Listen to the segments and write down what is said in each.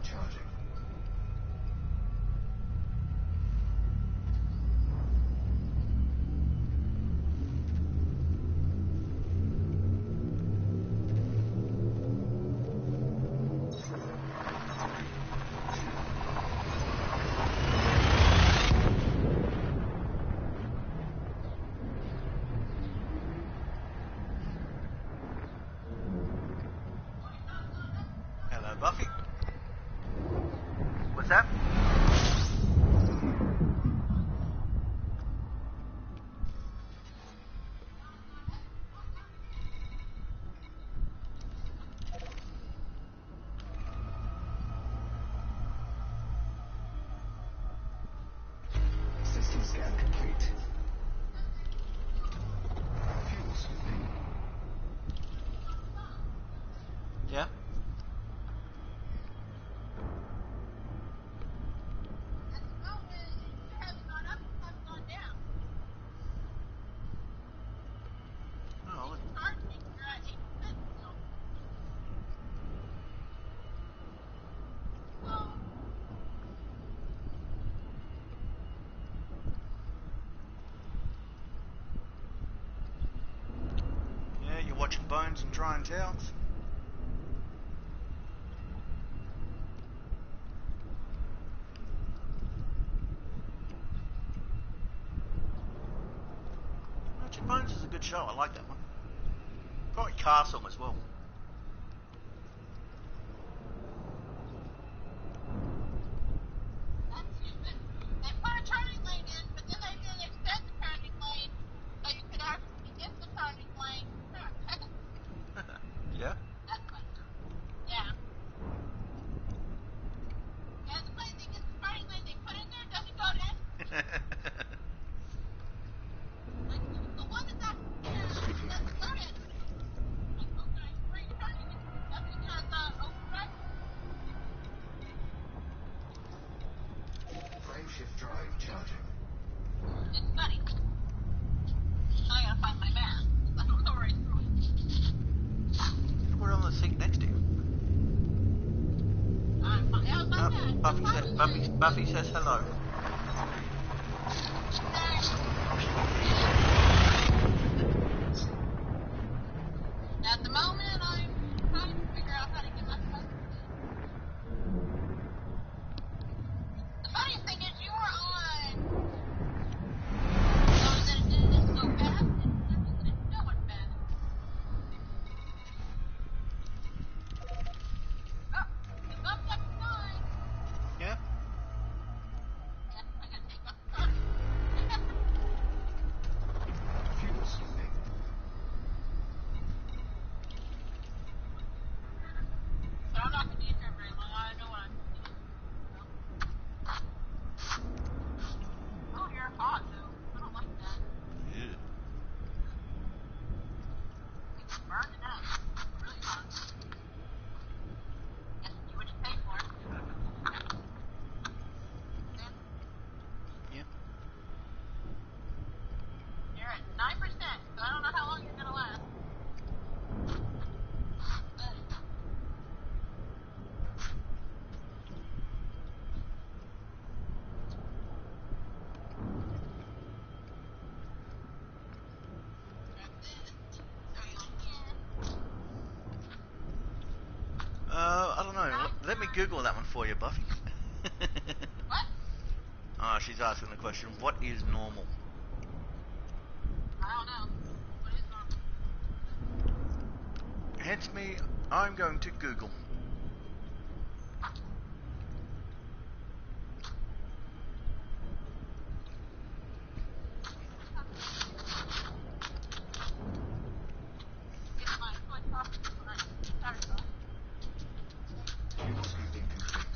drive charging. Buffy? What's that? System scan complete. Fuel sweeping. Yeah? You're watching Bones and drying towels. Watching Bones is a good show. I like that one. Probably Castle as well. They put a turning lane in, but then they didn't extend the turning lane so you could actually get the turning lane. Yeah? That's funny. Yeah. Yeah, the funny thing is the turning lane they put in there doesn't go to any. Like, the one that's out here doesn't go to any. Like, okay, where are you turning it? That's because, override. Frameshift drive charging. It's funny. I gotta find my map. I don't know right through it. Put it on the seat next to you. Buffy says hello. At the moment, I'm trying to figure out how to get myself. The funniest thing is you were on. So that it didn't go fast, and it still went fast. Oh, the thumbs up is fine. Yeah? Yeah, I gotta take off the car. Fuel sweeping. So I'm not gonna be in here very long. I know what I'm doing. Oh, you're hot though. I don't like that. Yeah. It's burning up. It's really hot. Guess you what you pay for. Yeah. You're at 9%, so I don't know how long you're gonna last. I don't know. Let me Google that one for you, Buffy. What? She's asking the question, what is normal? I don't know. What is normal? Hence me, I'm going to Google. Get my foot off the line. Sorry, bro. Fuel sweeping complete.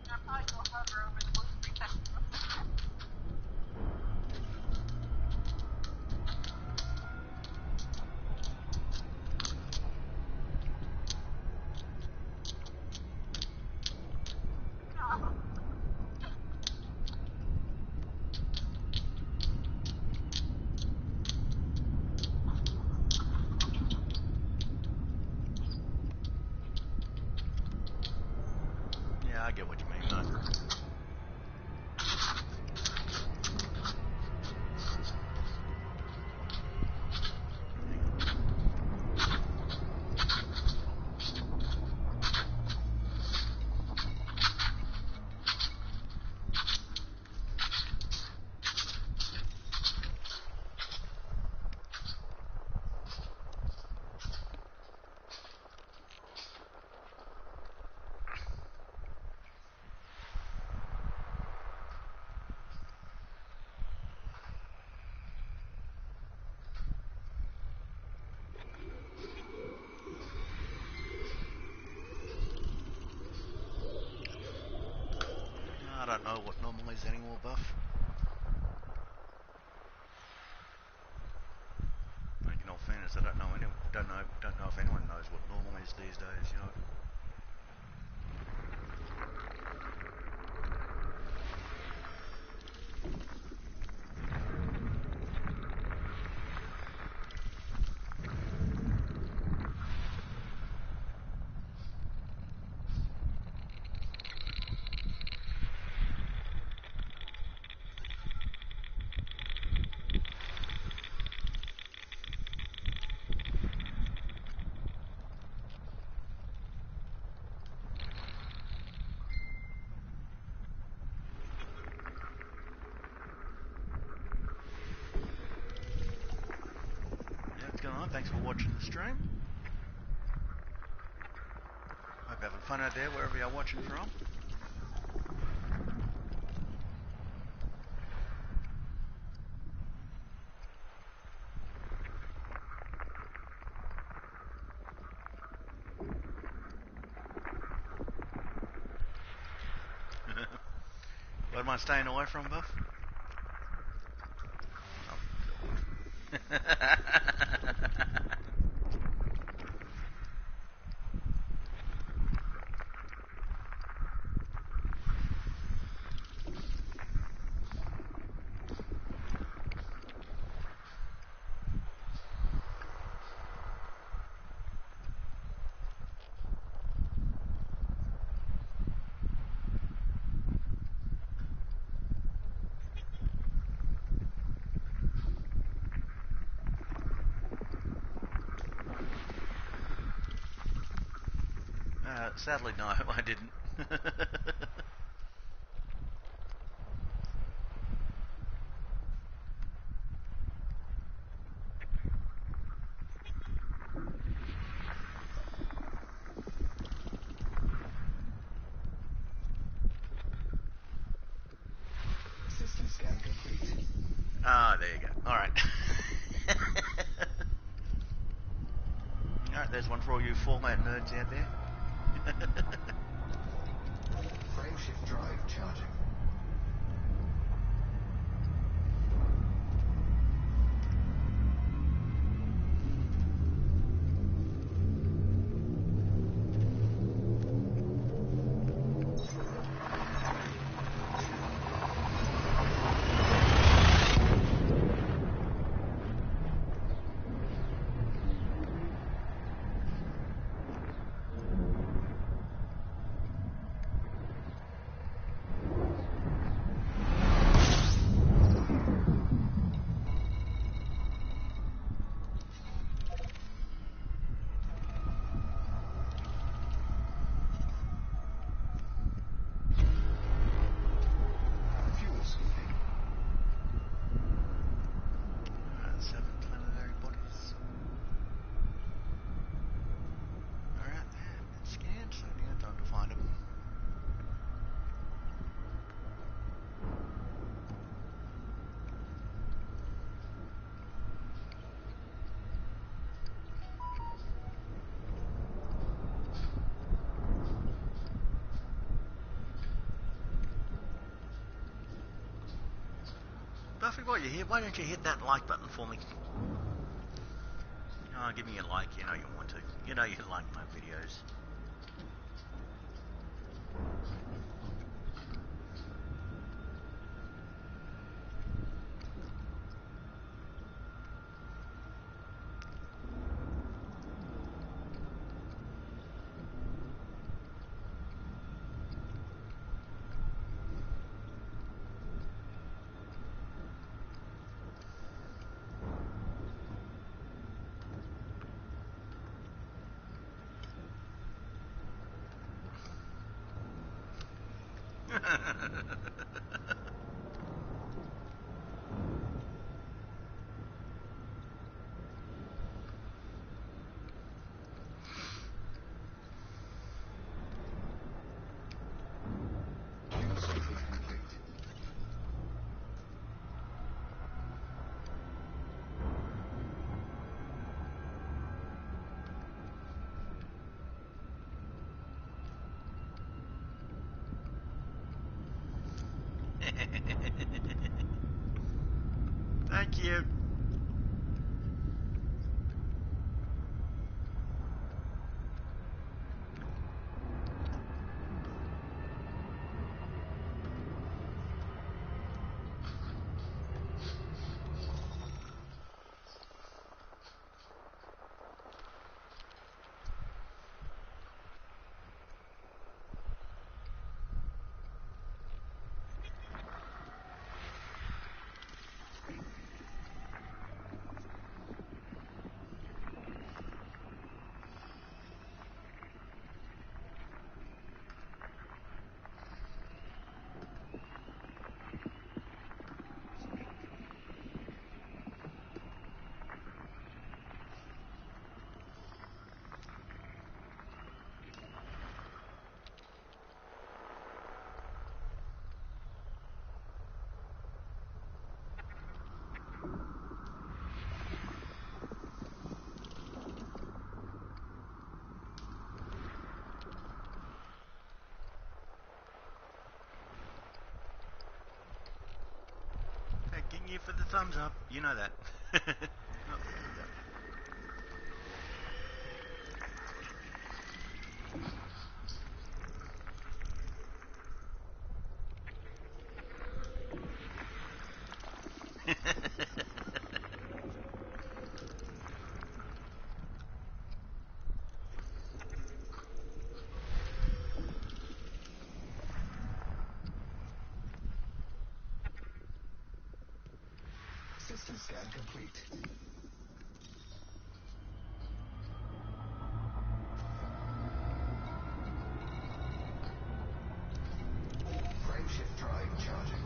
I'll probably go hover over the blue 3 seconds. don't know what normal is anymore, Buff. Like, in all fairness, I don't know if anyone knows what normal is these days, you know. Thanks for watching the stream. Hope you're having fun out there wherever you're watching from. What am I staying away from, Buff? Oh, God. Sadly, no, I didn't. System scan complete. Ah, there you go. All right. All right, there's one for all you format nerds out there. Frameshift drive charging. Buffy, while you're here, why don't you hit that like button for me? Oh, give me a like, you know you want to. You know you like my videos. Thank you. Thanking you for the thumbs up. You know that. System scan complete. Frameshift drive charging.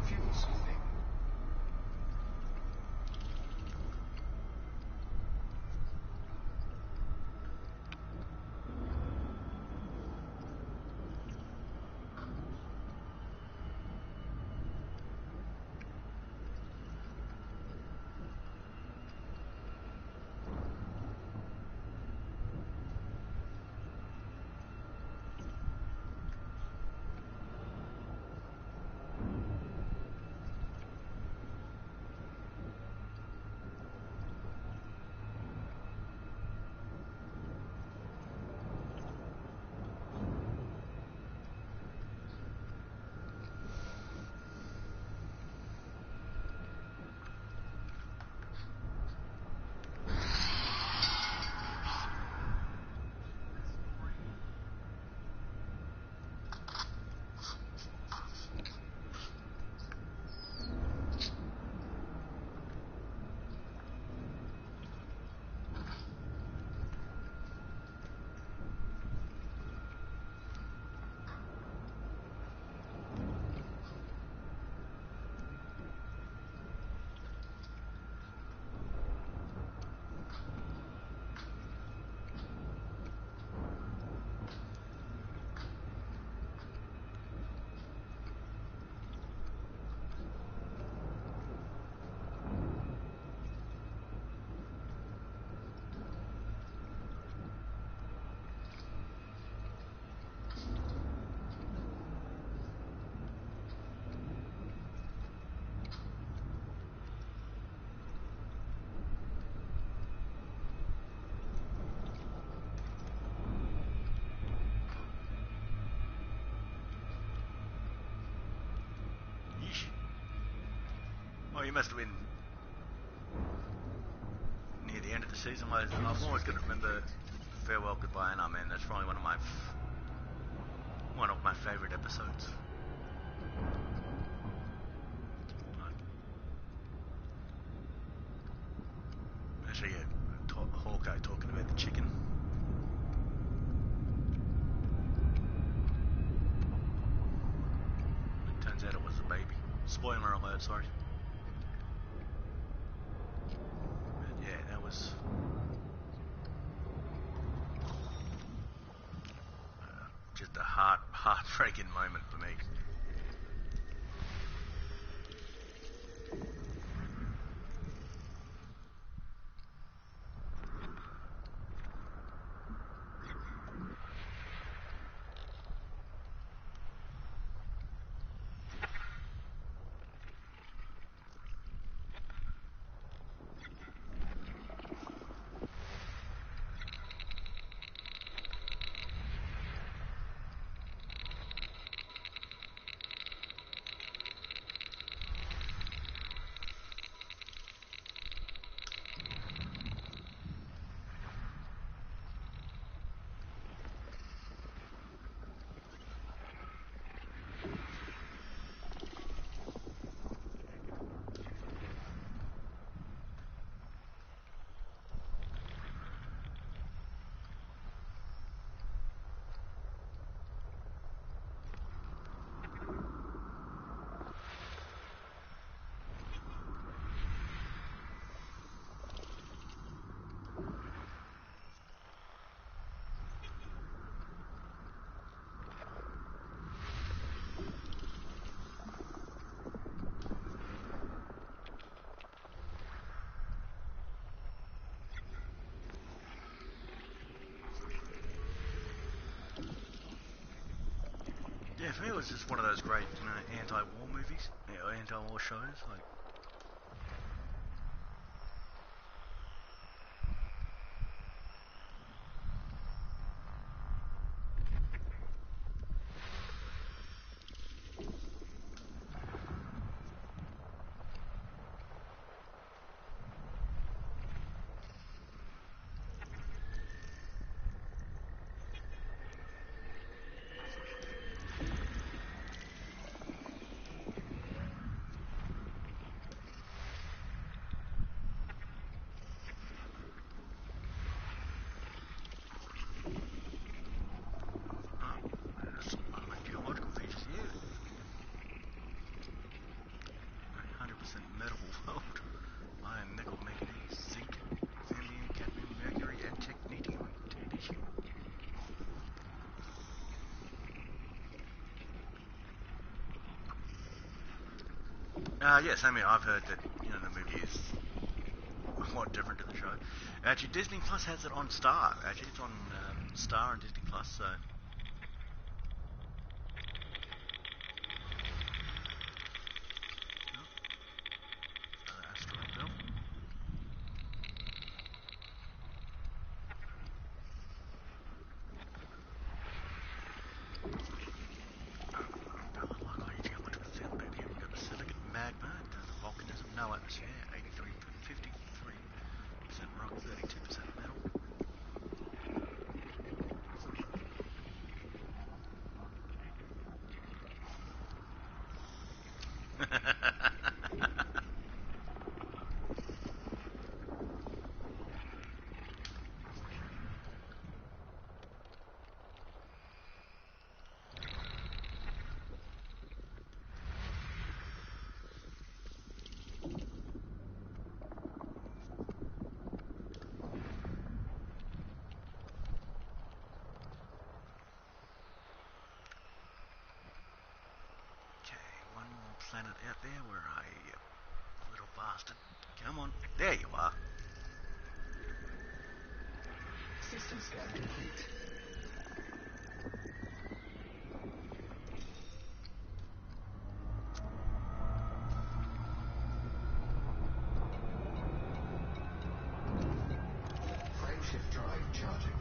Fuel smoothing. Well, you must have been near the end of the season. I'm always going to remember Farewell, Goodbye, and Amen. That's probably one of my favourite episodes. Spoiler alert, sorry. But yeah, that was just a heartbreaking moment for me. Yeah, for me it was just one of those great, anti-war movies, anti-war shows. Like, some geological features here. 100% metal world. Iron, nickel, manganese, zinc, vanadium, cadmium, mercury, and technetium. Yes, I mean, I've heard that, the movie is a lot different to the show. Actually, Disney Plus has it on Star. Actually, it's on Star and Disney Plus, so... Asteroid belt. Like all your geological field out here, we've got the silicate magma, the volcanism, no atmosphere, 53% rock, 32% metal. Planet out there, where are you, little bastard? Come on, there you are. System scan complete. Frameshift drive charging.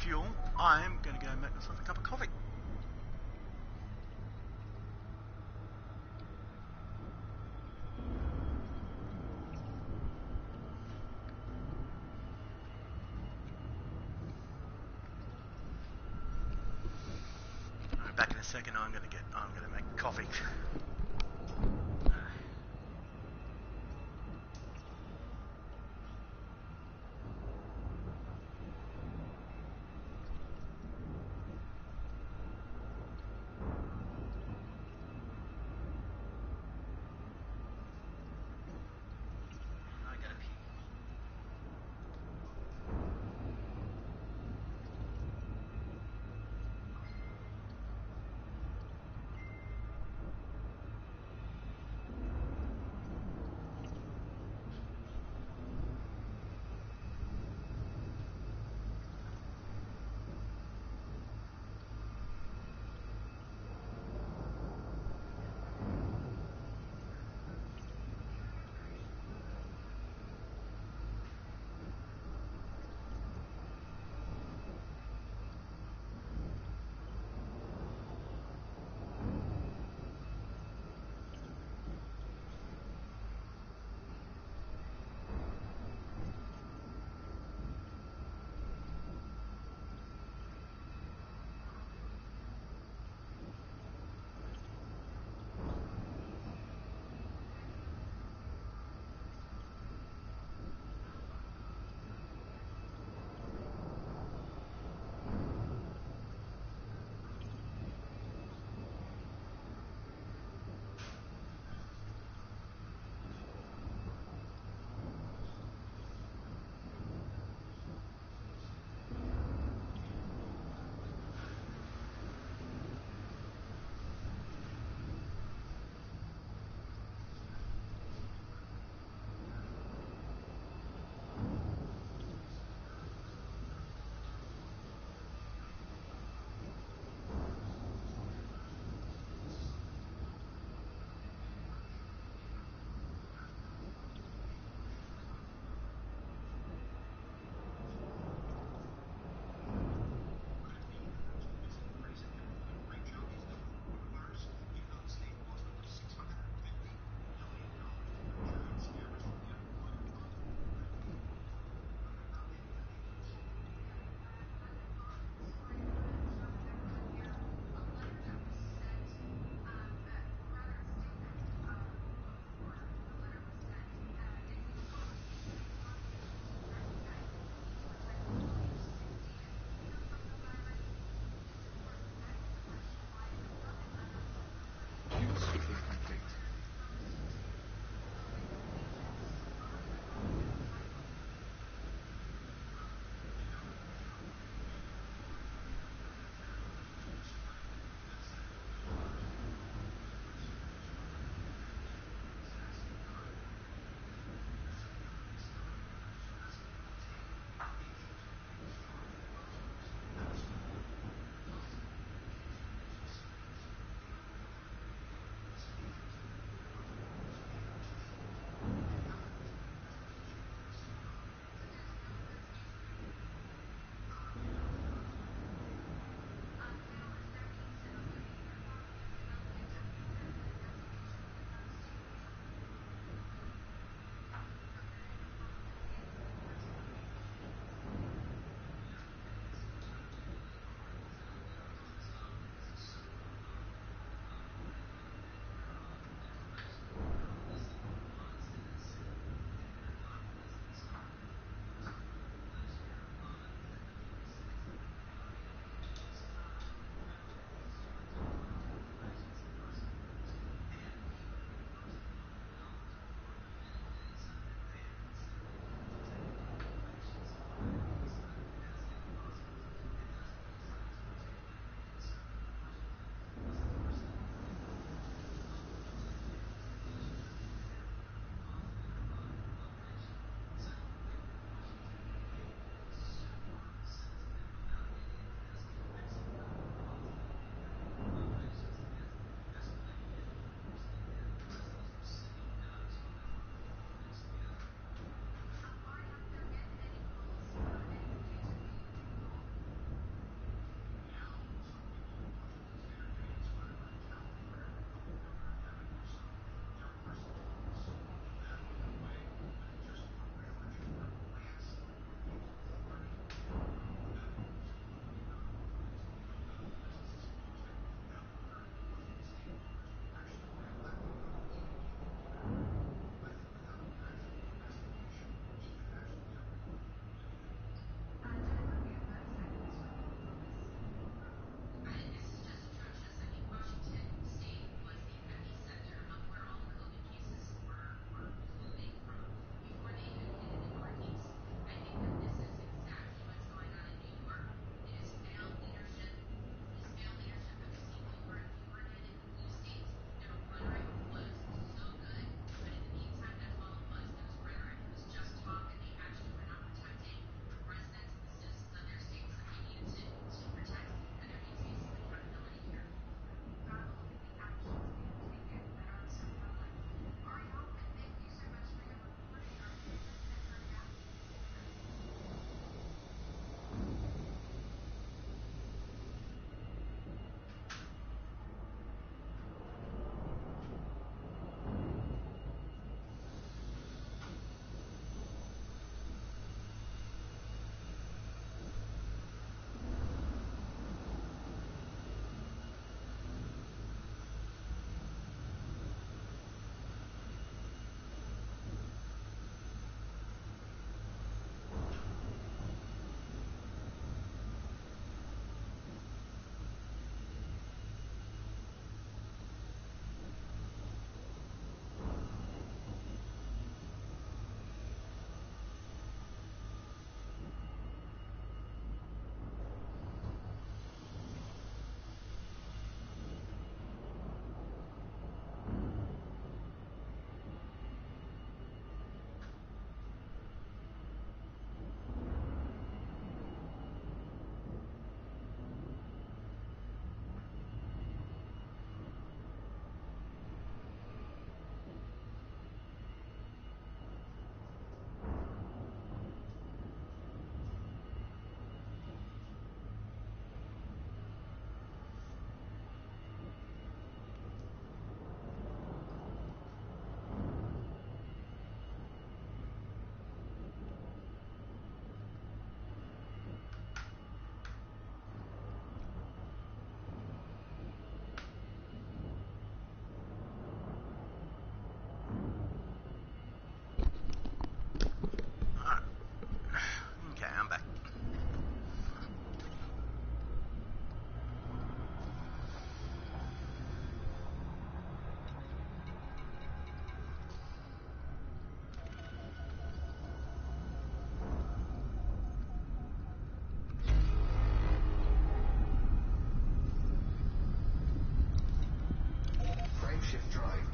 fuel, I'm going to go make myself a cup of coffee. Back in a second. I'm gonna make coffee.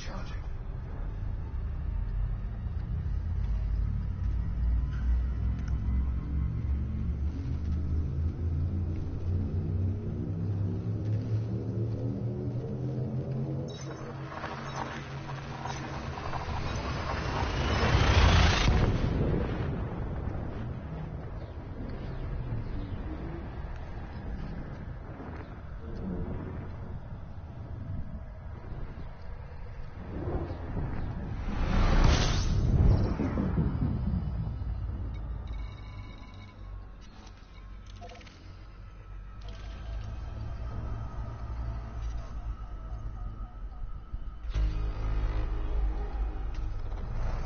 charging.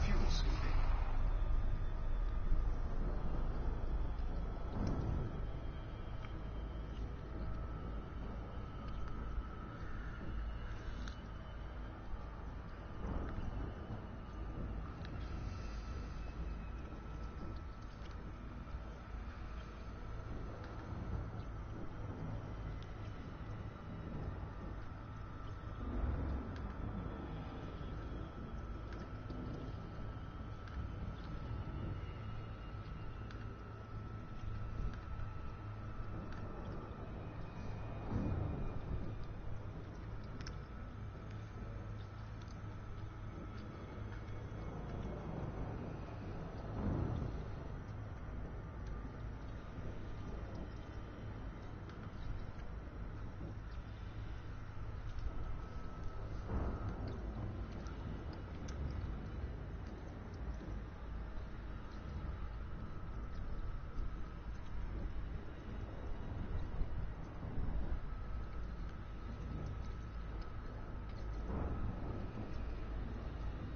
Fuel scooping.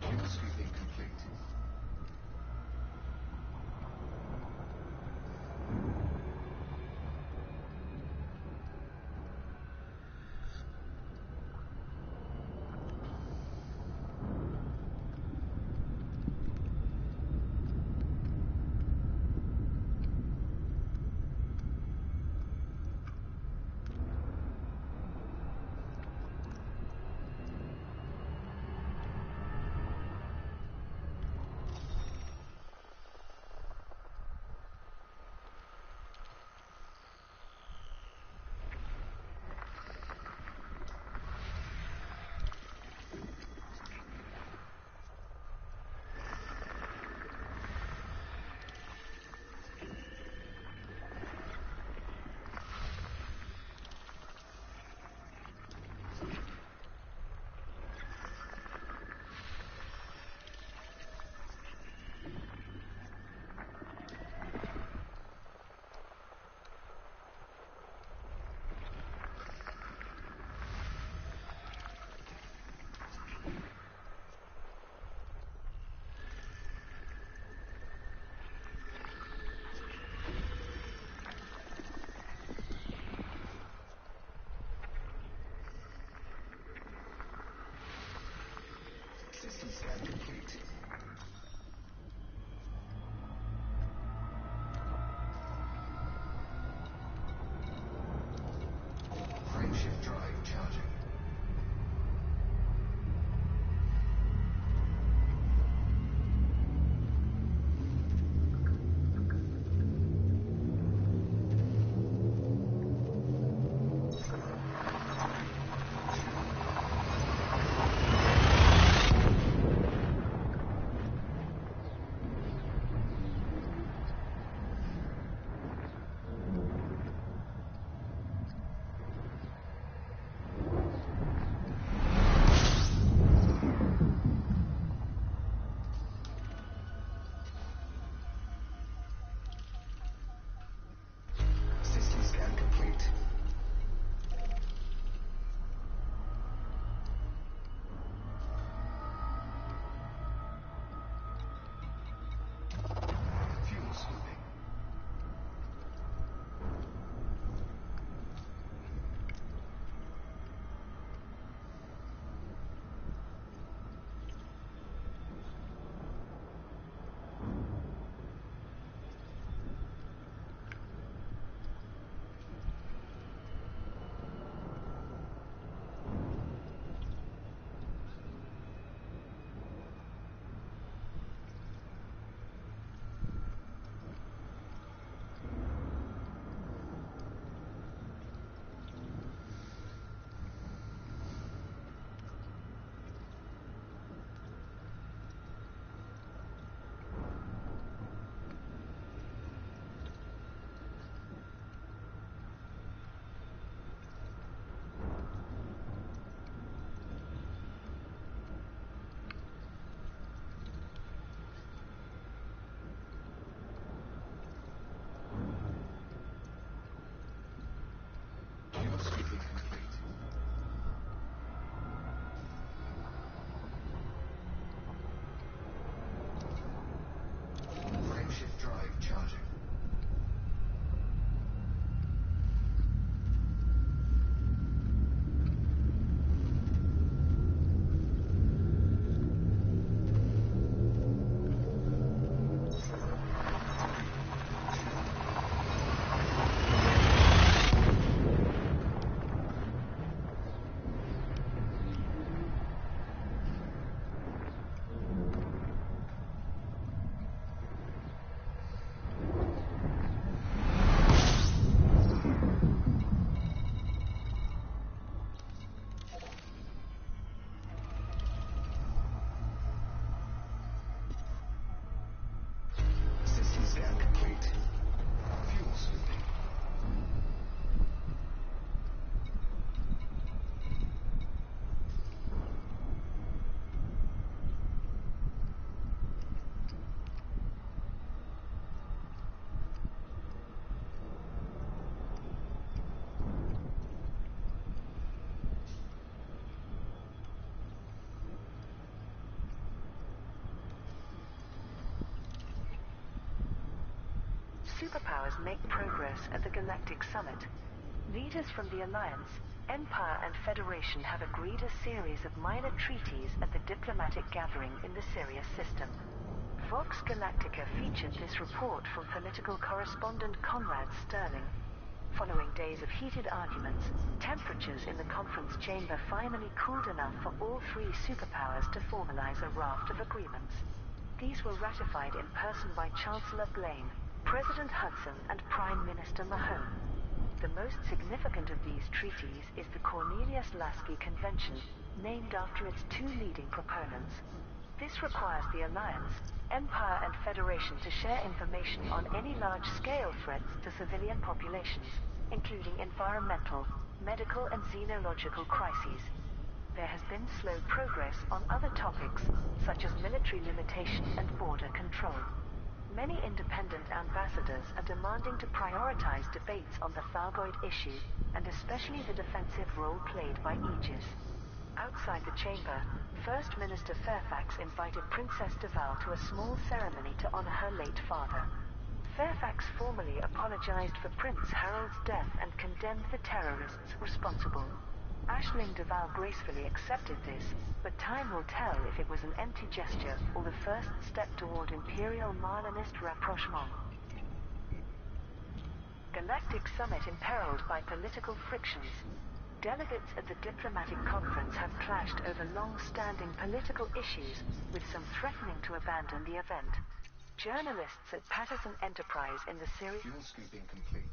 Fuel scooping complete. System scan complete. Frameshift drive charging. superpowers make progress at the Galactic Summit. Leaders from the Alliance, Empire and Federation have agreed a series of minor treaties at the diplomatic gathering in the Sirius system. Vox Galactica featured this report from political correspondent Conrad Sterling. Following days of heated arguments, temperatures in the conference chamber finally cooled enough for all three superpowers to formalize a raft of agreements. These were ratified in person by Chancellor Blaine, President Hudson, and Prime Minister Mahone. The most significant of these treaties is the Cornelius Lasky Convention, named after its two leading proponents. This requires the Alliance, Empire and Federation to share information on any large-scale threats to civilian populations, including environmental, medical and xenological crises. There has been slow progress on other topics, such as military limitation and border control. Many independent ambassadors are demanding to prioritize debates on the Thyroid issue, and especially the defensive role played by Aegis. Outside the chamber, First Minister Fairfax invited Princess Deval to a small ceremony to honor her late father. Fairfax formally apologized for Prince Harold's death and condemned the terrorists responsible. Aisling Deval gracefully accepted this, but time will tell if it was an empty gesture or the first step toward Imperial Marlinist rapprochement. Galactic Summit imperiled by political frictions. Delegates at the diplomatic conference have clashed over long-standing political issues, with some threatening to abandon the event. Journalists at Patterson Enterprise in the Sirius Fuel scooping complete.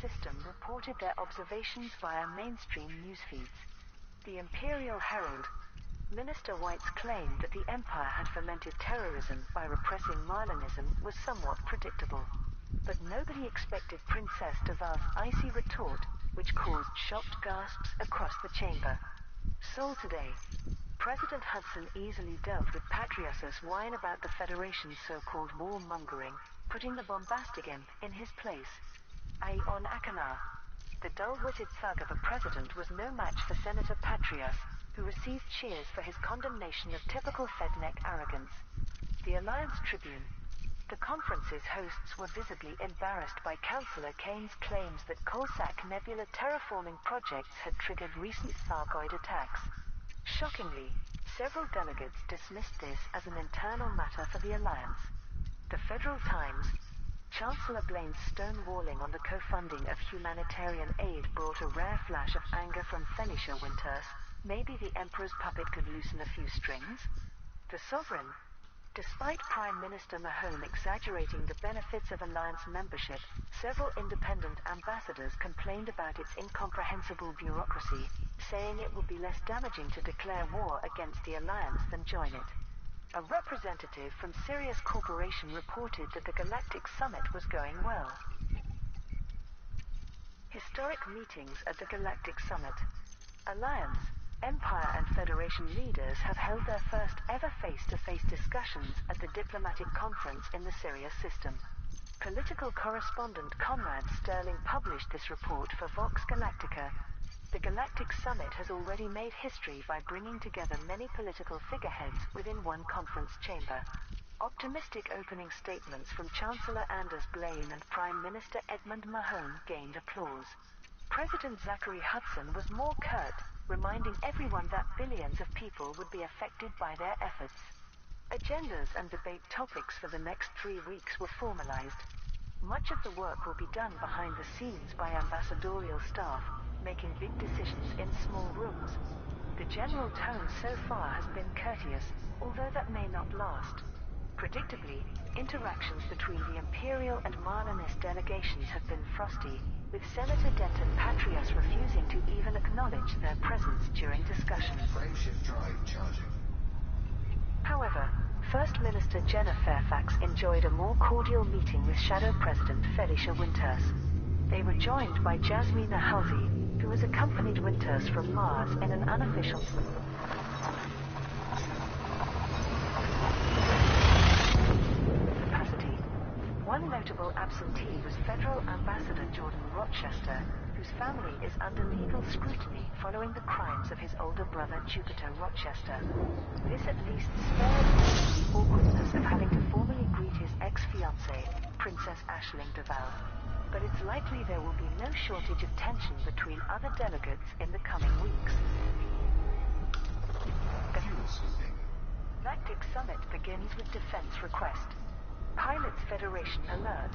system reported their observations via mainstream news feeds. The Imperial Herald, Minister White's claim that the Empire had fomented terrorism by repressing Marlinism was somewhat predictable. But nobody expected Princess Deval's icy retort, which caused shocked gasps across the chamber. Sol today. President Hudson easily dealt with Patrius's whine about the Federation's so-called warmongering, putting the bombastic imp in his place. On Akanar. The dull-witted thug of a president was no match for Senator Patrius, who received cheers for his condemnation of typical Fedneck arrogance. The Alliance Tribune. The conference's hosts were visibly embarrassed by Councillor Kane's claims that Coalsack Nebula terraforming projects had triggered recent Thyroid attacks. Shockingly, several delegates dismissed this as an internal matter for the Alliance. The Federal Times. Chancellor Blaine's stonewalling on the co-funding of humanitarian aid brought a rare flash of anger from Felicia Winters. Maybe the Emperor's puppet could loosen a few strings? The Sovereign. Despite Prime Minister Mahone exaggerating the benefits of Alliance membership, several independent ambassadors complained about its incomprehensible bureaucracy, saying it would be less damaging to declare war against the Alliance than join it. A representative from Sirius Corporation reported that the Galactic Summit was going well. Historic meetings at the Galactic Summit. Alliance, Empire and Federation leaders have held their first ever face-to-face discussions at the diplomatic conference in the Sirius system. Political correspondent Conrad Sterling published this report for Vox Galactica. The Galactic Summit has already made history by bringing together many political figureheads within one conference chamber. Optimistic opening statements from Chancellor Anders Blaine and Prime Minister Edmund Mahone gained applause. President Zachary Hudson was more curt, reminding everyone that billions of people would be affected by their efforts. Agendas and debate topics for the next 3 weeks were formalized. Much of the work will be done behind the scenes by ambassadorial staff, making big decisions in small rooms. The general tone so far has been courteous, although that may not last. Predictably, interactions between the Imperial and Marlinist delegations have been frosty, with Senator Denton Patrius refusing to even acknowledge their presence during discussions. Frameshift drive charging. However, First Minister Jenna Fairfax enjoyed a more cordial meeting with Shadow President Felicia Winters. They were joined by Jasmina Halsey, who has accompanied Winters from Mars in an unofficial capacity. One notable absentee was Federal Ambassador Jordan Rochester, whose family is under legal scrutiny following the crimes of his older brother Jupiter Rochester. This at least spared him the awkwardness of having to formally greet his ex-fiancée, Princess Aisling Duval. But it's likely there will be no shortage of tension between other delegates in the coming weeks. Fuel swapping. Galactic Summit begins with defense request. Pilots Federation alert.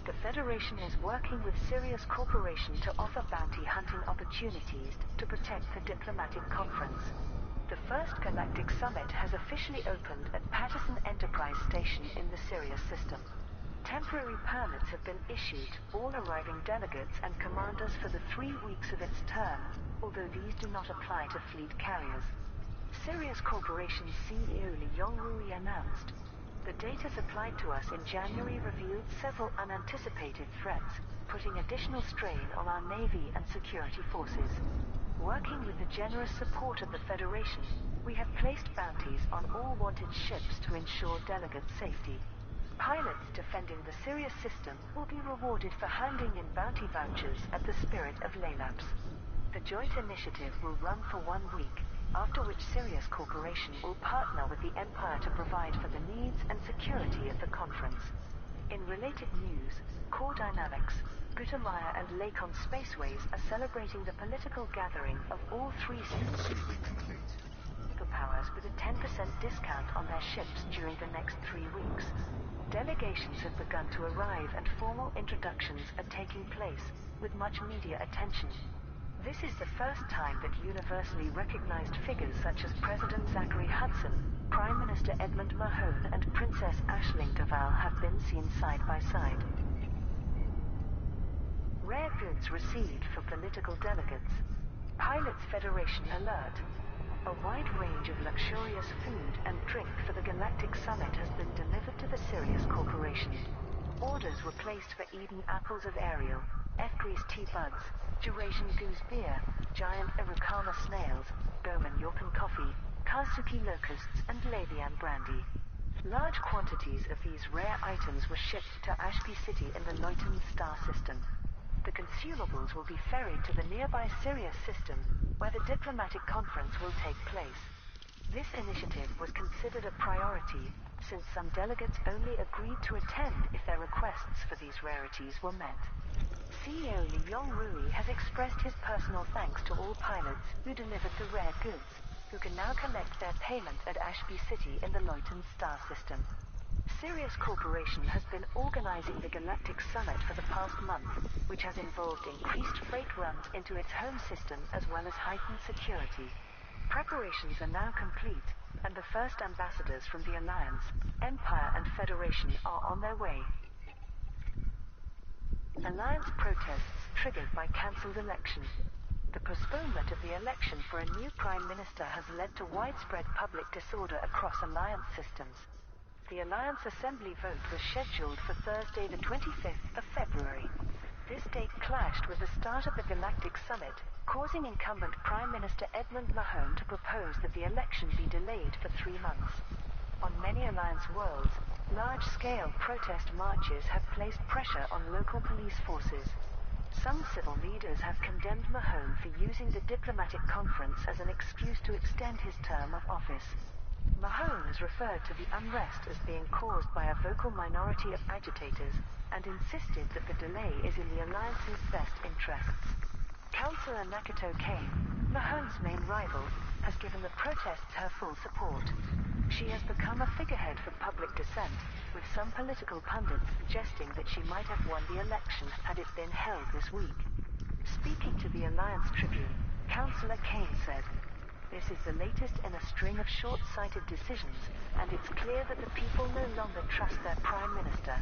The Federation is working with Sirius Corporation to offer bounty hunting opportunities to protect the diplomatic conference. The first Galactic Summit has officially opened at Patterson Enterprise Station in the Sirius system. Temporary permits have been issued to all arriving delegates and commanders for the 3 weeks of its term, although these do not apply to fleet carriers. Sirius Corporation CEO Li Yongrui announced, "The data supplied to us in January revealed several unanticipated threats, putting additional strain on our Navy and security forces. Working with the generous support of the Federation, we have placed bounties on all wanted ships to ensure delegate safety. Pilots defending the Sirius system will be rewarded for handing in bounty vouchers at the Spirit of Laelapse. The joint initiative will run for 1 week, after which Sirius Corporation will partner with the Empire to provide for the needs and security of the conference." In related news, Core Dynamics, Gutermeyer and Lacon Spaceways are celebrating the political gathering of all 3 Fuel swapping complete. superpowers with a 10% discount on their ships during the next 3 weeks. Delegations have begun to arrive and formal introductions are taking place, with much media attention. This is the first time that universally recognized figures such as President Zachary Hudson, Prime Minister Edmund Mahone and Princess Aisling Duval have been seen side by side. Rare goods received for political delegates. Pilots Federation alert. A wide range of luxurious food and drink for the Galactic Summit has been delivered to the Sirius Corporation. Orders were placed for Eden Apples of Ariel, F-Grease Tea Buds, Eurasian Goose Beer, Giant Irukama Snails, Bowman Yorpen Coffee, Karsuki Locusts and Lavian Brandy. Large quantities of these rare items were shipped to Ashby City in the Loiton star system. The consumables will be ferried to the nearby Sirius system, where the diplomatic conference will take place. This initiative was considered a priority, since some delegates only agreed to attend if their requests for these rarities were met. CEO Li Yongrui has expressed his personal thanks to all pilots who delivered the rare goods, who can now collect their payment at Ashby City in the Loiton star system. Sirius Corporation has been organizing the Galactic Summit for the past month, which has involved increased freight runs into its home system as well as heightened security. Preparations are now complete, and the first ambassadors from the Alliance, Empire and Federation are on their way. Alliance protests triggered by cancelled election. The postponement of the election for a new Prime Minister has led to widespread public disorder across Alliance systems. The Alliance Assembly vote was scheduled for Thursday the 25th of February. This date clashed with the start of the Galactic Summit, causing incumbent Prime Minister Edmund Mahone to propose that the election be delayed for 3 months. On many Alliance worlds, large-scale protest marches have placed pressure on local police forces. Some civil leaders have condemned Mahone for using the diplomatic conference as an excuse to extend his term of office. Mahone has referred to the unrest as being caused by a vocal minority of agitators, and insisted that the delay is in the Alliance's best interests. Councillor Nakito Kane, Mahone's main rival, has given the protests her full support. She has become a figurehead for public dissent, with some political pundits suggesting that she might have won the election had it been held this week. Speaking to the Alliance Tribune, Councillor Kane said, "This is the latest in a string of short-sighted decisions, and it's clear that the people no longer trust their Prime Minister.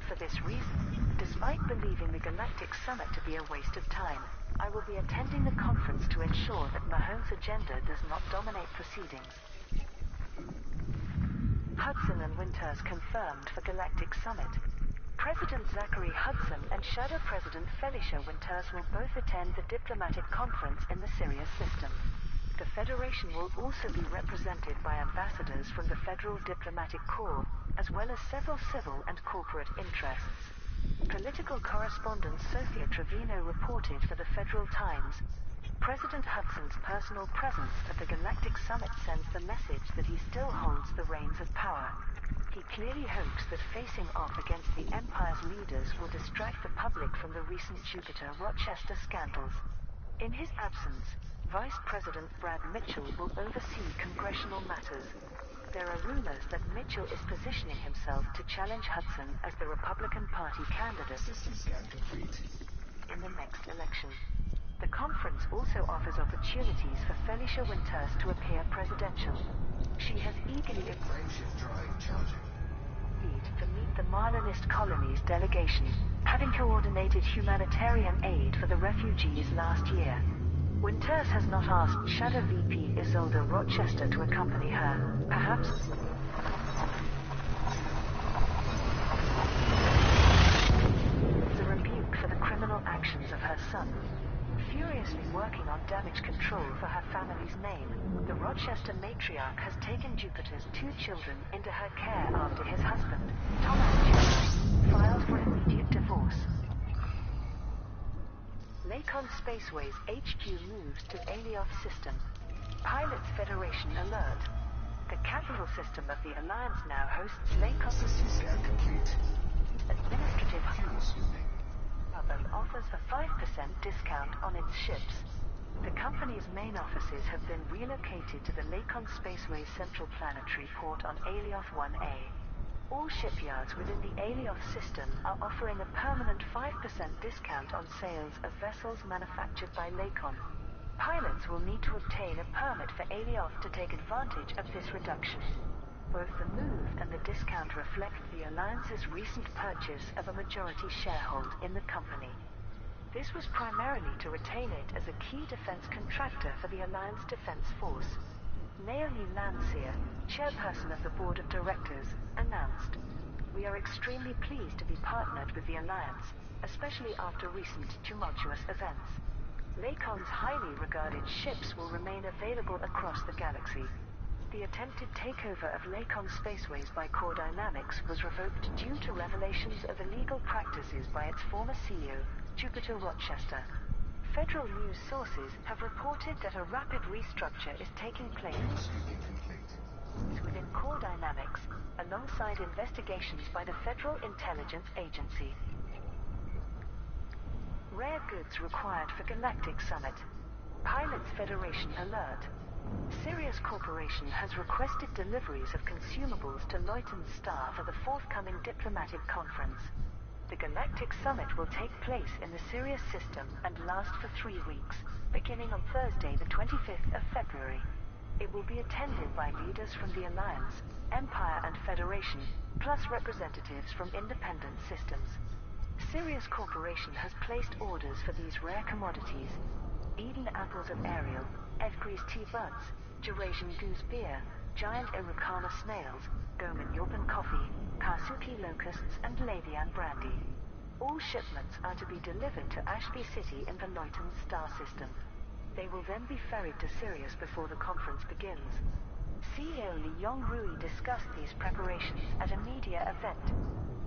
For this reason, despite believing the Galactic Summit to be a waste of time, I will be attending the conference to ensure that Mahone's agenda does not dominate proceedings." Hudson and Winters confirmed for Galactic Summit. President Zachary Hudson and Shadow President Felicia Winters will both attend the diplomatic conference in the Sirius system. The Federation will also be represented by ambassadors from the Federal Diplomatic Corps, as well as several civil and corporate interests. Political correspondent Sophia Trevino reported for the Federal Times, "President Hudson's personal presence at the Galactic Summit sends the message that he still holds the reins of power. He clearly hopes that facing off against the Empire's leaders will distract the public from the recent Jupiter-Rochester scandals. In his absence, Vice President Brad Mitchell will oversee congressional matters. There are rumors that Mitchell is positioning himself to challenge Hudson as the Republican Party candidate System scan complete. in the next election. The conference also offers opportunities for Felicia Winters to appear presidential. She has eagerly Frameshift drive charging. agreed to meet the Marlinist colony's delegation, having coordinated humanitarian aid for the refugees last year. Winters has not asked Shadow VP Isolde Rochester to accompany her, perhaps as a rebuke for the criminal actions of her son. Furiously working on damage control for her family's name, the Rochester matriarch has taken Jupiter's 2 children into her care after his husband, Thomas Jupiter, filed for immediate divorce. Lacon Spaceway's HQ moves to Alioth system. Pilots Federation alert. The capital system of the Alliance now hosts Lacon System scan complete. administrative Fuel sweeping. and offers a 5% discount on its ships. The company's main offices have been relocated to the Lacon Spaceway's central planetary port on Alioth 1A. All shipyards within the Alioth system are offering a permanent 5% discount on sales of vessels manufactured by Lacon. Pilots will need to obtain a permit for Alioth to take advantage of this reduction. Both the move and the discount reflect the Alliance's recent purchase of a majority sharehold in the company. This was primarily to retain it as a key defense contractor for the Alliance Defense Force. Naomi Landseer, chairperson of the board of directors, announced, "We are extremely pleased to be partnered with the Alliance, especially after recent tumultuous events. Lacon's highly regarded ships will remain available across the galaxy. The attempted takeover of Lacon Spaceways by Core Dynamics was revoked due to revelations of illegal practices by its former CEO, Jupiter Rochester. Federal news sources have reported that a rapid restructure is taking place Fuel sweeping complete. within Core Dynamics, alongside investigations by the Federal Intelligence Agency. Rare goods required for Galactic Summit. Pilots Federation alert. Sirius Corporation has requested deliveries of consumables to Luyten's Star for the forthcoming diplomatic conference. The Galactic Summit will take place in the Sirius system and last for 3 weeks, beginning on Thursday the 25th of February. It will be attended by leaders from the Alliance, Empire and Federation, plus representatives from independent systems. Sirius Corporation has placed orders for these rare commodities: Eden Apples of Ariel, Edgrees Tea Buds, Eurasian Goose Beer, Giant Irukana Snails, Goman Yorban Coffee, Kasuki Locusts and Labian Brandy. All shipments are to be delivered to Ashby City in the Luyten Star system. They will then be ferried to Sirius before the conference begins. CEO Li Yongrui discussed these preparations at a media event.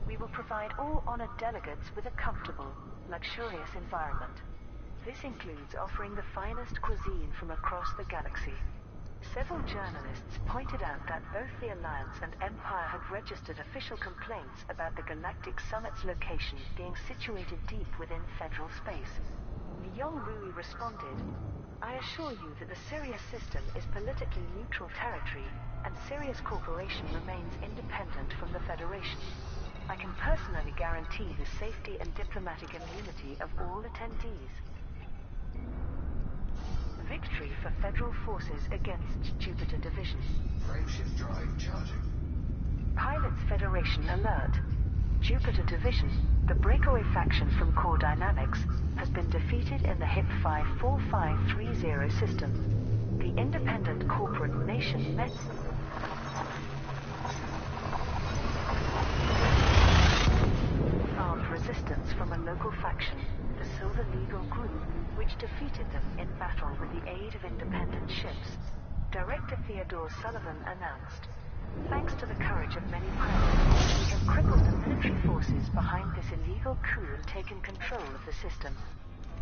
"We will provide all honored delegates with a comfortable, luxurious environment. This includes offering the finest cuisine from across the galaxy." Several journalists pointed out that both the Alliance and Empire had registered official complaints about the Galactic Summit's location being situated deep within federal space. Li Yongrui responded, "I assure you that the Sirius system is politically neutral territory, and Sirius Corporation remains independent from the Federation. I can personally guarantee the safety and diplomatic immunity of all attendees." Victory for Federal forces against Jupiter Division. Frameshift drive charging. Pilots Federation alert. Jupiter Division, the breakaway faction from Core Dynamics, has been defeated in the HIP 54530 system. The independent corporate nation met armed resistance from a local faction, the Silver Legal Group, which defeated them in battle with the aid of independent ships. Director Theodore Sullivan announced, "Thanks to the courage of many pilots, we have crippled the military forces behind this illegal coup and taken control of the system.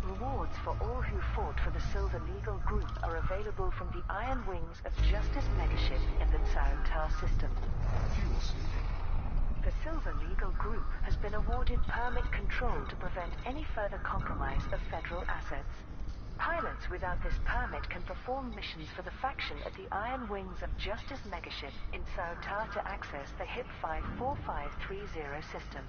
Rewards for all who fought for the Silver Legal Group are available from the Iron Wings of Justice megaship in the Tsarumtar system." Fuel sweeping. Silver Legal Group has been awarded permit control to prevent any further compromise of federal assets. Pilots without this permit can perform missions for the faction at the Iron Wings of Justice megaship in Sautar to access the HIP 54530 system.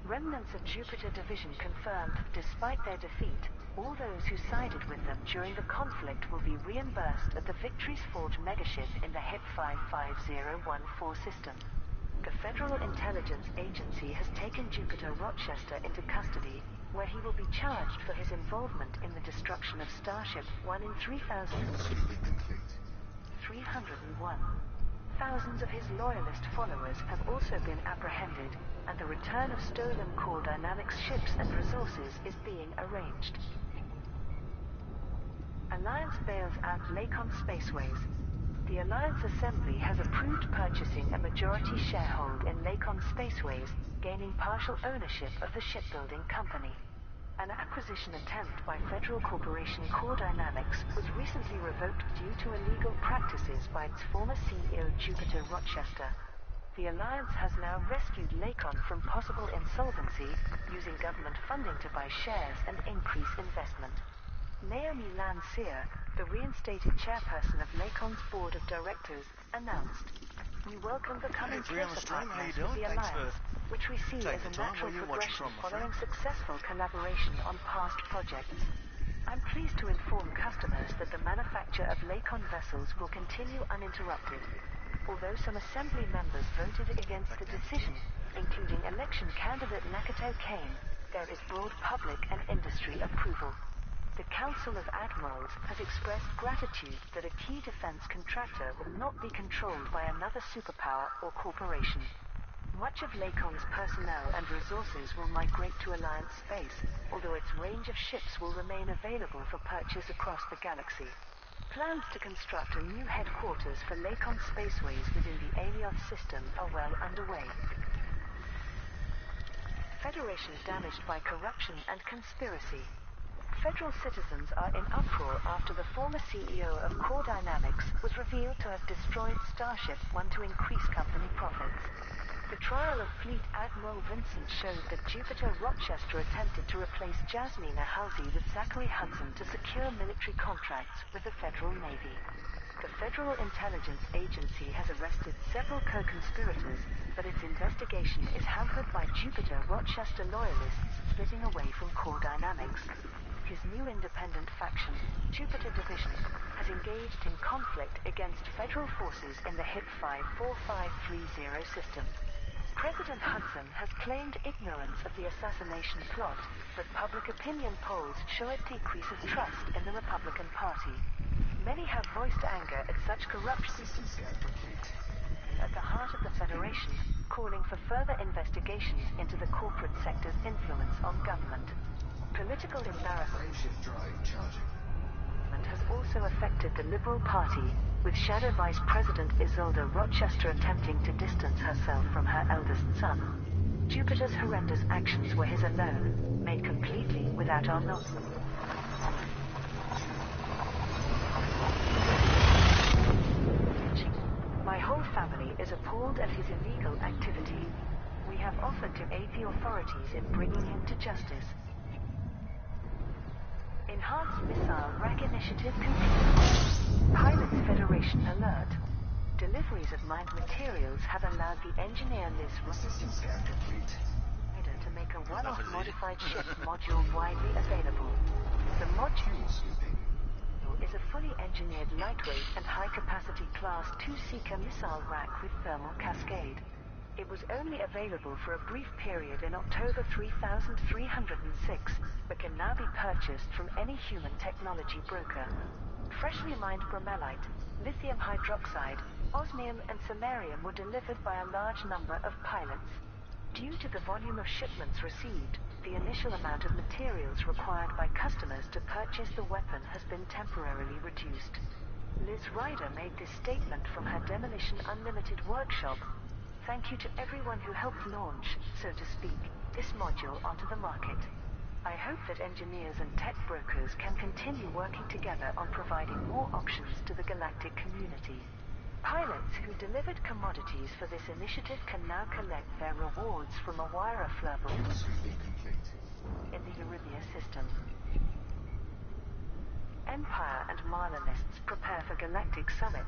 Remnants of Jupiter Division confirmed that despite their defeat, all those who sided with them during the conflict will be reimbursed at the Victory's Forge megaship in the HIP 55014 system. The Federal Intelligence Agency has taken Jupiter Rochester into custody, where he will be charged for his involvement in the destruction of Starship 1 in Sweeping complete. 301. Thousands of his loyalist followers have also been apprehended, and the return of stolen Core Dynamics ships and resources is being arranged. Alliance bails out Lacon Spaceways. The Alliance Assembly has approved purchasing a majority sharehold in Lacon Spaceways, gaining partial ownership of the shipbuilding company. An acquisition attempt by Federal Corporation Core Dynamics was recently revoked due to illegal practices by its former CEO Jupiter Rochester. The Alliance has now rescued Lacon from possible insolvency, using government funding to buy shares and increase investment. Naomi Lancier, the reinstated chairperson of Lacon's board of directors, announced, "We welcome the coming Hey, free on the closer stream, how you partners with doing? the Thanks Alliance, which we see taking as a the time. natural Where are you watching progression from, my following friend? successful collaboration on past projects. I'm pleased to inform customers that the manufacture of Lacon vessels will continue uninterrupted. Although some Assembly members voted against the decision, including election candidate Nakato Kane, there is broad public and industry approval. The Council of Admirals has expressed gratitude that a key defense contractor will not be controlled by another superpower or corporation. Much of Lacon's personnel and resources will migrate to Alliance space, although its range of ships will remain available for purchase across the galaxy. Plans to construct a new headquarters for Lacon Spaceways within the Alioth system are well underway. Federation damaged by corruption and conspiracy. Federal citizens are in uproar after the former CEO of Core Dynamics was revealed to have destroyed Starship 1 to increase company profits. The trial of Fleet Admiral Vincent showed that Jupiter Rochester attempted to replace Jasmina Halsey with Zachary Hudson to secure military contracts with the Federal Navy. The Federal Intelligence Agency has arrested several co-conspirators, but its investigation is hampered by Jupiter Rochester loyalists splitting away from Core Dynamics. His new independent faction, Jupiter Division, has engaged in conflict against federal forces in the HIP 54530 system. President Hudson has claimed ignorance of the assassination plot, but public opinion polls show a decrease of trust in the Republican Party. Many have voiced anger at such corruption Systems scan complete. at the heart of the Federation, calling for further investigations into the corporate sector's influence on government. Political embarrassment Frameshift drive charging. has also affected the Liberal Party, with Shadow Vice President Isolde Rochester attempting to distance herself from her eldest son. Jupiter's horrendous actions were his alone, made completely without our knowledge. My whole family is appalled at his illegal activity. We have offered to aid the authorities in bringing him to justice. Enhanced Missile Rack Initiative complete. Pilots Federation alert. Deliveries of mined materials have allowed the engineer Liz Systems scan complete. Ryder to make a one-off Enough is modified ship module widely available. The module Fuel sweeping. is a fully engineered lightweight and high-capacity Class 2 Seeker missile rack with thermal cascade. It was only available for a brief period in October 3306, but can now be purchased from any human technology broker. Freshly mined bromelite, lithium hydroxide, osmium and samarium were delivered by a large number of pilots. Due to the volume of shipments received, the initial amount of materials required by customers to purchase the weapon has been temporarily reduced. Liz Ryder made this statement from her Demolition Unlimited workshop. Thank you to everyone who helped launch, so to speak, this module onto the market. I hope that engineers and tech brokers can continue working together on providing more options to the galactic community. Pilots who delivered commodities for this initiative can now collect their rewards from a wire flurble Sweeping complete. in the Eurybia system. Empire and Marlinists prepare for Galactic Summit.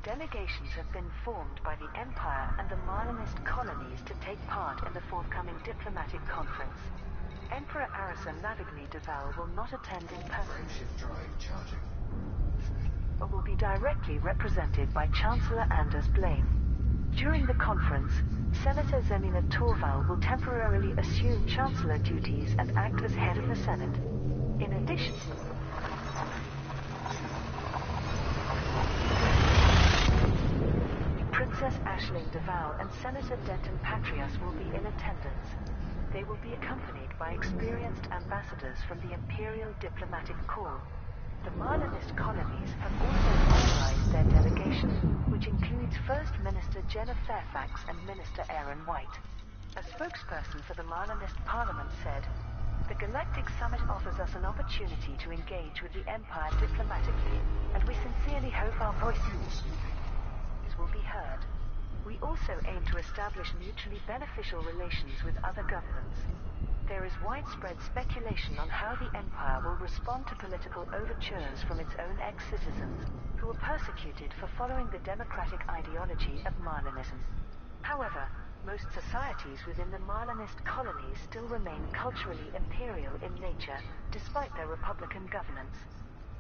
Delegations have been formed by the Empire and the Marlinist colonies to take part in the forthcoming diplomatic conference. Emperor Arisa Navigny Deval will not attend in person, Frameshift drive charging. but will be directly represented by Chancellor Anders Blaine. During the conference, Senator Zemina Torval will temporarily assume Chancellor duties and act as head of the Senate. In addition, Princess Aisling Deval and Senator Denton Patrias will be in attendance. They will be accompanied by experienced ambassadors from the Imperial Diplomatic Corps. The Marlinist colonies have also finalized their delegation, which includes First Minister Jenna Fairfax and Minister Aaron White. A spokesperson for the Marlinist Parliament said, "The Galactic Summit offers us an opportunity to engage with the Empire diplomatically, and we sincerely hope our voices will be heard. We also aim to establish mutually beneficial relations with other governments. There is widespread speculation on how the Empire will respond to political overtures from its own ex-citizens, who are persecuted for following the democratic ideology of Marlinism. However, most societies within the Marlinist colonies still remain culturally imperial in nature, despite their republican governance.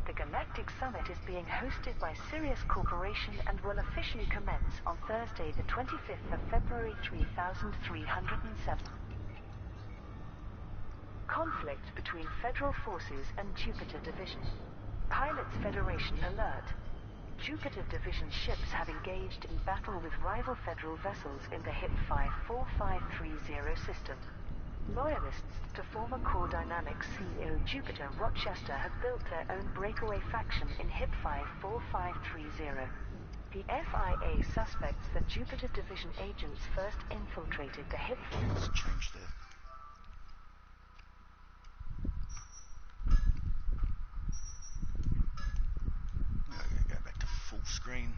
The Galactic Summit is being hosted by Sirius Corporation and will officially commence on Thursday the 25th of February 3307. Conflict between Federal Forces and Jupiter Division. Pilots Federation alert. Jupiter Division ships have engaged in battle with rival Federal vessels in the HIP 54530 system. Loyalists to former Core Dynamics CEO Jupiter Rochester have built their own breakaway faction in HIP 54530. The FIA suspects that Jupiter Division agents first infiltrated the HIP. Let's change the... Go back to full screen.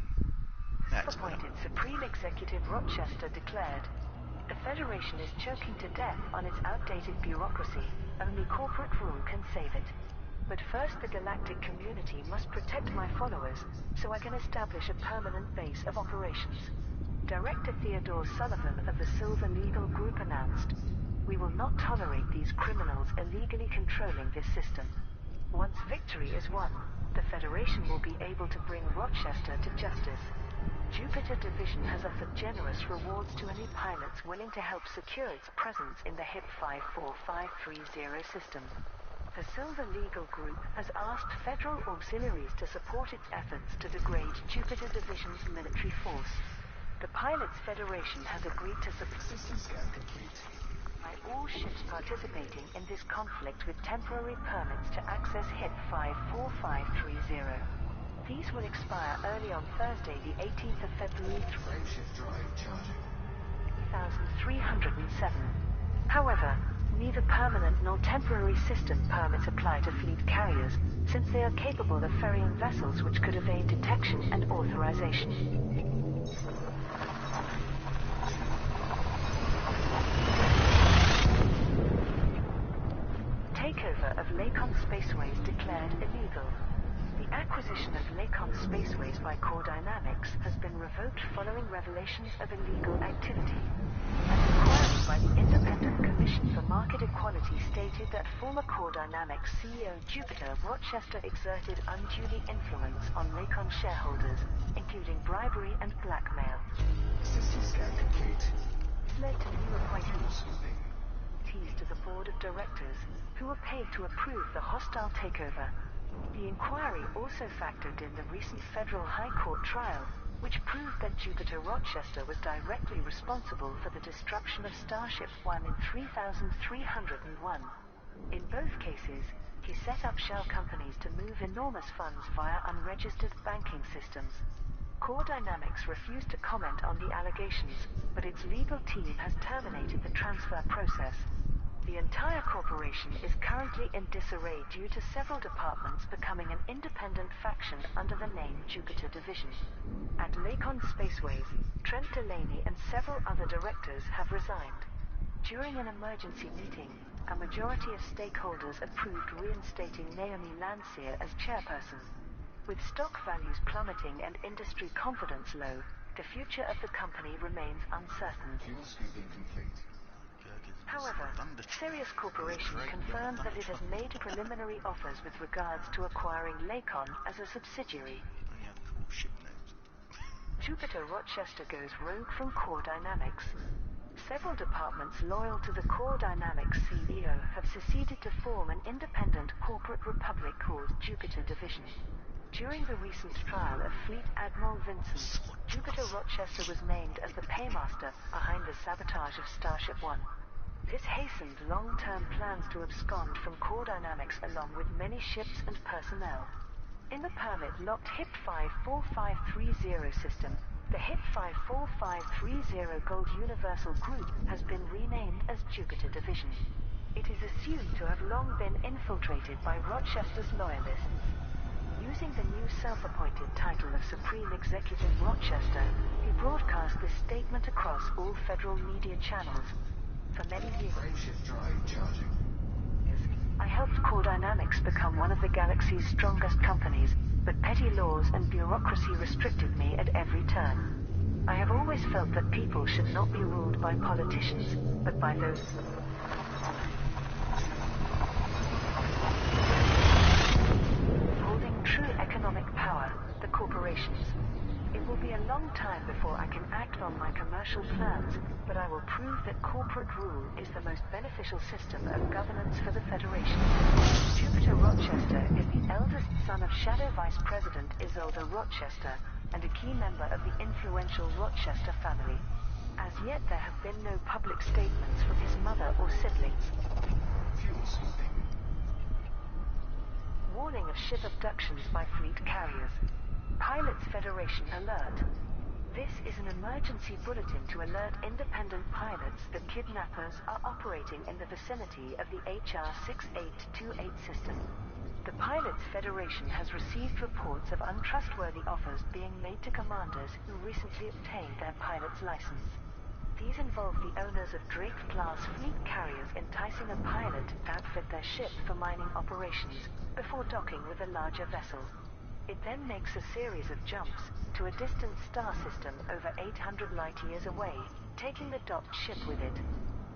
That's better. Appointed Supreme Executive Rochester declared, "The Federation is choking to death on its outdated bureaucracy. Only corporate rule can save it. But first the galactic community must protect my followers, so I can establish a permanent base of operations." Director Theodore Sullivan of the Silver Legal Group announced, "We will not tolerate these criminals illegally controlling this system. Once victory is won, the Federation will be able to bring Rochester to justice." Jupiter Division has offered generous rewards to any pilots willing to help secure its presence in the HIP 54530 system. The Silver Legal Group has asked federal auxiliaries to support its efforts to degrade Jupiter Division's military force. The Pilots Federation has agreed to supply System scan complete. all ships participating in this conflict with temporary permits to access HIP 54530. These will expire early on Thursday, the 18th of February Frameshift drive charging. 3307. However, neither permanent nor temporary system permits apply to fleet carriers, since they are capable of ferrying vessels which could evade detection and authorization. Takeover of Lacon Spaceways declared illegal. The acquisition of Lacon Spaceways by Core Dynamics has been revoked following revelations of illegal activity. An inquiry by the Independent Commission for Market Equality stated that former Core Dynamics CEO Jupiter Rochester exerted unduly influence on Lacon shareholders, including bribery and blackmail. System scan complete. Led to new appointments Sweeping. to the board of directors, who were paid to approve the hostile takeover. The inquiry also factored in the recent federal high court trial, which proved that Jupiter Rochester was directly responsible for the destruction of Starship 1 in 3301. In both cases, he set up shell companies to move enormous funds via unregistered banking systems. Core Dynamics refused to comment on the allegations, but its legal team has terminated the transfer process. The entire corporation is currently in disarray due to several departments becoming an independent faction under the name Jupiter Division. At Lacon Spaceways, Trent Delaney and several other directors have resigned. During an emergency meeting, a majority of stakeholders approved reinstating Naomi Landseer as chairperson. With stock values plummeting and industry confidence low, the future of the company remains uncertain. Fuel scooping complete. However, Sirius Corporation confirmed that it has made preliminary offers with regards to acquiring Lacon as a subsidiary. Only have cool ship names. Jupiter Rochester goes rogue from Core Dynamics. Several departments loyal to the Core Dynamics CEO have seceded to form an independent corporate republic called Jupiter Division. During the recent trial of Fleet Admiral Vincent, Jupiter Rochester was named as the paymaster behind the sabotage of Starship One. This hastened long-term plans to abscond from Core Dynamics along with many ships and personnel. In the permit-locked HIP 54530 system, the HIP 54530 Gold Universal Group has been renamed as Jupiter Division. It is assumed to have long been infiltrated by Rochester's loyalists. Using the new self-appointed title of Supreme Executive Rochester, he broadcast this statement across all federal media channels. For many years, Frameshift drive charging. I helped Core Dynamics become one of the galaxy's strongest companies, but petty laws and bureaucracy restricted me at every turn. I have always felt that people should not be ruled by politicians, but by those holding true economic power, the corporations. It will be a long time before I can act on my commercial plans, but I will prove that corporate rule is the most beneficial system of governance for the Federation. Jupiter Rochester is the eldest son of Shadow Vice President Isolde Rochester, and a key member of the influential Rochester family. As yet there have been no public statements from his mother or siblings. Fuel scooping. Warning of ship abductions by fleet carriers. Pilots Federation alert. This is an emergency bulletin to alert independent pilots that kidnappers are operating in the vicinity of the HR 6828 system. The Pilots Federation has received reports of untrustworthy offers being made to commanders who recently obtained their pilot's license. These involve the owners of Drake-class fleet carriers enticing a pilot to outfit their ship for mining operations before docking with a larger vessel. It then makes a series of jumps to a distant star system over 800 light-years away, taking the docked ship with it.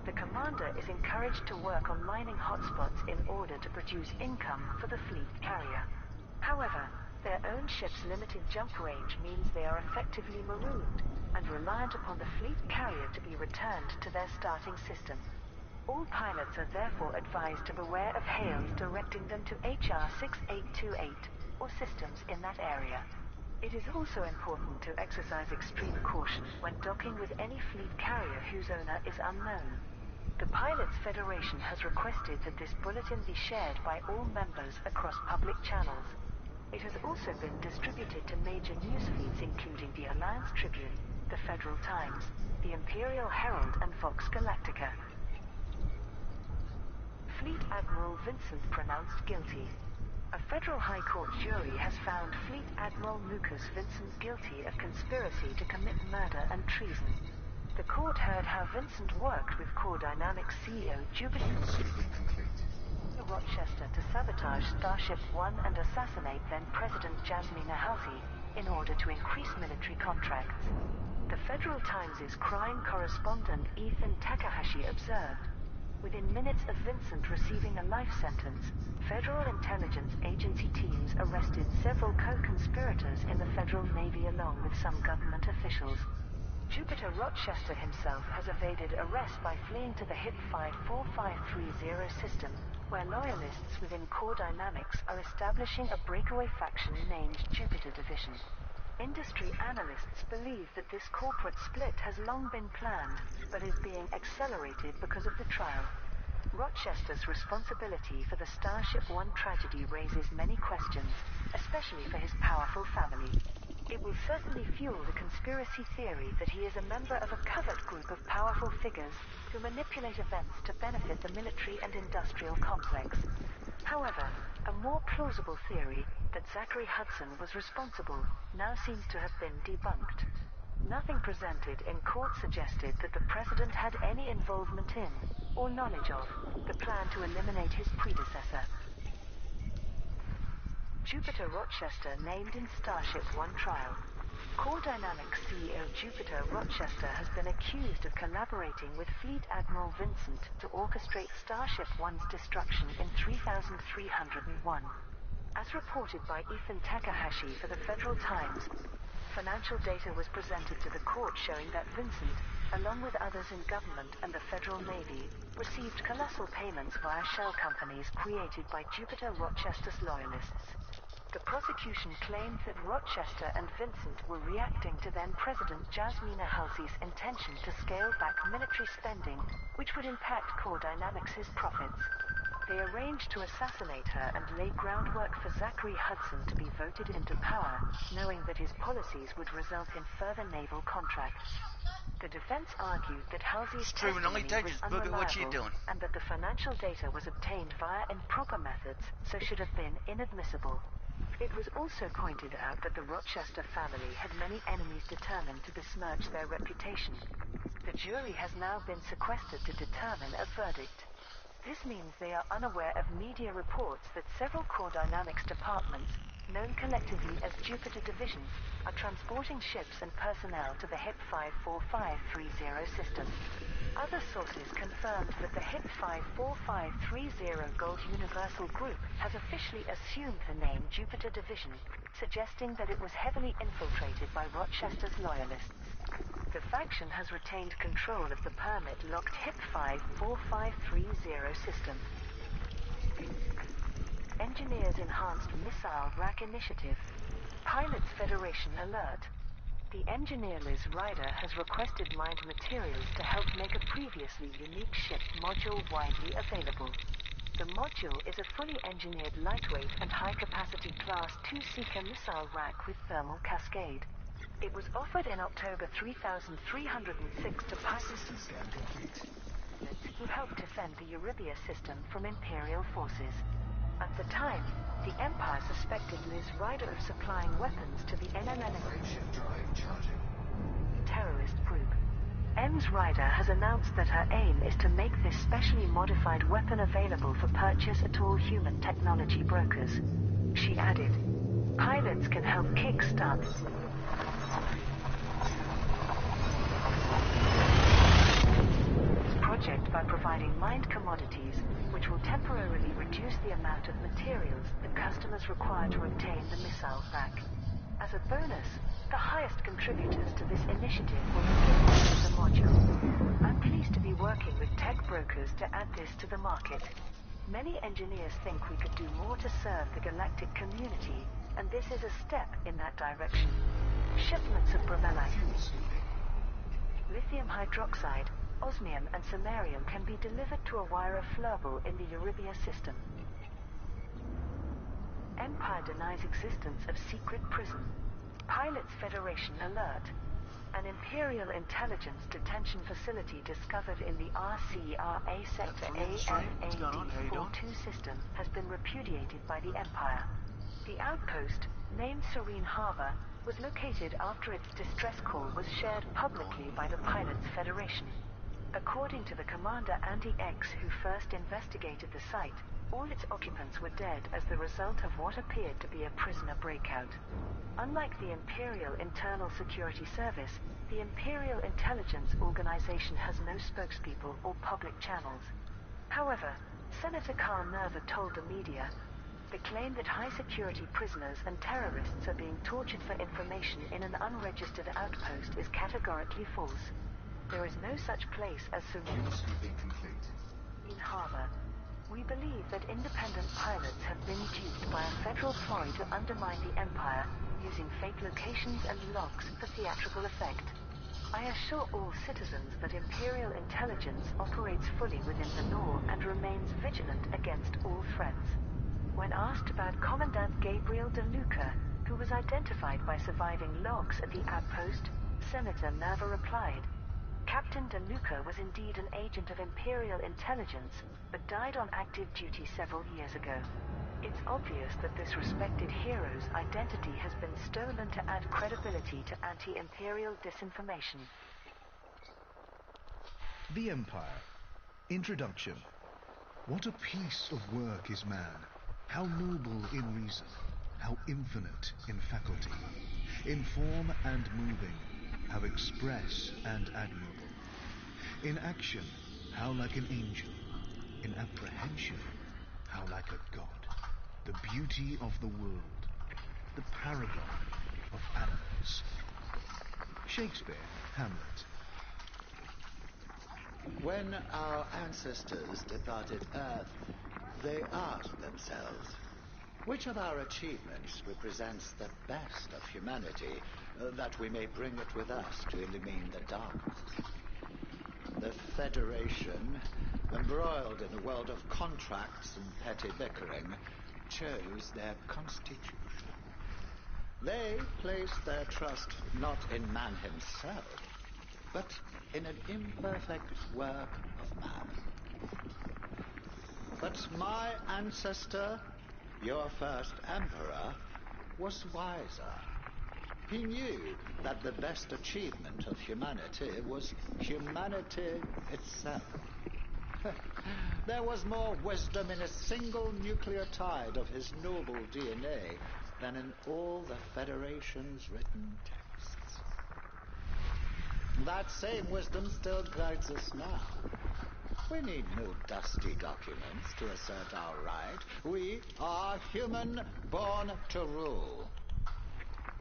The commander is encouraged to work on mining hotspots in order to produce income for the fleet carrier. However, their own ship's limited jump range means they are effectively marooned and reliant upon the fleet carrier to be returned to their starting system. All pilots are therefore advised to beware of hails directing them to HR 6828 or systems in that area. It is also important to exercise extreme caution when docking with any fleet carrier whose owner is unknown. The Pilots Federation has requested that this bulletin be shared by all members across public channels. It has also been distributed to major news feeds including the Alliance Tribune, the Federal Times, the Imperial Herald and Vox Galactica. Fleet Admiral Vincent pronounced guilty. A federal high court jury has found Fleet Admiral Lucas Vincent guilty of conspiracy to commit murder and treason. The court heard how Vincent worked with Core Dynamics CEO Jupiter Rochester to sabotage Starship One and assassinate then-President Jasmina Halsey in order to increase military contracts. The Federal Times' crime correspondent Ethan Takahashi observed, within minutes of Vincent receiving a life sentence, Federal Intelligence Agency teams arrested several co-conspirators in the Federal Navy along with some government officials. Jupiter Rochester himself has evaded arrest by fleeing to the HIP 54530 system, where loyalists within Core Dynamics are establishing a breakaway faction named Jupiter Division. Industry analysts believe that this corporate split has long been planned, but is being accelerated because of the trial. Rochester's responsibility for the Starship One tragedy raises many questions, especially for his powerful family. It will certainly fuel the conspiracy theory that he is a member of a covert group of powerful figures to manipulate events to benefit the military and industrial complex. However, a more plausible theory that Zachary Hudson was responsible now seems to have been debunked. Nothing presented in court suggested that the president had any involvement in, or knowledge of, the plan to eliminate his predecessor. Jupiter Rochester named in Starship One trial. Core Dynamics CEO Jupiter Rochester has been accused of collaborating with Fleet Admiral Vincent to orchestrate Starship One's destruction in 3301. As reported by Ethan Takahashi for the Federal Times, financial data was presented to the court showing that Vincent, along with others in government and the Federal Navy, received colossal payments via shell companies created by Jupiter Rochester's loyalists. The prosecution claimed that Rochester and Vincent were reacting to then-President Jasmina Halsey's intention to scale back military spending, which would impact Core Dynamics' profits. They arranged to assassinate her and lay groundwork for Zachary Hudson to be voted into power, knowing that his policies would result in further naval contracts. The defense argued that Halsey's testimony was unreliable and that the financial data was obtained via improper methods, so should have been inadmissible. It was also pointed out that the Rochester family had many enemies determined to besmirch their reputation. The jury has now been sequestered to determine a verdict. This means they are unaware of media reports that several Core Dynamics departments, known collectively as Jupiter Division, are transporting ships and personnel to the HIP 54530 system. Other sources confirmed that the HIP 54530 Gold Universal Group has officially assumed the name Jupiter Division, suggesting that it was heavily infiltrated by Rochester's loyalists. The faction has retained control of the permit-locked HIP 54530 system. Engineers Enhanced Missile Rack Initiative. Pilots Federation alert. The engineer Liz Ryder has requested mined materials to help make a previously unique ship module widely available. The module is a fully engineered lightweight and high-capacity Class 2 Seeker missile rack with thermal cascade. It was offered in October 3306 to System scan complete. pilots who helped defend the Eurybia system from Imperial forces. At the time, the Empire suspected Liz Ryder of supplying weapons to the Operation drive charging. terrorist group. Ms. Ryder has announced that her aim is to make this specially modified weapon available for purchase at all human technology brokers. She added, pilots can help kickstart this project by providing mined commodities, which will temporarily reduce the amount of materials that customers require to obtain the missile rack. As a bonus, the highest contributors to this initiative will be given the module. I'm pleased to be working with tech brokers to add this to the market. Many engineers think we could do more to serve the galactic community, and this is a step in that direction. Shipments of bromelite, Fuel scooping. lithium hydroxide, osmium and samarium can be delivered to a wire of Flurble in the Eurybia system. Empire denies existence of secret prison. Pilots Federation alert. An Imperial intelligence detention facility discovered in the RCRA Sector AFAD-42 system has been repudiated by the Empire. The outpost, named Serene Harbor, was located after its distress call was shared publicly by the Pilots Federation. According to the commander Andy X, who first investigated the site, all its occupants were dead as the result of what appeared to be a prisoner breakout. Unlike the Imperial Internal Security Service, the Imperial Intelligence Organization has no spokespeople or public channels. However, Senator Carl Nerva told the media, the claim that high-security prisoners and terrorists are being tortured for information in an unregistered outpost is categorically false. There is no such place as Fuel Serene scooping complete. Harbor. We believe that independent pilots have been duped by a federal ploy to undermine the Empire, using fake locations and logs for theatrical effect. I assure all citizens that Imperial intelligence operates fully within the law and remains vigilant against all threats. When asked about Commandant Gabriel De Luca, who was identified by surviving logs at the outpost, Senator Nerva replied, Captain DeLuca was indeed an agent of Imperial intelligence, but died on active duty several years ago. It's obvious that this respected hero's identity has been stolen to add credibility to anti-Imperial disinformation. The Empire. Introduction. What a piece of work is man. How noble in reason. How infinite in faculty. In form and moving. How express and admirable. In action, how like an angel. In apprehension, how like a god. The beauty of the world. The paragon of animals. Shakespeare, Hamlet. When our ancestors departed Earth, they asked themselves, which of our achievements represents the best of humanity, that we may bring it with us to illumine the darkness? The Federation, embroiled in a world of contracts and petty bickering, chose their constitution. They placed their trust not in man himself, but in an imperfect work of man. But my ancestor, your first emperor, was wiser. He knew that the best achievement of humanity was humanity itself. There was more wisdom in a single nucleotide of his noble DNA than in all the Federation's written texts. That same wisdom still guides us now. We need no dusty documents to assert our right. We are human, born to rule.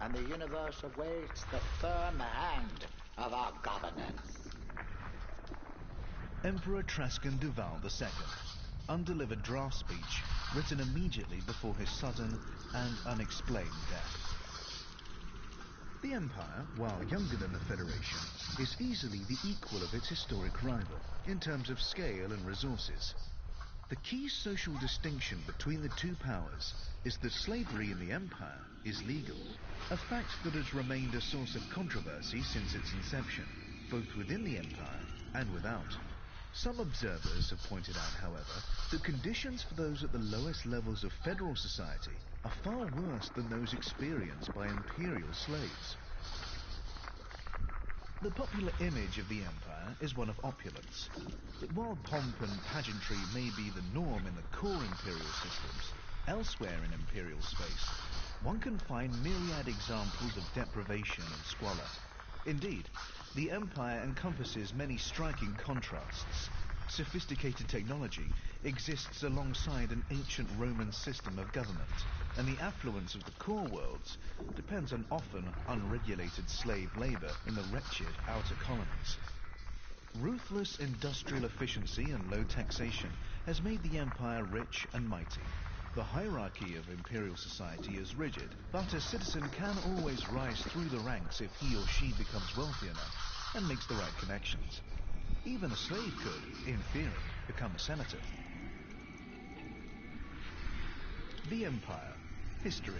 And the universe awaits the firm hand of our governance. Emperor Trascan Duval II. Undelivered draft speech written immediately before his sudden and unexplained death. The Empire, while younger than the Federation, is easily the equal of its historic rival in terms of scale and resources. The key social distinction between the two powers is that slavery in the Empire is legal, a fact that has remained a source of controversy since its inception, both within the Empire and without. Some observers have pointed out, however, that conditions for those at the lowest levels of federal society are far worse than those experienced by imperial slaves. The popular image of the Empire is one of opulence, but while pomp and pageantry may be the norm in the core imperial systems, elsewhere in imperial space, one can find myriad examples of deprivation and squalor. Indeed, the Empire encompasses many striking contrasts. Sophisticated technology exists alongside an ancient Roman system of government, and the affluence of the core worlds depends on often unregulated slave labor in the wretched outer colonies. Ruthless industrial efficiency and low taxation has made the Empire rich and mighty. The hierarchy of imperial society is rigid, but a citizen can always rise through the ranks if he or she becomes wealthy enough and makes the right connections. Even a slave could, in theory, become a senator. The Empire. History.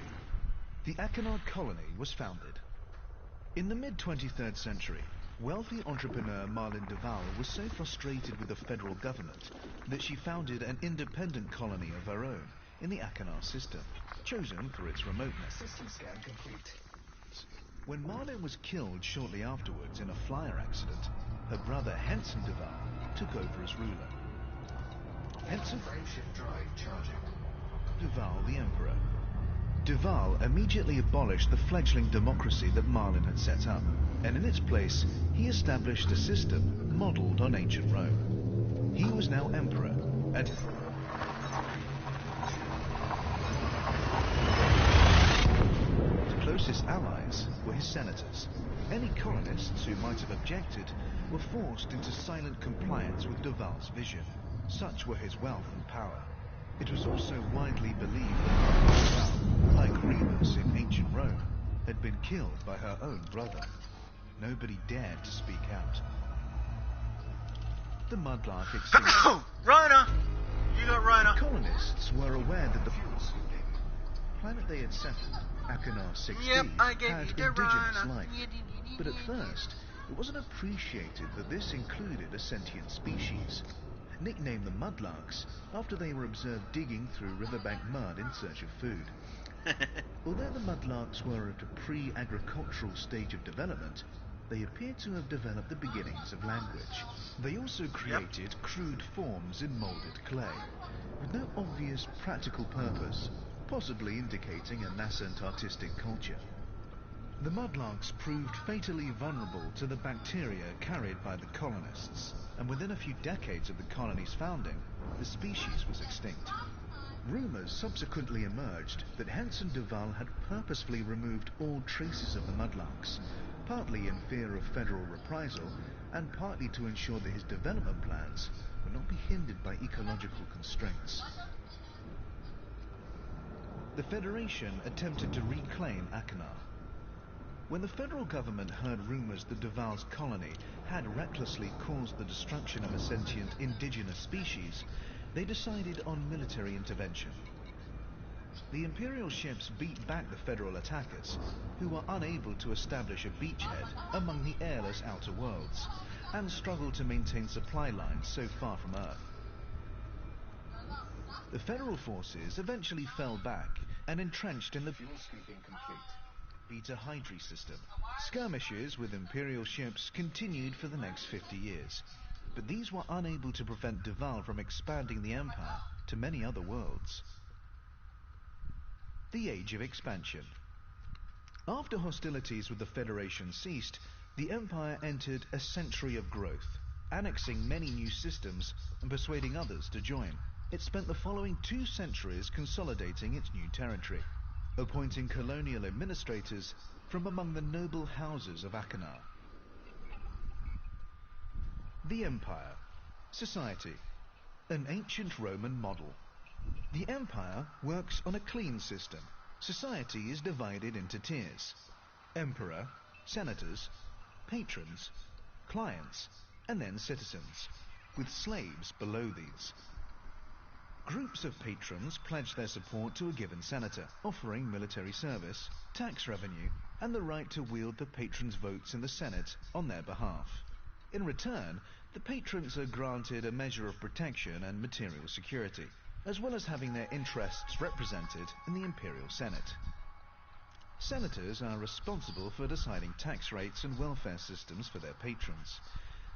The Acheronid colony was founded. In the mid-23rd century, wealthy entrepreneur Marlene Duval was so frustrated with the federal government that she founded an independent colony of her own in the Acheronid system, chosen for its remoteness. System scan complete. When Marlene was killed shortly afterwards in a flyer accident, her brother Henson Duval took over as ruler. Henson Frameshift drive charging. Duval the Emperor. Duval immediately abolished the fledgling democracy that Marlene had set up, and in its place he established a system modelled on ancient Rome. He was now Emperor, and the closest allies were his senators. Any colonists who might have objected were forced into silent compliance with Duval's vision. Such were his wealth and power. It was also widely believed that Marlene Duval, like Remus in ancient Rome, had been killed by her own brother. Nobody dared to speak out. The mudlark extinction. Rona! You got Rona. Colonists were aware that the planet they had settled, Acheronid 6B, Yep, I gave had you the indigenous Rona. life. But at first, it wasn't appreciated that this included a sentient species, nicknamed the mudlarks after they were observed digging through riverbank mud in search of food. Although the mudlarks were at a pre-agricultural stage of development, they appear to have developed the beginnings of language. They also created crude forms in molded clay, with no obvious practical purpose, possibly indicating a nascent artistic culture. The mudlarks proved fatally vulnerable to the bacteria carried by the colonists, and within a few decades of the colony's founding, the species was extinct. Rumours subsequently emerged that Henson Duval had purposefully removed all traces of the mudlarks, partly in fear of federal reprisal, and partly to ensure that his development plans would not be hindered by ecological constraints. The Federation attempted to reclaim Achenar. When the federal government heard rumours that Duval's colony had recklessly caused the destruction of a sentient indigenous species, they decided on military intervention. The Imperial ships beat back the federal attackers, who were unable to establish a beachhead among the airless outer worlds, and struggled to maintain supply lines so far from Earth. The federal forces eventually fell back and entrenched in the Fuel sweeping complete. Beta Hydri system. Skirmishes with Imperial ships continued for the next 50 years, but these were unable to prevent Duval from expanding the Empire to many other worlds. The Age of Expansion. After hostilities with the Federation ceased, the Empire entered a century of growth, annexing many new systems and persuading others to join. It spent the following 2 centuries consolidating its new territory, appointing colonial administrators from among the noble houses of Achenar. The Empire. Society. An ancient Roman model. The Empire works on a clean system. Society is divided into tiers: Emperor, senators, patrons, clients, and then citizens, with slaves below these. Groups of patrons pledge their support to a given senator, offering military service, tax revenue, and the right to wield the patron's votes in the Senate on their behalf. In return, the patrons are granted a measure of protection and material security, as well as having their interests represented in the Imperial Senate. Senators are responsible for deciding tax rates and welfare systems for their patrons,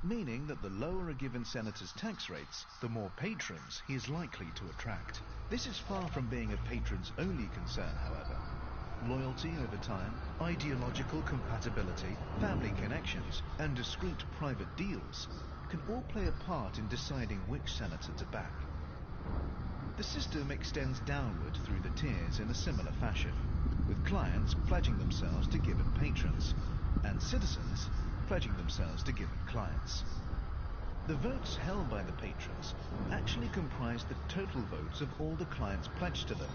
meaning that the lower a given senator's tax rates, the more patrons he is likely to attract. This is far from being a patron's only concern, however. Loyalty over time, ideological compatibility, family connections, and discreet private deals can all play a part in deciding which senator to back. The system extends downward through the tiers in a similar fashion, with clients pledging themselves to given patrons, and citizens pledging themselves to given clients. The votes held by the patrons actually comprise the total votes of all the clients pledged to them.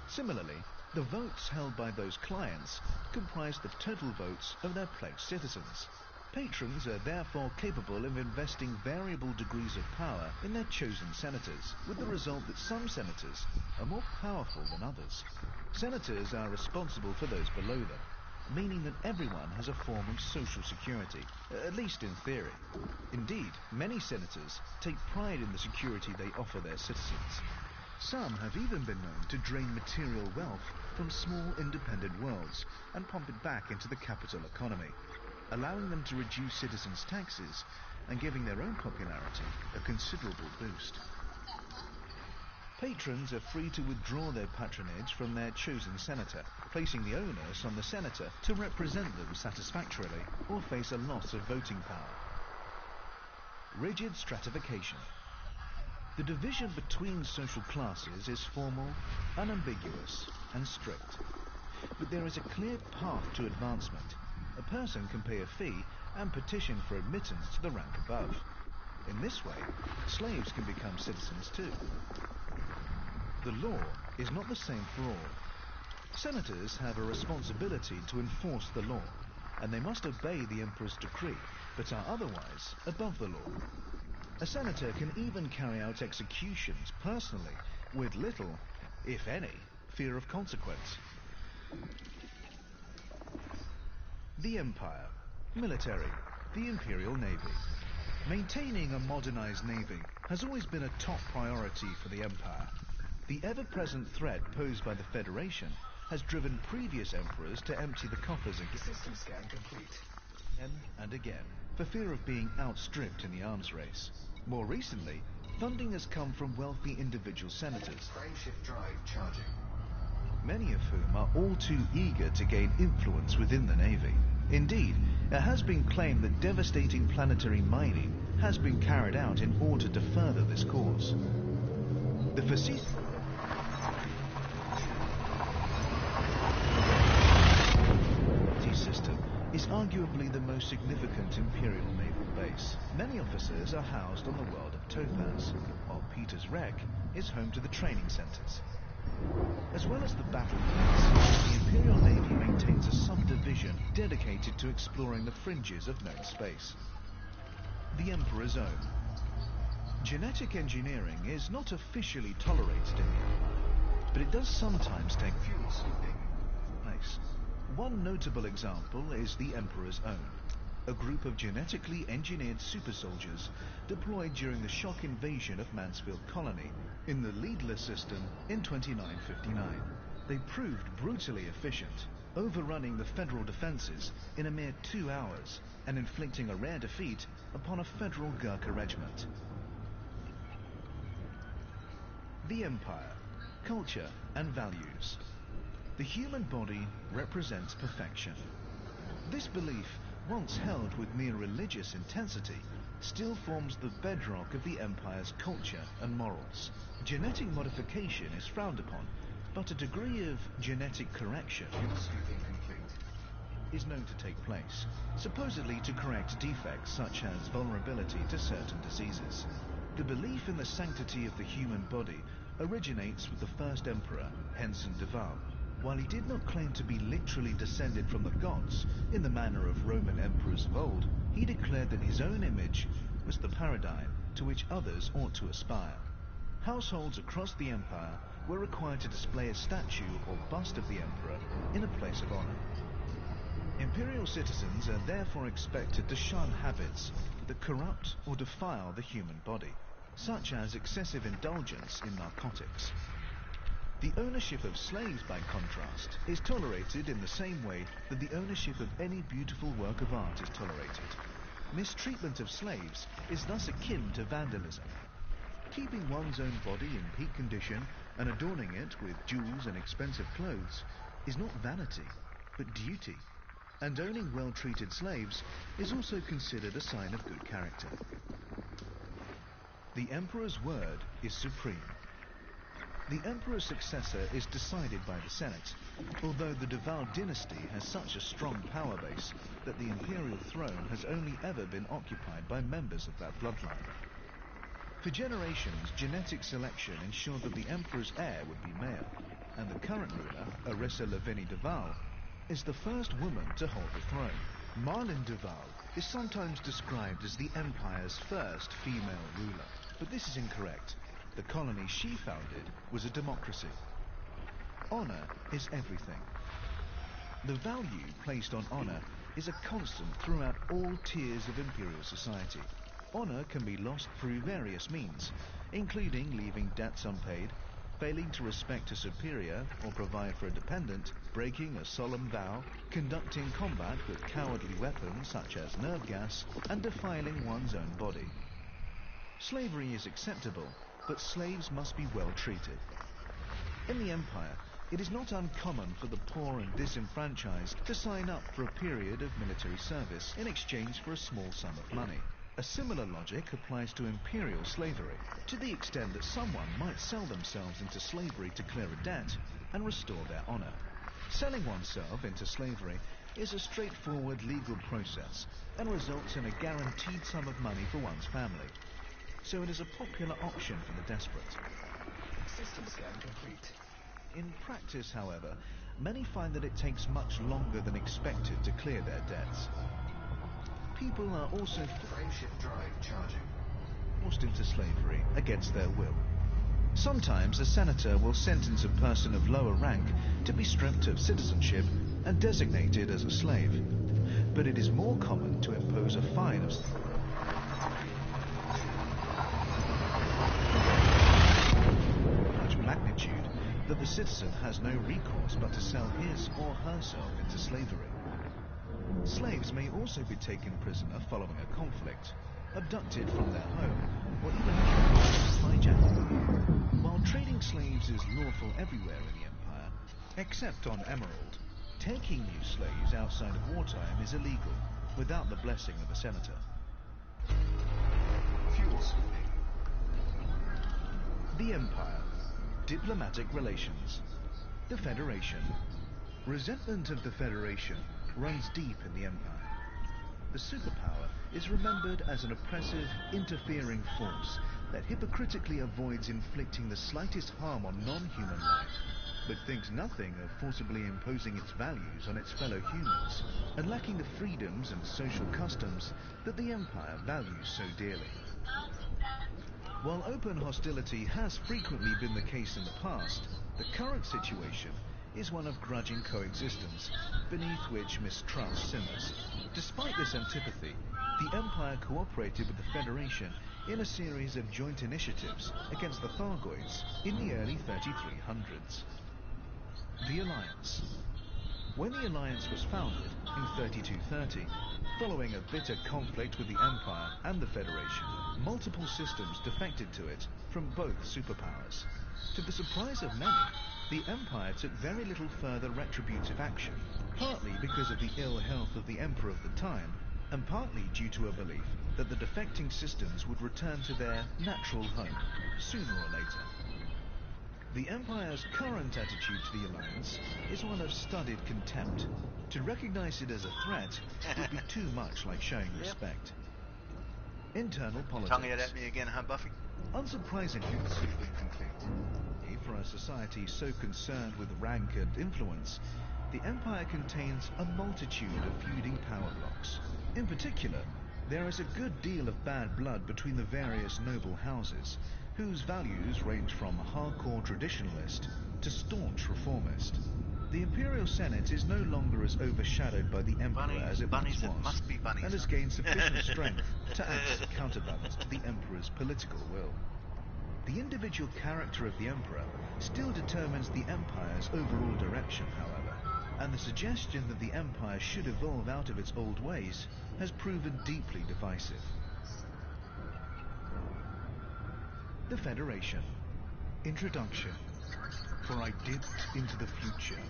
Similarly, the votes held by those clients comprise the total votes of their pledged citizens. Patrons are therefore capable of investing variable degrees of power in their chosen senators, with the result that some senators are more powerful than others. Senators are responsible for those below them, meaning that everyone has a form of social security, at least in theory. Indeed, many senators take pride in the security they offer their citizens. Some have even been known to drain material wealth from small independent worlds and pump it back into the capital economy, allowing them to reduce citizens' taxes and giving their own popularity a considerable boost. Patrons are free to withdraw their patronage from their chosen senator, placing the onus on the senator to represent them satisfactorily or face a loss of voting power. Rigid stratification. The division between social classes is formal, unambiguous, and strict. But there is a clear path to advancement. A person can pay a fee and petition for admittance to the rank above. In this way, slaves can become citizens too. The law is not the same for all. Senators have a responsibility to enforce the law, and they must obey the emperor's decree, but are otherwise above the law. A senator can even carry out executions personally, with little, if any, fear of consequence. The Empire. Military. the Imperial Navy. Maintaining a modernized navy has always been a top priority for the Empire. The ever-present threat posed by the Federation has driven previous emperors to empty the coffers again System scan complete. and again, for fear of being outstripped in the arms race. More recently, funding has come from wealthy individual senators, Frameshift drive charging. many of whom are all too eager to gain influence within the Navy. Indeed, it has been claimed that devastating planetary mining has been carried out in order to further this cause. The facility system is arguably the most significant Imperial naval base. Many officers are housed on the world of Topaz, while Peter's Wreck is home to the training centers. As well as the battlefields, the Imperial Navy maintains a subdivision dedicated to exploring the fringes of known space. The Emperor's Own. Genetic engineering is not officially tolerated in the Empire, but it does sometimes take Fuel sweeping. place. One notable example is the Emperor's Own, a group of genetically engineered super soldiers deployed during the shock invasion of Mansfield Colony in the Leadless system in 2959. They proved brutally efficient, overrunning the Federal defenses in a mere 2 hours and inflicting a rare defeat upon a Federal Gurkha regiment. The Empire, culture and values. The human body represents perfection. This belief, once held with mere religious intensity, still forms the bedrock of the Empire's culture and morals. Genetic modification is frowned upon, but a degree of genetic correction Fuel sweeping complete. is known to take place, supposedly to correct defects such as vulnerability to certain diseases. The belief in the sanctity of the human body originates with the first emperor, Henson de Val. While he did not claim to be literally descended from the gods in the manner of Roman emperors of old, he declared that his own image was the paradigm to which others ought to aspire. Households across the empire were required to display a statue or bust of the emperor in a place of honor. Imperial citizens are therefore expected to shun habits that corrupt or defile the human body, such as excessive indulgence in narcotics. The ownership of slaves, by contrast, is tolerated in the same way that the ownership of any beautiful work of art is tolerated. Mistreatment of slaves is thus akin to vandalism. Keeping one's own body in peak condition and adorning it with jewels and expensive clothes is not vanity, but duty. And owning well-treated slaves is also considered a sign of good character. The Emperor's word is supreme. The Emperor's successor is decided by the Senate, although the de Val dynasty has such a strong power base that the imperial throne has only ever been occupied by members of that bloodline. For generations, genetic selection ensured that the Emperor's heir would be male, and the current ruler, Arissa Lavinie de Val, is the first woman to hold the throne. Marlene de Val is sometimes described as the Empire's first female ruler, but this is incorrect. The colony she founded was a democracy. Honor is everything. The value placed on honor is a constant throughout all tiers of imperial society. Honor can be lost through various means, including leaving debts unpaid, failing to respect a superior or provide for a dependent, breaking a solemn vow, conducting combat with cowardly weapons such as nerve gas, and defiling one's own body. Slavery is acceptable, but slaves must be well treated. In the Empire, it is not uncommon for the poor and disenfranchised to sign up for a period of military service in exchange for a small sum of money. A similar logic applies to imperial slavery, to the extent that someone might sell themselves into slavery to clear a debt and restore their honor. Selling oneself into slavery is a straightforward legal process and results in a guaranteed sum of money for one's family. So it is a popular option for the desperate. System scan complete. In practice, however, many find that it takes much longer than expected to clear their debts. People are also Frameshift drive charging. forced into slavery against their will. Sometimes a senator will sentence a person of lower rank to be stripped of citizenship and designated as a slave. but it is more common to impose a fine of such magnitude that the citizen has no recourse but to sell his or herself into slavery. Slaves may also be taken prisoner following a conflict, abducted from their home, or even hijacked. While trading slaves is lawful everywhere in the Empire, except on Emerald, taking new slaves outside of wartime is illegal, without the blessing of a senator. Fuel sweeping. The Empire. Diplomatic relations. The Federation. Resentment of the Federation runs deep in the Empire. The superpower is remembered as an oppressive, interfering force that hypocritically avoids inflicting the slightest harm on non-human life, but thinks nothing of forcibly imposing its values on its fellow humans, and lacking the freedoms and social customs that the Empire values so dearly. While open hostility has frequently been the case in the past, the current situation is one of grudging coexistence, beneath which mistrust simmers. Despite this antipathy, the Empire cooperated with the Federation in a series of joint initiatives against the Thyroids in the early 3300s. The Alliance. When the Alliance was founded in 3230, following a bitter conflict with the Empire and the Federation, multiple systems defected to it from both superpowers. To the surprise of many, the Empire took very little further retributive action, partly because of the ill health of the Emperor of the time, and partly due to a belief that the defecting systems would return to their natural home, sooner or later. The Empire's current attitude to the Alliance is one of studied contempt. To recognize it as a threat would be too much like showing respect. Internal politics. Tonguing it at me again, huh, Buffy? Unsurprisingly, sweeping complete. For a society so concerned with rank and influence, the Empire contains a multitude of feuding power blocks. In particular, there is a good deal of bad blood between the various noble houses, whose values range from hardcore traditionalist to staunch reformist. The Imperial Senate is no longer as overshadowed by the Emperor as it once was, and has gained sufficient strength to act as a counterbalance to the Emperor's political will. The individual character of the Emperor still determines the Empire's overall direction, however, and the suggestion that the Empire should evolve out of its old ways has proven deeply divisive. The Federation. Introduction. For I dipped into the future,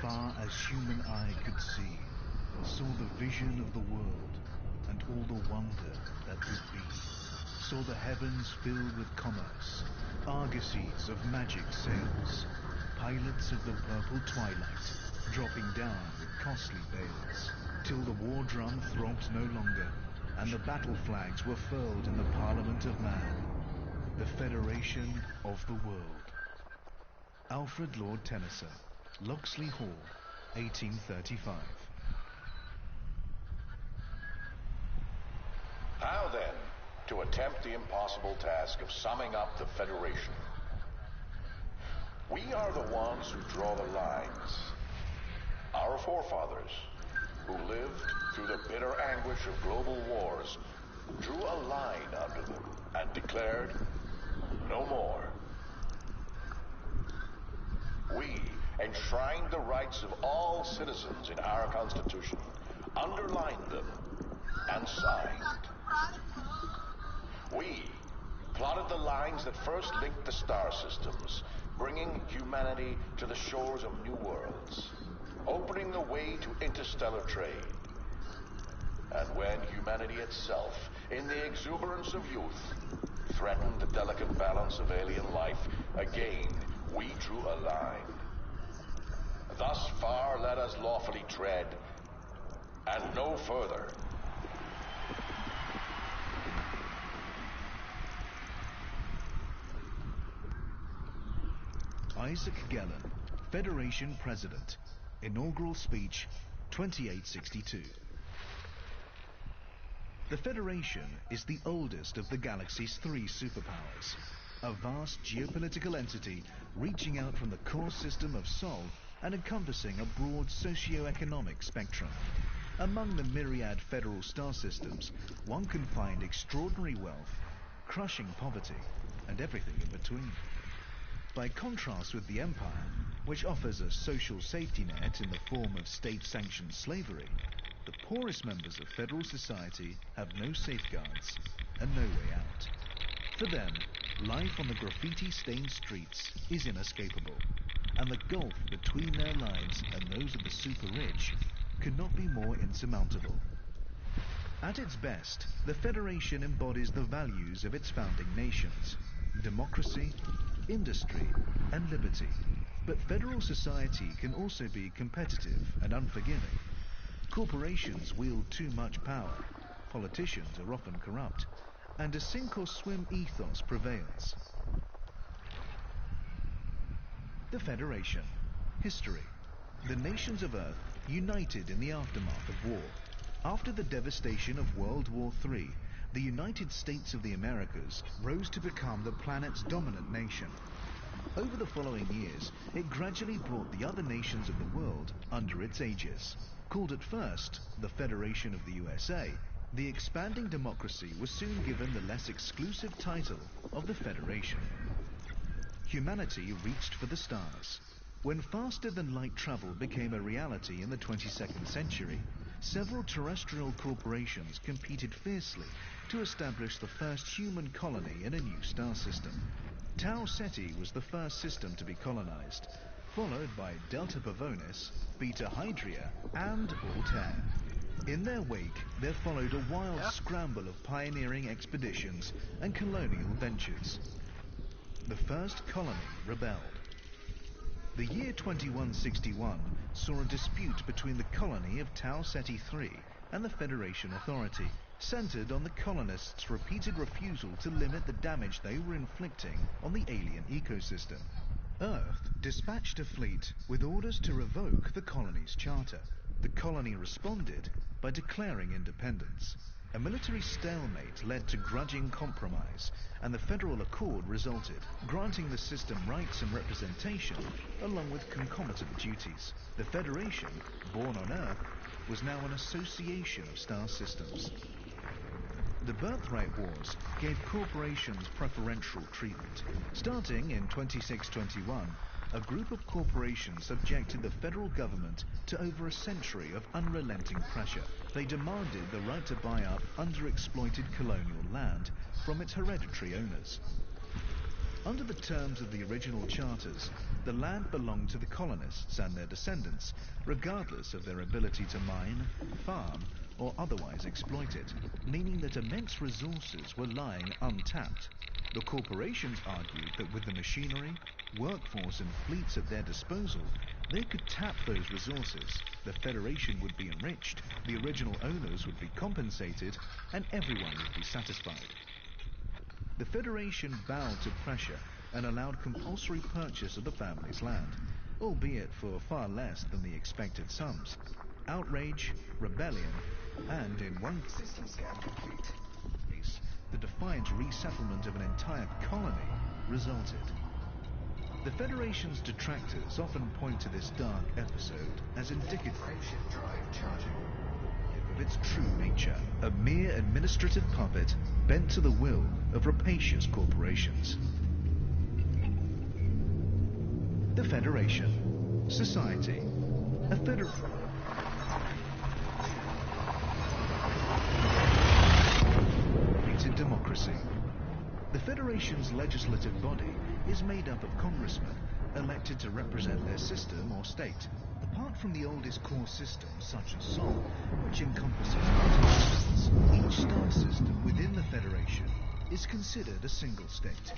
far as human eye could see, saw the vision of the world, and all the wonder that would be. Saw the heavens filled with commerce, argosies of magic sails, pilots of the purple twilight, dropping down with costly bales, till the war drum throbbed no longer, and the battle flags were furled in the Parliament of Man, the Federation of the World. Alfred Lord Tennyson, Locksley Hall, 1835. How then to attempt the impossible task of summing up the Federation? We are the ones who draw the lines. Our forefathers, who lived through the bitter anguish of global wars, drew a line under them and declared, no more. We enshrined the rights of all citizens in our Constitution, underlined them, and signed. We plotted the lines that first linked the star systems, bringing humanity to the shores of new worlds, opening the way to interstellar trade. And when humanity itself, in the exuberance of youth, threatened the delicate balance of alien life, again we drew a line. Thus far let us lawfully tread, and no further. Isaac Gellin, Federation President. Inaugural Speech, 2862. The Federation is the oldest of the galaxy's three superpowers, a vast geopolitical entity reaching out from the core system of Sol and encompassing a broad socio-economic spectrum. Among the myriad federal star systems, one can find extraordinary wealth, crushing poverty, and everything in between. By contrast with the Empire, which offers a social safety net in the form of state-sanctioned slavery, the poorest members of federal society have no safeguards and no way out. For them, life on the graffiti-stained streets is inescapable, and the gulf between their lives and those of the super-rich could not be more insurmountable. At its best, the Federation embodies the values of its founding nations: democracy, industry, and liberty. But federal society can also be competitive and unforgiving. Corporations wield too much power, politicians are often corrupt, and a sink-or-swim ethos prevails. The Federation. History. The nations of Earth united in the aftermath of war. After the devastation of World War III, the United States of the Americas rose to become the planet's dominant nation. Over the following years, it gradually brought the other nations of the world under its aegis. Called at first the Federation of the USA, the expanding democracy was soon given the less exclusive title of the Federation. Humanity reached for the stars. When faster-than-light travel became a reality in the 22nd century, several terrestrial corporations competed fiercely to establish the first human colony in a new star system. Tau Ceti was the first system to be colonized, followed by Delta Pavonis, Beta Hydria, and Altair. In their wake, there followed a wild scramble of pioneering expeditions and colonial ventures. The first colony rebelled. The year 2161 saw a dispute between the colony of Tau Ceti III and the Federation Authority, centered on the colonists' repeated refusal to limit the damage they were inflicting on the alien ecosystem. Earth dispatched a fleet with orders to revoke the colony's charter. The colony responded by declaring independence. A military stalemate led to grudging compromise, and the Federal Accord resulted, granting the system rights and representation, along with concomitant duties. The Federation, born on Earth, was now an association of star systems. The Birthright Wars gave corporations preferential treatment. Starting in 2621, a group of corporations subjected the federal government to over a century of unrelenting pressure. They demanded the right to buy up underexploited colonial land from its hereditary owners. Under the terms of the original charters, the land belonged to the colonists and their descendants, regardless of their ability to mine, farm, or otherwise exploit it, meaning that immense resources were lying untapped. The corporations argued that with the machinery, workforce, and fleets at their disposal, they could tap those resources, the Federation would be enriched, the original owners would be compensated, and everyone would be satisfied. The Federation bowed to pressure and allowed compulsory purchase of the family's land, albeit for far less than the expected sums. Outrage, rebellion, and in one System scan complete. case, the defiant resettlement of an entire colony resulted. The Federation's detractors often point to this dark episode as indicative Frameshift drive charging. of its true nature, a mere administrative puppet bent to the will of rapacious corporations. The Federation. Society. A federation. Democracy. The Federation's legislative body is made up of congressmen elected to represent their system or state. Apart from the oldest core systems such as Sol, which encompasses multiple states, each star system within the Federation is considered a single state.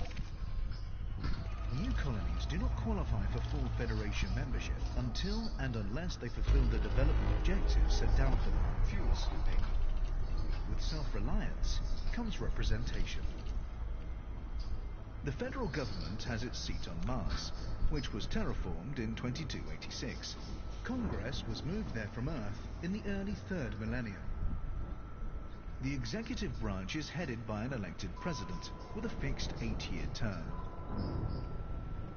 New colonies do not qualify for full Federation membership until and unless they fulfill the development objectives set down for them. Fuel scooping. With self-reliance comes representation. The federal government has its seat on Mars, which was terraformed in 2286. Congress was moved there from Earth in the early 3rd millennium. The executive branch is headed by an elected president with a fixed 8-year term.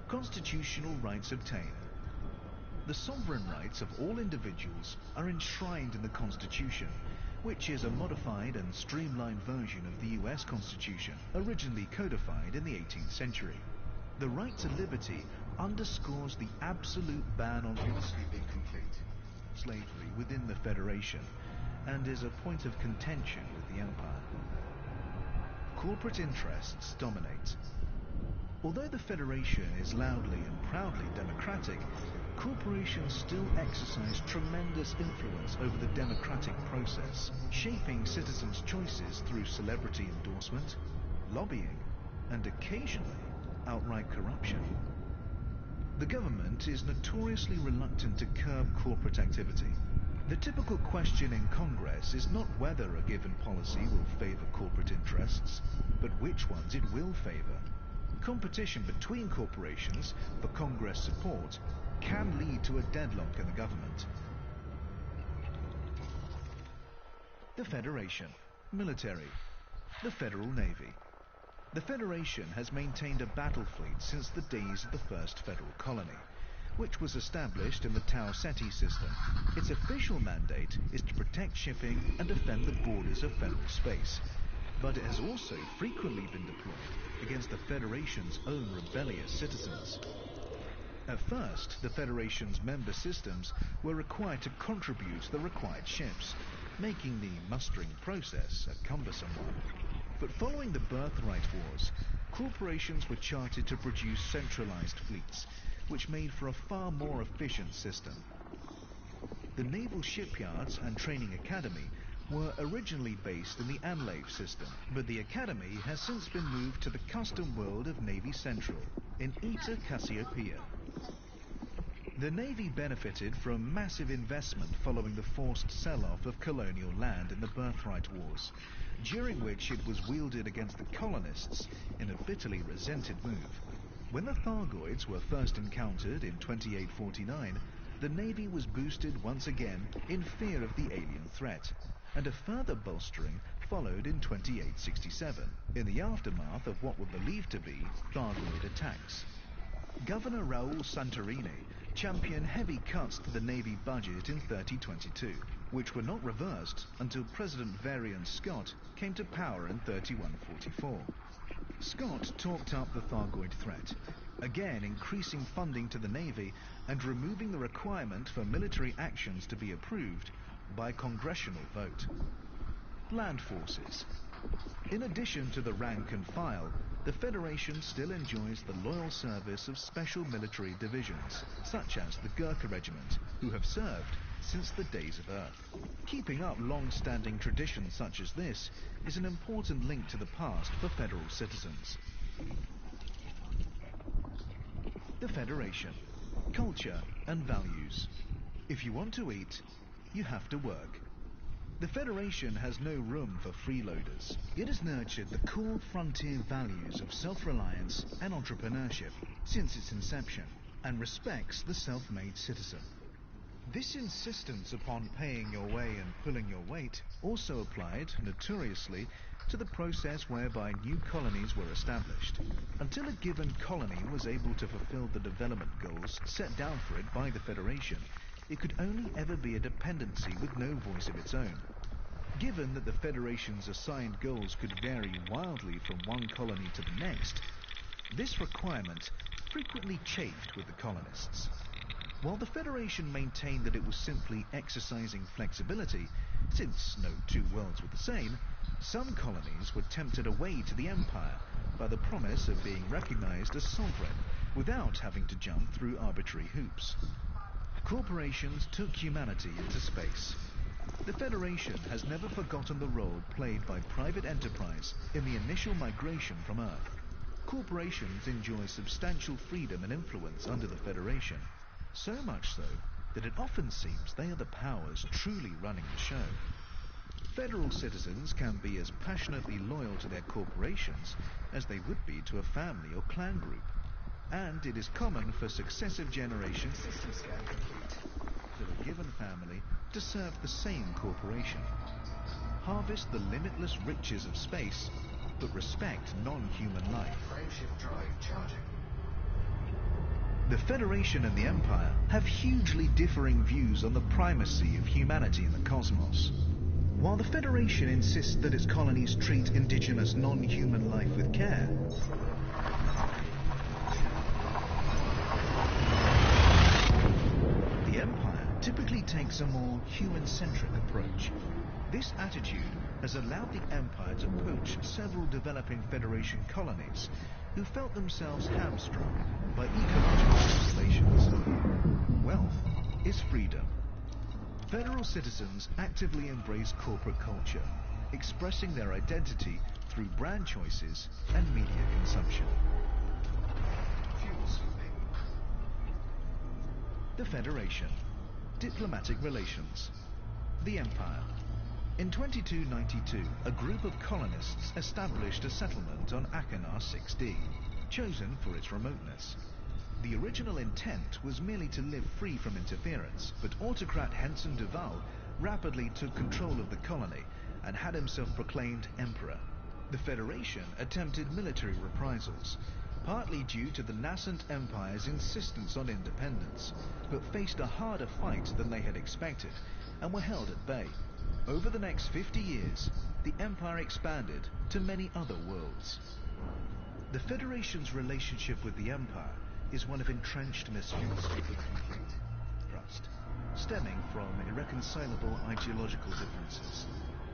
Constitutional rights obtained. The sovereign rights of all individuals are enshrined in the Constitution, which is a modified and streamlined version of the US Constitution, originally codified in the 18th century. The right to liberty underscores the absolute ban on slavery within the Federation, and is a point of contention with the Empire. Corporate interests dominate. Although the Federation is loudly and proudly democratic, corporations still exercise tremendous influence over the democratic process, shaping citizens' choices through celebrity endorsement, lobbying, and occasionally outright corruption. The government is notoriously reluctant to curb corporate activity. The typical question in Congress is not whether a given policy will favor corporate interests, but which ones it will favor. Competition between corporations for Congress support can lead to a deadlock in the government. The Federation. Military. The Federal Navy. The Federation has maintained a battle fleet since the days of the first federal colony, which was established in the Tau Ceti system. Its official mandate is to protect shipping and defend the borders of federal space, but it has also frequently been deployed against the Federation's own rebellious citizens. At first, the Federation's member systems were required to contribute the required ships, making the mustering process a cumbersome one. But following the Birthright Wars, corporations were chartered to produce centralized fleets, which made for a far more efficient system. The naval shipyards and training academy were originally based in the Anlave system, but the academy has since been moved to the custom world of Navy Central in Eta Cassiopeia. The Navy benefited from massive investment following the forced sell-off of colonial land in the Birthright Wars, during which it was wielded against the colonists in a bitterly resented move. When the Thyroids were first encountered in 2849, the Navy was boosted once again in fear of the alien threat, and a further bolstering followed in 2867, in the aftermath of what were believed to be Thyroid attacks. Governor Raul Santorini championed heavy cuts to the Navy budget in 3022, which were not reversed until President Varian Scott came to power in 3144. Scott talked up the Thyroid threat, again increasing funding to the Navy and removing the requirement for military actions to be approved by congressional vote. Land forces. In addition to the rank and file, the Federation still enjoys the loyal service of special military divisions, such as the Gurkha Regiment, who have served since the days of Earth. Keeping up long-standing traditions such as this is an important link to the past for federal citizens. The Federation. Culture and values. If you want to eat, you have to work. The Federation has no room for freeloaders. It has nurtured the core frontier values of self-reliance and entrepreneurship since its inception, and respects the self-made citizen. This insistence upon paying your way and pulling your weight also applied, notoriously, to the process whereby new colonies were established. Until a given colony was able to fulfill the development goals set down for it by the Federation, it could only ever be a dependency with no voice of its own. Given that the Federation's assigned goals could vary wildly from one colony to the next, this requirement frequently chafed with the colonists. While the Federation maintained that it was simply exercising flexibility, since no two worlds were the same, some colonies were tempted away to the Empire by the promise of being recognized as sovereign without having to jump through arbitrary hoops. Corporations took humanity into space. The Federation has never forgotten the role played by private enterprise in the initial migration from Earth. Corporations enjoy substantial freedom and influence under the Federation, so much so that it often seems they are the powers truly running the show. Federal citizens can be as passionately loyal to their corporations as they would be to a family or clan group, and it is common for successive generations of a given family to serve the same corporation. Harvest the limitless riches of space, but respect non-human life. Frameshift drive charging. The Federation and the Empire have hugely differing views on the primacy of humanity in the cosmos. While the Federation insists that its colonies treat indigenous non-human life with care, the Empire typically takes a more human-centric approach. This attitude has allowed the Empire to poach several developing Federation colonies who felt themselves hamstrung by ecological regulations. Wealth is freedom. Federal citizens actively embrace corporate culture, expressing their identity through brand choices and media consumption. Fuel soothing. The Federation. Diplomatic relations. The Empire. In 2292, a group of colonists established a settlement on Achenar 6D, chosen for its remoteness. The original intent was merely to live free from interference, but autocrat Henson Duval rapidly took control of the colony and had himself proclaimed emperor. The Federation attempted military reprisals, partly due to the nascent empire's insistence on independence, but faced a harder fight than they had expected and were held at bay. Over the next 50 years, the Empire expanded to many other worlds. The Federation's relationship with the Empire is one of entrenched mistrust, stemming from irreconcilable ideological differences,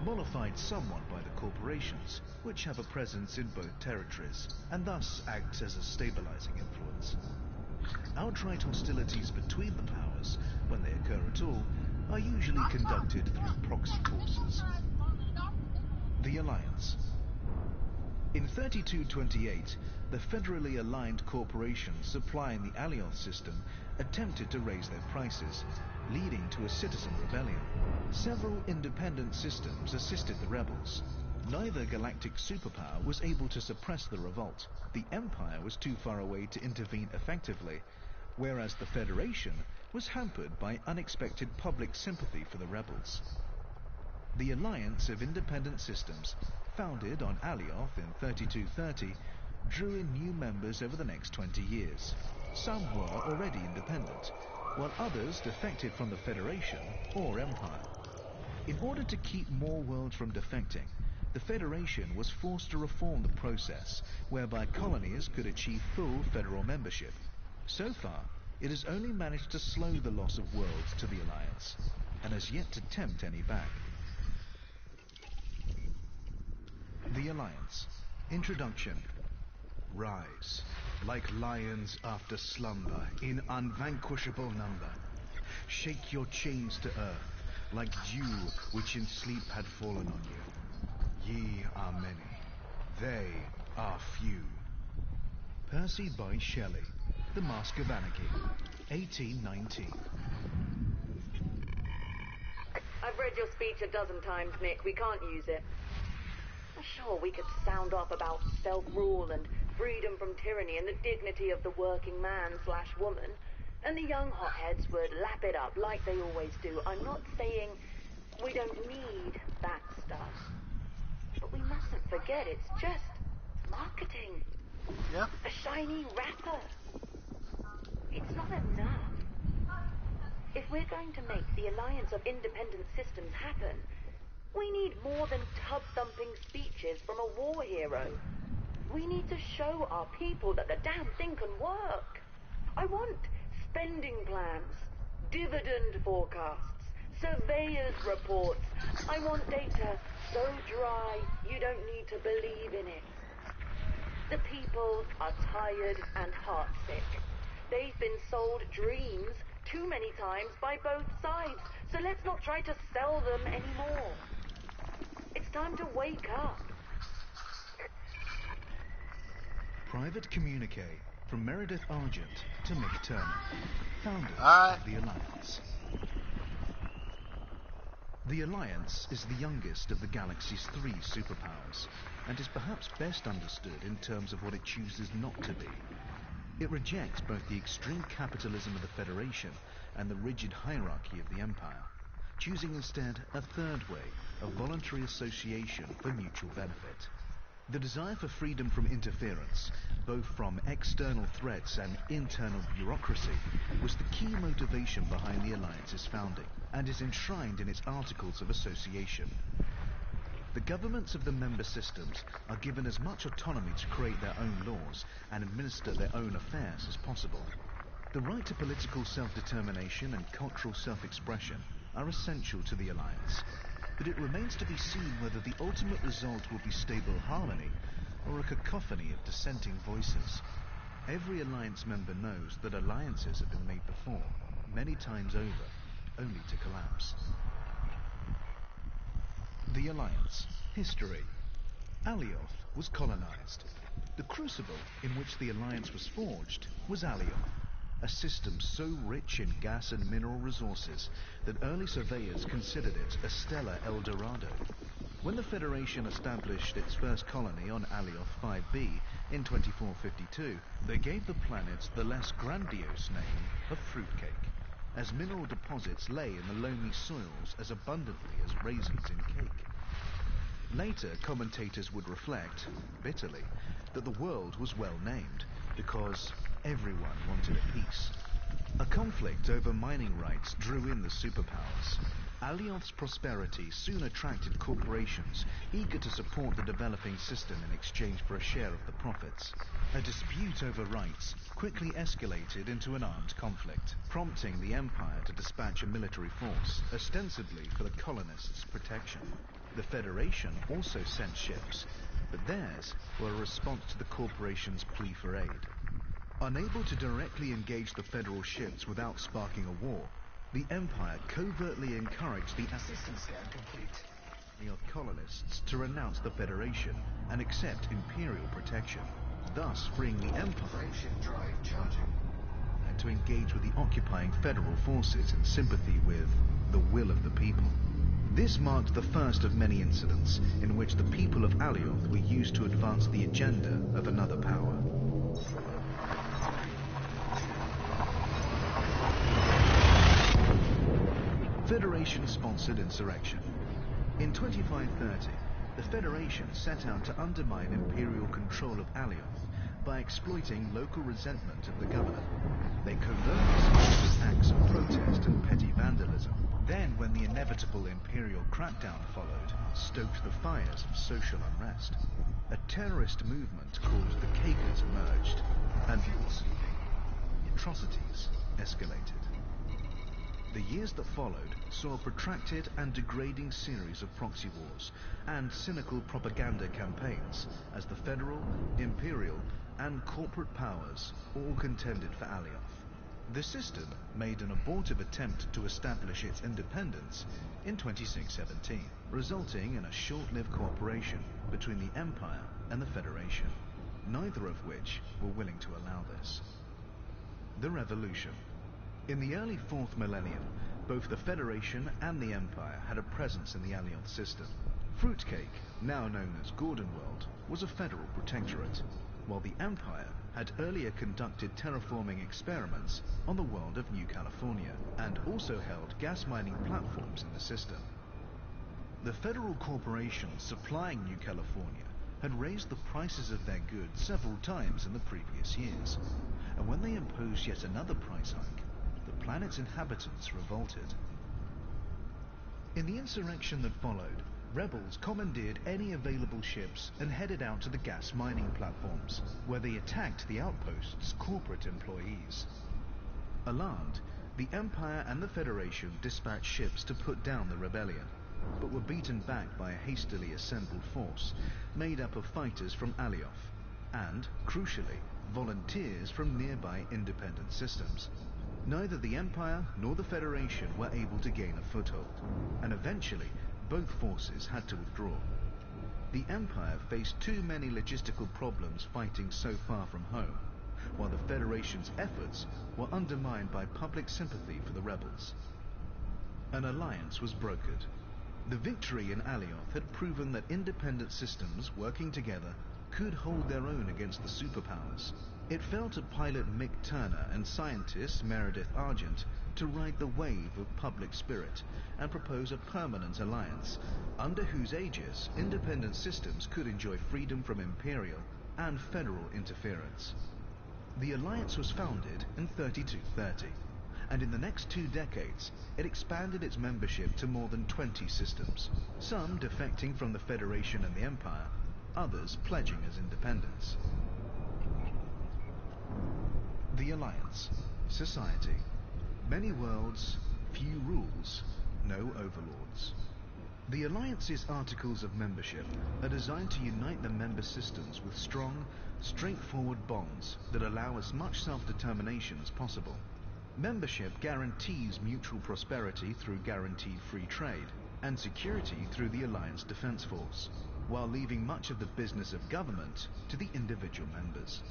mollified somewhat by the corporations, which have a presence in both territories, and thus act as a stabilizing influence. Outright hostilities between the powers, when they occur at all, are usually conducted through proxy forces. The Alliance. In 3228, the federally aligned corporations supplying the Alioth system attempted to raise their prices, leading to a citizen rebellion. Several independent systems assisted the rebels. Neither galactic superpower was able to suppress the revolt. The Empire was too far away to intervene effectively, whereas the Federation was hampered by unexpected public sympathy for the rebels. The Alliance of Independent Systems, founded on Alioth in 3230, drew in new members over the next 20 years. Some were already independent, while others defected from the Federation or Empire. In order to keep more worlds from defecting, the Federation was forced to reform the process, whereby colonies could achieve full federal membership. So far, it has only managed to slow the loss of worlds to the Alliance, and has yet to tempt any back. The Alliance. Introduction. Rise, like lions after slumber, in unvanquishable number. Shake your chains to earth, like dew which in sleep had fallen on you. Ye are many, they are few. Percy Bysshe Shelley, The Mask of Anarchy, 1819. I've read your speech a dozen times, Nick. We can't use it. Sure, we could sound off about self-rule and freedom from tyranny and the dignity of the working man/woman, and the young hotheads would lap it up like they always do. I'm not saying we don't need that stuff, but we mustn't forget it's just marketing. Yeah. A shiny wrapper. It's not enough. If we're going to make the Alliance of Independent Systems happen, we need more than tub-thumping speeches from a war hero. We need to show our people that the damn thing can work. I want spending plans, dividend forecasts, surveyors' reports. I want data so dry you don't need to believe in it. The people are tired and heartsick. They've been sold dreams too many times by both sides, so let's not try to sell them anymore. It's time to wake up. Private communique from Meredith Argent to Mick Turner, founders Alright. of the Alliance. The Alliance is the youngest of the galaxy's 3 superpowers, and is perhaps best understood in terms of what it chooses not to be. It rejects both the extreme capitalism of the Federation and the rigid hierarchy of the Empire, choosing instead a third way of voluntary association for mutual benefit. The desire for freedom from interference, both from external threats and internal bureaucracy, was the key motivation behind the Alliance's founding, and is enshrined in its Articles of Association. The governments of the member systems are given as much autonomy to create their own laws and administer their own affairs as possible. The right to political self-determination and cultural self-expression are essential to the Alliance, but it remains to be seen whether the ultimate result will be stable harmony or a cacophony of dissenting voices. Every Alliance member knows that alliances have been made before, many times over, only to collapse. The Alliance. History. Alioth was colonized. The crucible in which the Alliance was forged was Alioth, a system so rich in gas and mineral resources that early surveyors considered it a stellar El Dorado. When the Federation established its first colony on Alioth 5b in 2452, they gave the planet the less grandiose name of Fruitcake, as mineral deposits lay in the loamy soils as abundantly as raisins in cake. Later, commentators would reflect, bitterly, that the world was well named, because everyone wanted a piece. A conflict over mining rights drew in the superpowers. Alioth's prosperity soon attracted corporations eager to support the developing system in exchange for a share of the profits. A dispute over rights quickly escalated into an armed conflict, prompting the Empire to dispatch a military force, ostensibly for the colonists' protection. The Federation also sent ships, but theirs were a response to the corporation's plea for aid. Unable to directly engage the Federal ships without sparking a war, the Empire covertly encouraged the System scan complete. of colonists to renounce the Federation and accept Imperial protection, thus freeing the Empire Frameshift drive charging. and to engage with the occupying Federal forces in sympathy with the will of the people. This marked the first of many incidents in which the people of Alioth were used to advance the agenda of another power. Federation-sponsored insurrection. In 2530, the Federation set out to undermine Imperial control of Alioth by exploiting local resentment of the governor. They covertly sponsored acts of protest and petty vandalism. Then, when the inevitable Imperial crackdown followed, stoked the fires of social unrest. A terrorist movement called the Quakers emerged, and atrocities escalated. The years that followed saw a protracted and degrading series of proxy wars and cynical propaganda campaigns as the federal, imperial, and corporate powers all contended for Alioth. The system made an abortive attempt to establish its independence in 2617, resulting in a short-lived cooperation between the Empire and the Federation, neither of which were willing to allow this. The Revolution. In the early 4th millennium, both the Federation and the Empire had a presence in the Alioth system. Fruitcake, now known as Gordonworld, was a federal protectorate, while the Empire had earlier conducted terraforming experiments on the world of New California, and also held gas mining platforms in the system. The federal corporations supplying New California had raised the prices of their goods several times in the previous years, and when they imposed yet another price hike, the planet's inhabitants revolted. In the insurrection that followed, rebels commandeered any available ships and headed out to the gas mining platforms, where they attacked the outpost's corporate employees. Alarmed, the Empire and the Federation dispatched ships to put down the rebellion, but were beaten back by a hastily assembled force made up of fighters from Alioth and, crucially, volunteers from nearby independent systems. Neither the Empire nor the Federation were able to gain a foothold, and eventually both forces had to withdraw. The Empire faced too many logistical problems fighting so far from home, while the Federation's efforts were undermined by public sympathy for the rebels. An alliance was brokered. The victory in Alioth had proven that independent systems working together could hold their own against the superpowers. It fell to pilot Mick Turner and scientist Meredith Argent to ride the wave of public spirit and propose a permanent alliance, under whose aegis independent systems could enjoy freedom from imperial and federal interference. The alliance was founded in 3230, and in the next 2 decades, it expanded its membership to more than 20 systems, some defecting from the Federation and the Empire, others pledging as independents. The Alliance. Society. Many worlds, few rules, no overlords. The Alliance's Articles of Membership are designed to unite the member systems with strong, straightforward bonds that allow as much self-determination as possible. Membership guarantees mutual prosperity through guaranteed free trade and security through the Alliance Defense Force, while leaving much of the business of government to the individual members.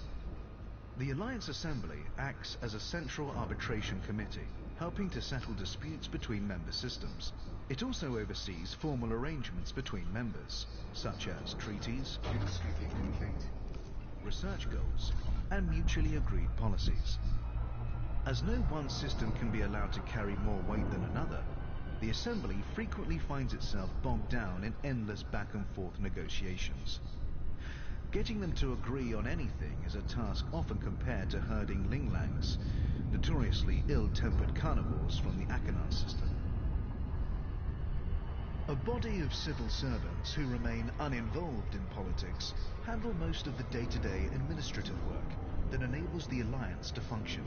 The Alliance Assembly acts as a central arbitration committee, helping to settle disputes between member systems. It also oversees formal arrangements between members, such as treaties, Housekeeping complete. research goals, and mutually agreed policies. As no one system can be allowed to carry more weight than another, the Assembly frequently finds itself bogged down in endless back and forth negotiations. Getting them to agree on anything is a task often compared to herding linglangs, notoriously ill-tempered carnivores from the Achenar system. A body of civil servants who remain uninvolved in politics handle most of the day-to-day administrative work that enables the Alliance to function.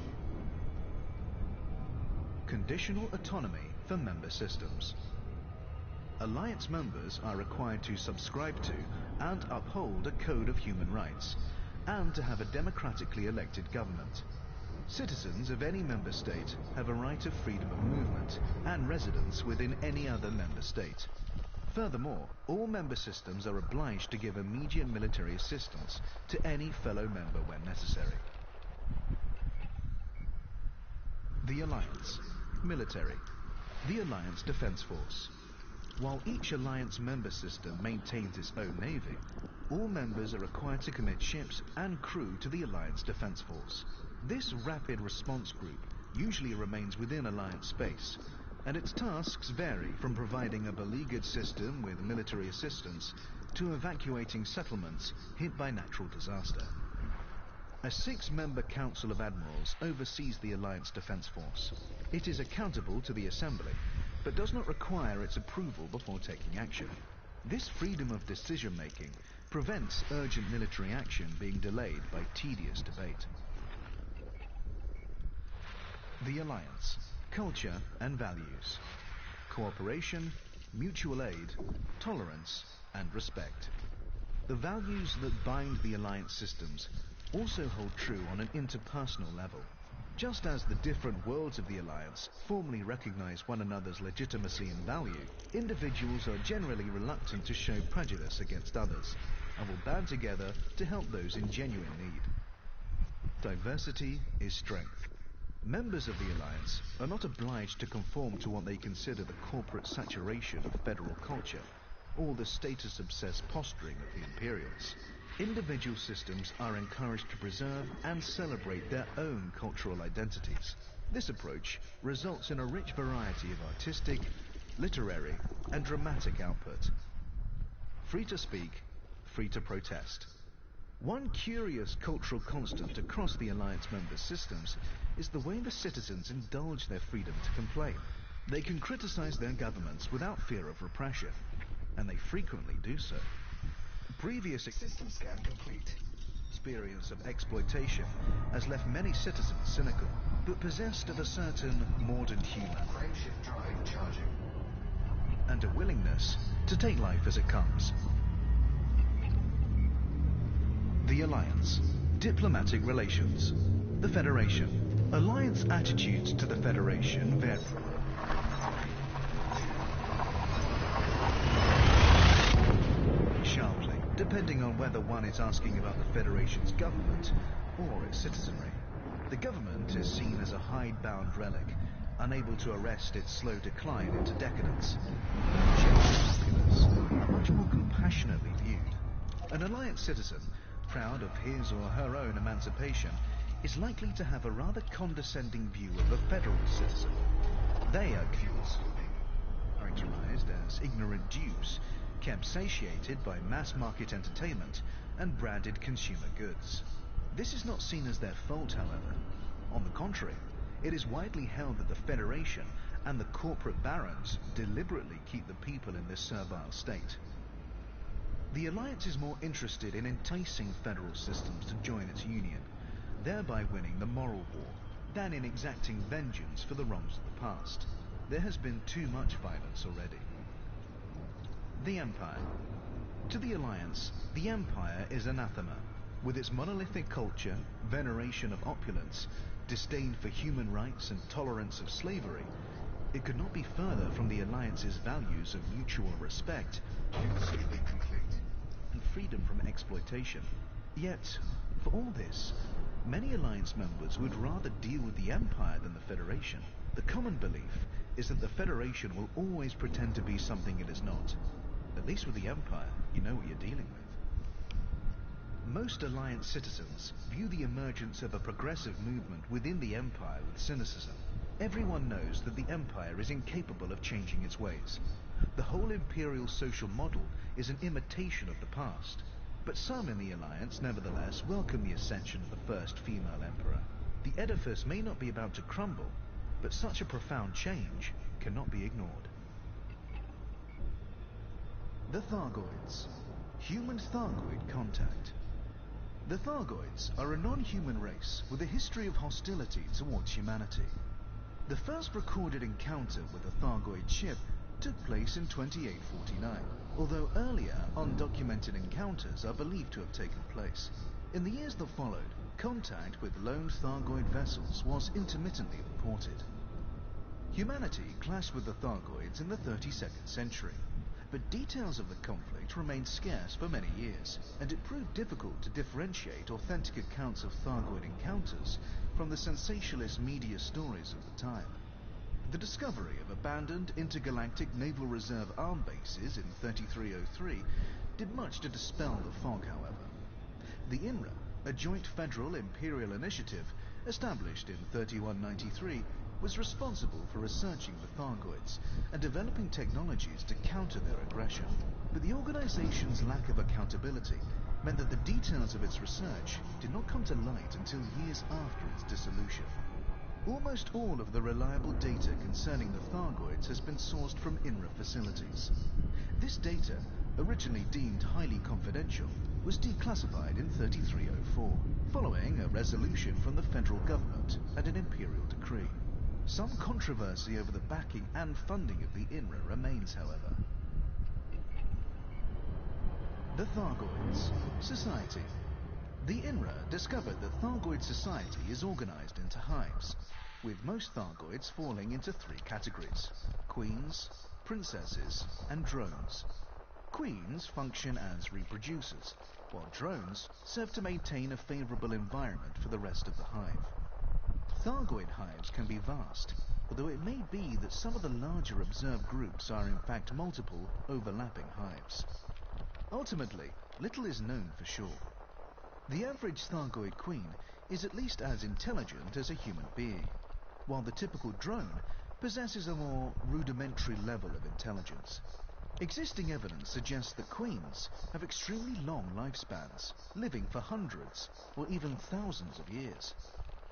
Conditional autonomy for member systems. Alliance members are required to subscribe to and uphold a code of human rights, and to have a democratically elected government. Citizens of any member state have a right of freedom of movement and residence within any other member state. Furthermore, all member systems are obliged to give immediate military assistance to any fellow member when necessary. The Alliance. Military. The Alliance Defense Force. While each Alliance member system maintains its own navy, all members are required to commit ships and crew to the Alliance Defense Force. This rapid response group usually remains within Alliance space, and its tasks vary from providing a beleaguered system with military assistance to evacuating settlements hit by natural disaster. A 6-member Council of Admirals oversees the Alliance Defense Force. It is accountable to the Assembly, but does not require its approval before taking action. This freedom of decision-making prevents urgent military action being delayed by tedious debate. The Alliance. Culture and values. Cooperation, mutual aid, tolerance, and respect. The values that bind the Alliance systems also hold true on an interpersonal level. Just as the different worlds of the Alliance formally recognize one another's legitimacy and value, individuals are generally reluctant to show prejudice against others, and will band together to help those in genuine need. Diversity is strength. Members of the Alliance are not obliged to conform to what they consider the corporate saturation of federal culture, or the status-obsessed posturing of the Imperials. Individual systems are encouraged to preserve and celebrate their own cultural identities. This approach results in a rich variety of artistic, literary, and dramatic output. Free to speak, free to protest. One curious cultural constant across the Alliance member systems is the way the citizens indulge their freedom to complain. They can criticize their governments without fear of repression, and they frequently do so. Previous System scan complete. experience of exploitation has left many citizens cynical, but possessed of a certain mordant humor Frameshift drive charging. and a willingness to take life as it comes. The Alliance. Diplomatic relations. The Federation. Alliance attitudes to the Federation vary. Sharply, depending on whether one is asking about the Federation's government or its citizenry. The government is seen as a hidebound relic, unable to arrest its slow decline into decadence. But the general populace are much more compassionately viewed. An Alliance citizen proud of his or her own emancipation, is likely to have a rather condescending view of a federal citizen. They are characterized as ignorant Jews, kept satiated by mass-market entertainment and branded consumer goods. This is not seen as their fault, however. On the contrary, it is widely held that the Federation and the corporate barons deliberately keep the people in this servile state. The Alliance is more interested in enticing federal systems to join its union, thereby winning the moral war, than in exacting vengeance for the wrongs of the past. There has been too much violence already. The Empire. To the Alliance, the Empire is anathema. With its monolithic culture, veneration of opulence, disdain for human rights and tolerance of slavery, it could not be further from the Alliance's values of mutual respect and freedom from exploitation. Yet, for all this, many Alliance members would rather deal with the Empire than the Federation. The common belief is that the Federation will always pretend to be something it is not. At least with the Empire, you know what you're dealing with. Most Alliance citizens view the emergence of a progressive movement within the Empire with cynicism. Everyone knows that the Empire is incapable of changing its ways. The whole imperial social model is an imitation of the past. But some in the Alliance nevertheless welcome the ascension of the first female emperor. The edifice may not be about to crumble, but such a profound change cannot be ignored. The Thyroids. Human-Thyroid contact. The Thyroids are a non-human race with a history of hostility towards humanity. The first recorded encounter with a Thyroid ship took place in 2849, although earlier undocumented encounters are believed to have taken place. In the years that followed, contact with lone Thyroid vessels was intermittently reported. Humanity clashed with the Thyroids in the 32nd century, but details of the conflict remained scarce for many years, and it proved difficult to differentiate authentic accounts of Thyroid encounters from the sensationalist media stories of the time. The discovery of abandoned intergalactic naval reserve arm bases in 3303 did much to dispel the fog, however. The INRA, a joint federal imperial initiative established in 3193, was responsible for researching the Thyroids and developing technologies to counter their aggression. But the organization's lack of accountability meant that the details of its research did not come to light until years after its dissolution. Almost all of the reliable data concerning the Thyroids has been sourced from INRA facilities. This data, originally deemed highly confidential, was declassified in 3304, following a resolution from the federal government and an imperial decree. Some controversy over the backing and funding of the INRA remains, however. The Thyroids Society. The INRA discovered that Thyroid Society is organized into hives, with most Thyroids falling into three categories: queens, princesses, and drones. Queens function as reproducers, while drones serve to maintain a favorable environment for the rest of the hive. Thyroid hives can be vast, although it may be that some of the larger observed groups are in fact multiple, overlapping hives. Ultimately, little is known for sure. The average Thyroid queen is at least as intelligent as a human being, while the typical drone possesses a more rudimentary level of intelligence. Existing evidence suggests that queens have extremely long lifespans, living for hundreds or even thousands of years.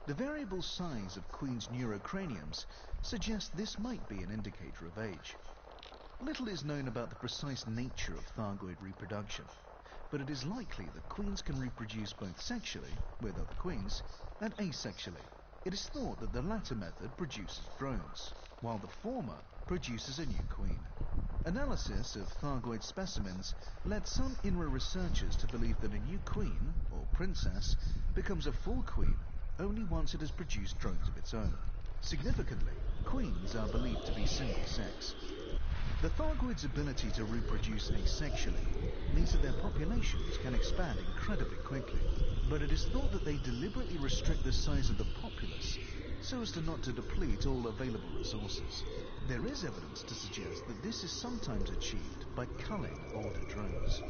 The variable size of queens' neurocraniums suggests this might be an indicator of age. Little is known about the precise nature of Thyroid reproduction, but it is likely that queens can reproduce both sexually, with other queens, and asexually. It is thought that the latter method produces drones, while the former produces a new queen. Analysis of Thyroid specimens led some INRA researchers to believe that a new queen, or princess, becomes a full queen only once it has produced drones of its own. Significantly, queens are believed to be single-sex. The Thyroids' ability to reproduce asexually means that their populations can expand incredibly quickly, but it is thought that they deliberately restrict the size of the populace so as to not to deplete all available resources. There is evidence to suggest that this is sometimes achieved by culling older drones.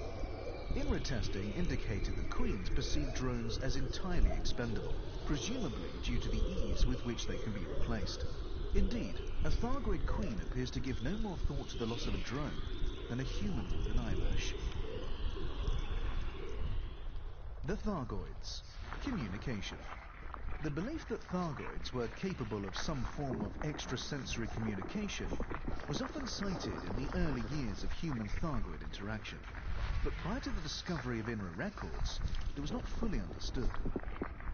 INRA testing indicated that Queens perceived drones as entirely expendable, presumably due to the ease with which they can be replaced. Indeed, a Thargoid Queen appears to give no more thought to the loss of a drone than a human would an eyelash. The Thargoids. Communication. The belief that Thargoids were capable of some form of extrasensory communication was often cited in the early years of human-Thargoid interaction. But prior to the discovery of INRA records, it was not fully understood.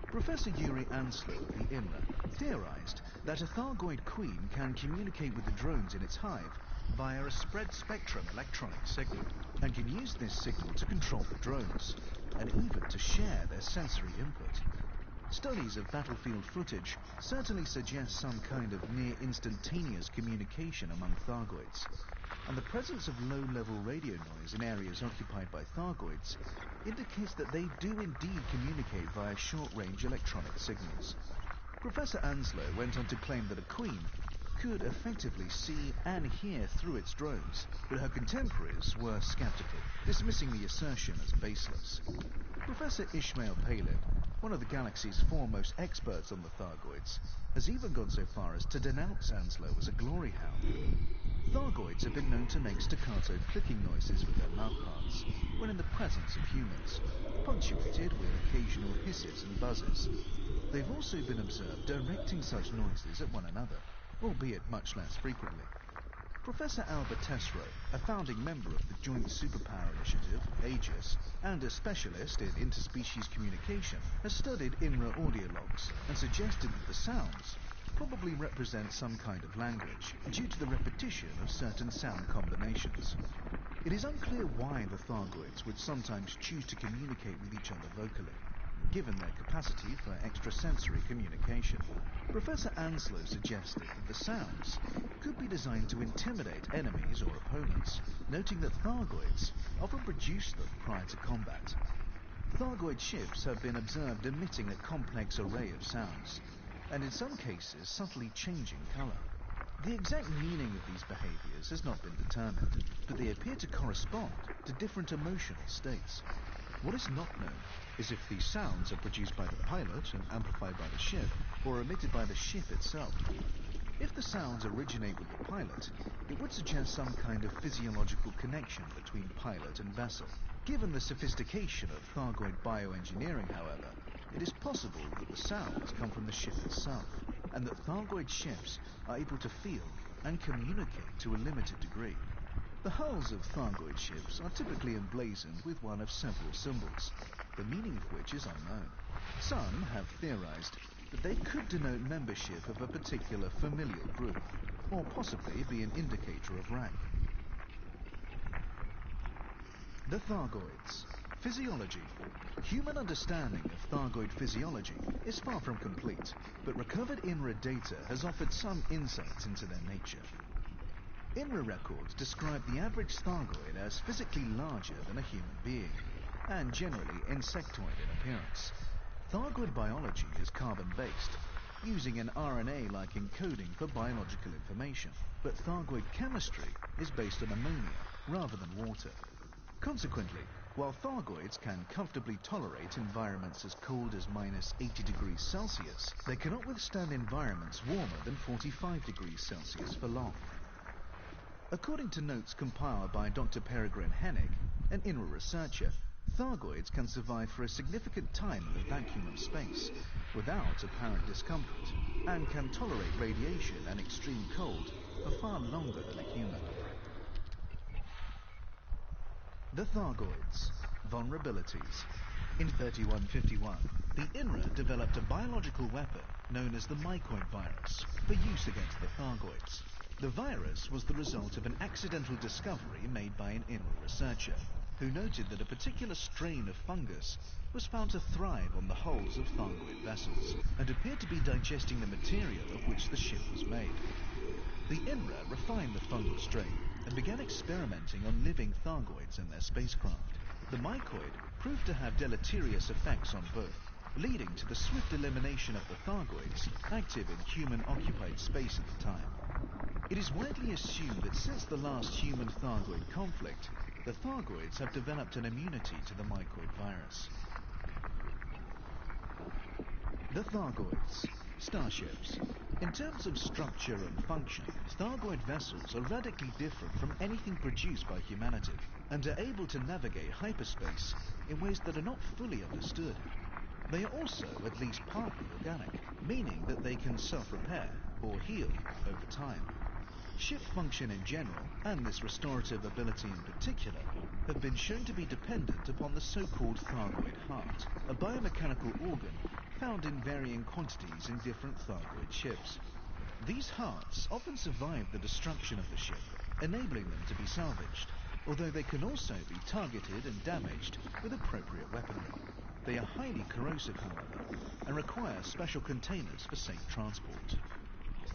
Professor Yuri Anslow of the INRA theorized that a Thargoid Queen can communicate with the drones in its hive via a spread-spectrum electronic signal, and can use this signal to control the drones, and even to share their sensory input. Studies of battlefield footage certainly suggest some kind of near-instantaneous communication among Thargoids, and the presence of low-level radio noise in areas occupied by Thargoids indicates that they do indeed communicate via short-range electronic signals. Professor Anslow went on to claim that a Queen could effectively see and hear through its drones, but her contemporaries were skeptical, dismissing the assertion as baseless. Professor Ishmael Palin, one of the galaxy's foremost experts on the Thargoids, has even gone so far as to denounce Anslow as a glory hound. Thargoids have been known to make staccato clicking noises with their mouthparts when in the presence of humans, punctuated with occasional hisses and buzzes. They've also been observed directing such noises at one another, albeit much less frequently. Professor Albert Tesreau, a founding member of the Joint Superpower Initiative, AEGIS, and a specialist in interspecies communication, has studied INRA audio logs and suggested that the sounds probably represent some kind of language due to the repetition of certain sound combinations. It is unclear why the Thargoids would sometimes choose to communicate with each other vocally, given their capacity for extrasensory communication. Professor Anslow suggested that the sounds could be designed to intimidate enemies or opponents, noting that Thargoids often produce them prior to combat. Thargoid ships have been observed emitting a complex array of sounds, and in some cases subtly changing colour. The exact meaning of these behaviours has not been determined, but they appear to correspond to different emotional states. What is not known is if these sounds are produced by the pilot and amplified by the ship, or emitted by the ship itself. If the sounds originate with the pilot, it would suggest some kind of physiological connection between pilot and vessel. Given the sophistication of Thargoid bioengineering, however, it is possible that the sounds come from the ship itself, and that Thargoid ships are able to feel and communicate to a limited degree. The hulls of Thargoid ships are typically emblazoned with one of several symbols, the meaning of which is unknown. Some have theorized that they could denote membership of a particular familial group, or possibly be an indicator of rank. The Thargoids. Physiology. Human understanding of Thargoid physiology is far from complete, but recovered INRA data has offered some insights into their nature. INRA records describe the average Thargoid as physically larger than a human being, and generally insectoid in appearance. Thargoid biology is carbon-based, using an RNA-like encoding for biological information, but Thargoid chemistry is based on ammonia rather than water. Consequently, while Thargoids can comfortably tolerate environments as cold as -80 degrees Celsius, they cannot withstand environments warmer than 45 degrees Celsius for long. According to notes compiled by Dr. Peregrine Hennig, an INRA researcher, Thargoids can survive for a significant time in the vacuum of space without apparent discomfort, and can tolerate radiation and extreme cold for far longer than a human. The Thargoids. Vulnerabilities. In 3151, the INRA developed a biological weapon known as the mycoid virus for use against the Thargoids. The virus was the result of an accidental discovery made by an INRA researcher, who noted that a particular strain of fungus was found to thrive on the hulls of Thargoid vessels, and appeared to be digesting the material of which the ship was made. The INRA refined the fungal strain, and began experimenting on living Thargoids in their spacecraft. The mycoid proved to have deleterious effects on both, leading to the swift elimination of the Thargoids active in human-occupied space at the time. It is widely assumed that since the last human-Thargoid conflict, the Thyroids have developed an immunity to the mycoid virus. The Thyroids, starships. In terms of structure and function, Thyroid vessels are radically different from anything produced by humanity, and are able to navigate hyperspace in ways that are not fully understood. They are also at least partly organic, meaning that they can self-repair or heal over time. Ship function in general, and this restorative ability in particular, have been shown to be dependent upon the so-called thyroid heart, a biomechanical organ found in varying quantities in different thyroid ships. These hearts often survive the destruction of the ship, enabling them to be salvaged, although they can also be targeted and damaged with appropriate weaponry. They are highly corrosive, however, and require special containers for safe transport.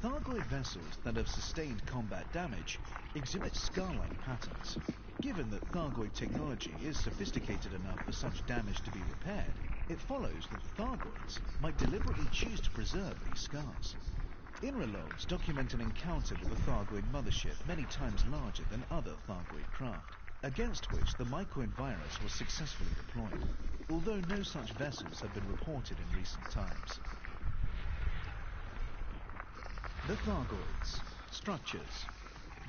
Thyroid vessels that have sustained combat damage exhibit scar-like patterns. Given that thyroid technology is sophisticated enough for such damage to be repaired, it follows that Thyroids might deliberately choose to preserve these scars. INRA logs document an encounter with a Thyroid mothership many times larger than other Thyroid craft, against which the mycoid virus was successfully deployed, although no such vessels have been reported in recent times. The Thyroids, structures.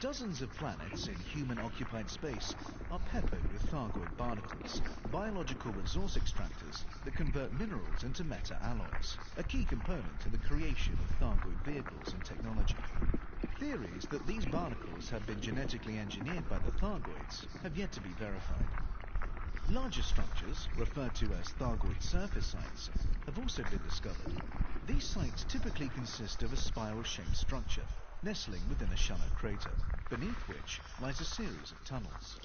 Dozens of planets in human-occupied space are peppered with Thyroid barnacles, biological resource extractors that convert minerals into meta-alloys, a key component to the creation of Thyroid vehicles and technology. Theories that these barnacles have been genetically engineered by the Thyroids have yet to be verified. Larger structures, referred to as Thyroid surface sites, have also been discovered. These sites typically consist of a spiral-shaped structure, nestling within a shallow crater, beneath which lies a series of tunnels.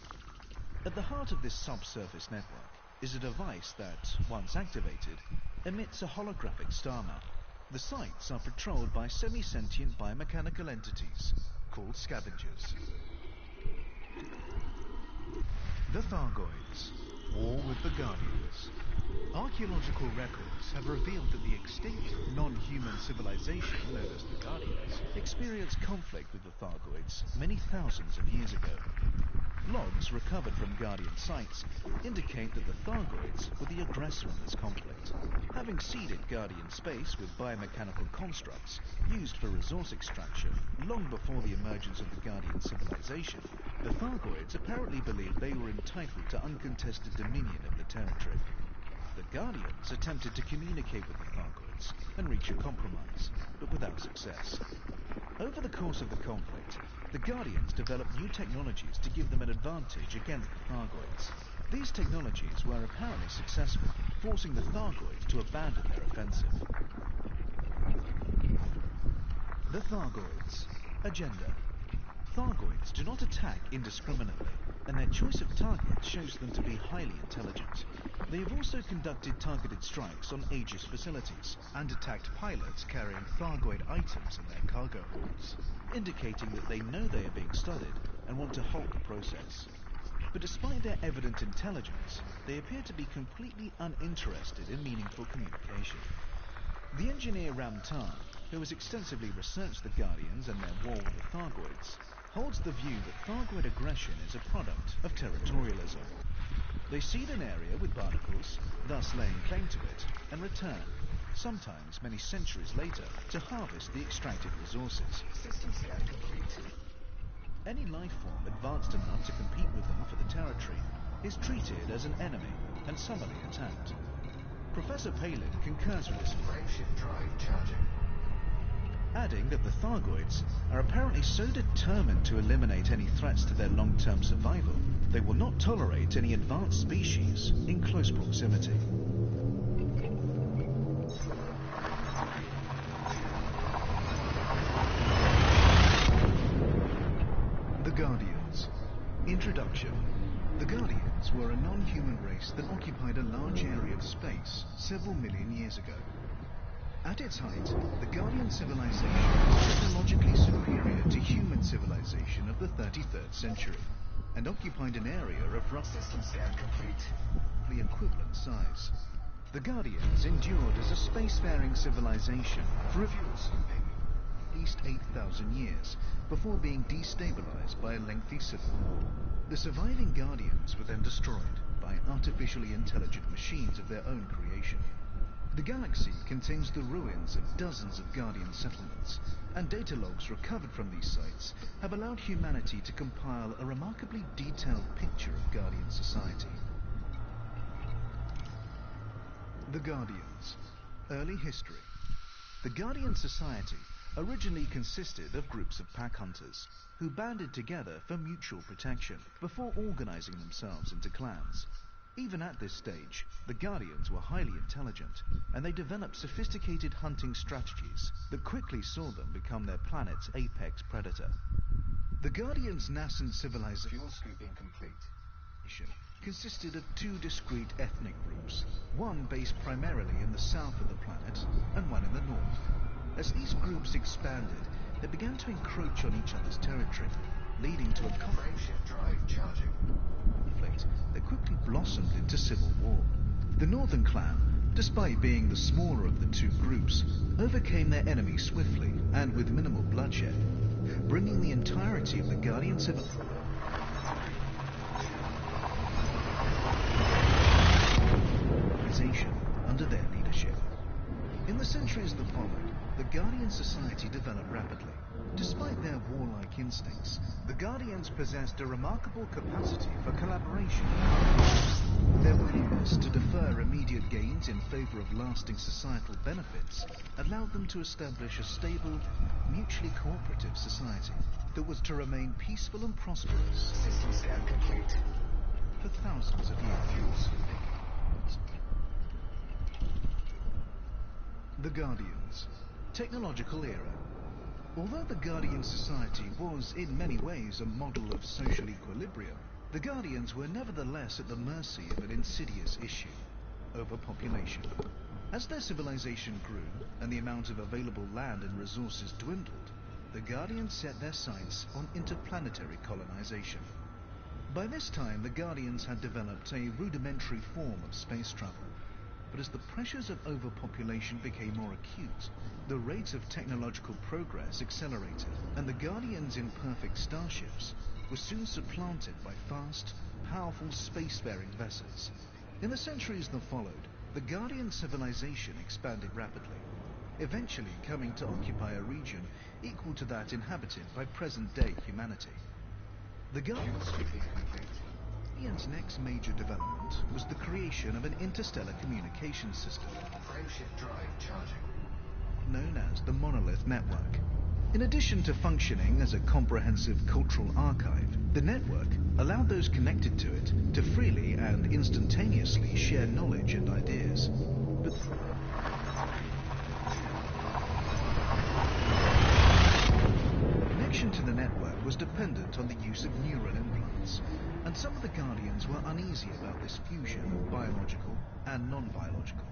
At the heart of this subsurface network is a device that, once activated, emits a holographic star map. The sites are patrolled by semi-sentient biomechanical entities called scavengers. The Thyroids, War with the Guardians. Archaeological records have revealed that the extinct, non-human civilization known as the Guardians experienced conflict with the Thyroids many thousands of years ago. Logs recovered from Guardian sites indicate that the Thyroids were the aggressor in this conflict. Having seeded Guardian space with biomechanical constructs used for resource extraction long before the emergence of the Guardian civilization, the Thyroids apparently believed they were entitled to uncontested dominion of the territory. The Guardians attempted to communicate with the Thyroids and reach a compromise, but without success. Over the course of the conflict, the Guardians developed new technologies to give them an advantage against the Thyroids. These technologies were apparently successful, forcing the Thyroids to abandon their offensive. The Thyroids. Agenda. Thyroids do not attack indiscriminately, and their choice of targets shows them to be highly intelligent. They have also conducted targeted strikes on Aegis facilities and attacked pilots carrying Thyroid items in their cargo holds, indicating that they know they are being studied and want to halt the process. But despite their evident intelligence, they appear to be completely uninterested in meaningful communication. The engineer Ramtar, who has extensively researched the Guardians and their war with the Thyroids, holds the view that Thyroid aggression is a product of territorialism. They seed an area with barnacles, thus laying claim to it, and return, sometimes many centuries later, to harvest the extracted resources. System scan complete. Any life form advanced enough to compete with them for the territory is treated as an enemy and summarily attacked. Professor Palin concurs with this view, Frameshift drive charging. adding that the Thyroids are apparently so determined to eliminate any threats to their long-term survival, they will not tolerate any advanced species in close proximity. The Guardians. Introduction. The Guardians were a non-human race that occupied a large area of space several million years ago. At its height, the Guardian civilization was technologically superior to human civilization of the 33rd century, and occupied an area of roughly System scan complete. the equivalent size. The Guardians endured as a spacefaring civilization for a Fuel sweeping. least 8,000 years before being destabilized by a lengthy civil war. The surviving Guardians were then destroyed by artificially intelligent machines of their own creation. The galaxy contains the ruins of dozens of Guardian settlements, and data logs recovered from these sites have allowed humanity to compile a remarkably detailed picture of Guardian society. The Guardians. Early history. The Guardian Society originally consisted of groups of pack hunters who banded together for mutual protection before organizing themselves into clans. Even at this stage, the Guardians were highly intelligent, and they developed sophisticated hunting strategies that quickly saw them become their planet's apex predator. The Guardians' nascent civilization Fuel scooping complete. consisted of two discrete ethnic groups, one based primarily in the south of the planet and one in the north. As these groups expanded, they began to encroach on each other's territory, leading to a Frameshift drive charging. conflict that quickly blossomed into civil war. The Northern Clan, despite being the smaller of the two groups, overcame their enemy swiftly and with minimal bloodshed, bringing the entirety of the Guardian civilization under their leadership. In the centuries that followed, the Guardian Society developed rapidly. Despite their warlike instincts, the Guardians possessed a remarkable capacity for collaboration. Their willingness to defer immediate gains in favor of lasting societal benefits allowed them to establish a stable, mutually cooperative society that was to remain peaceful and prosperous System scan complete. for thousands of years. Fuel scooping. The Guardians. Technological era. Although the Guardian Society was in many ways a model of social equilibrium, the Guardians were nevertheless at the mercy of an insidious issue: overpopulation. As their civilization grew and the amount of available land and resources dwindled, the Guardians set their sights on interplanetary colonization. By this time, the Guardians had developed a rudimentary form of space travel. But as the pressures of overpopulation became more acute, the rate of technological progress accelerated, and the Guardians' imperfect starships were soon supplanted by fast, powerful spacefaring vessels. In the centuries that followed, the Guardian civilization expanded rapidly, eventually coming to occupy a region equal to that inhabited by present-day humanity. The Guardians' Fuel scooping complete. Guardians' next major development was the creation of an interstellar communication system Frameshift drive charging. known as the Monolith Network. In addition to functioning as a comprehensive cultural archive, the network allowed those connected to it to freely and instantaneously share knowledge and ideas. But connection to the network was dependent on the use of neural implants, and some of the Guardians were uneasy about this fusion of biological and non-biological.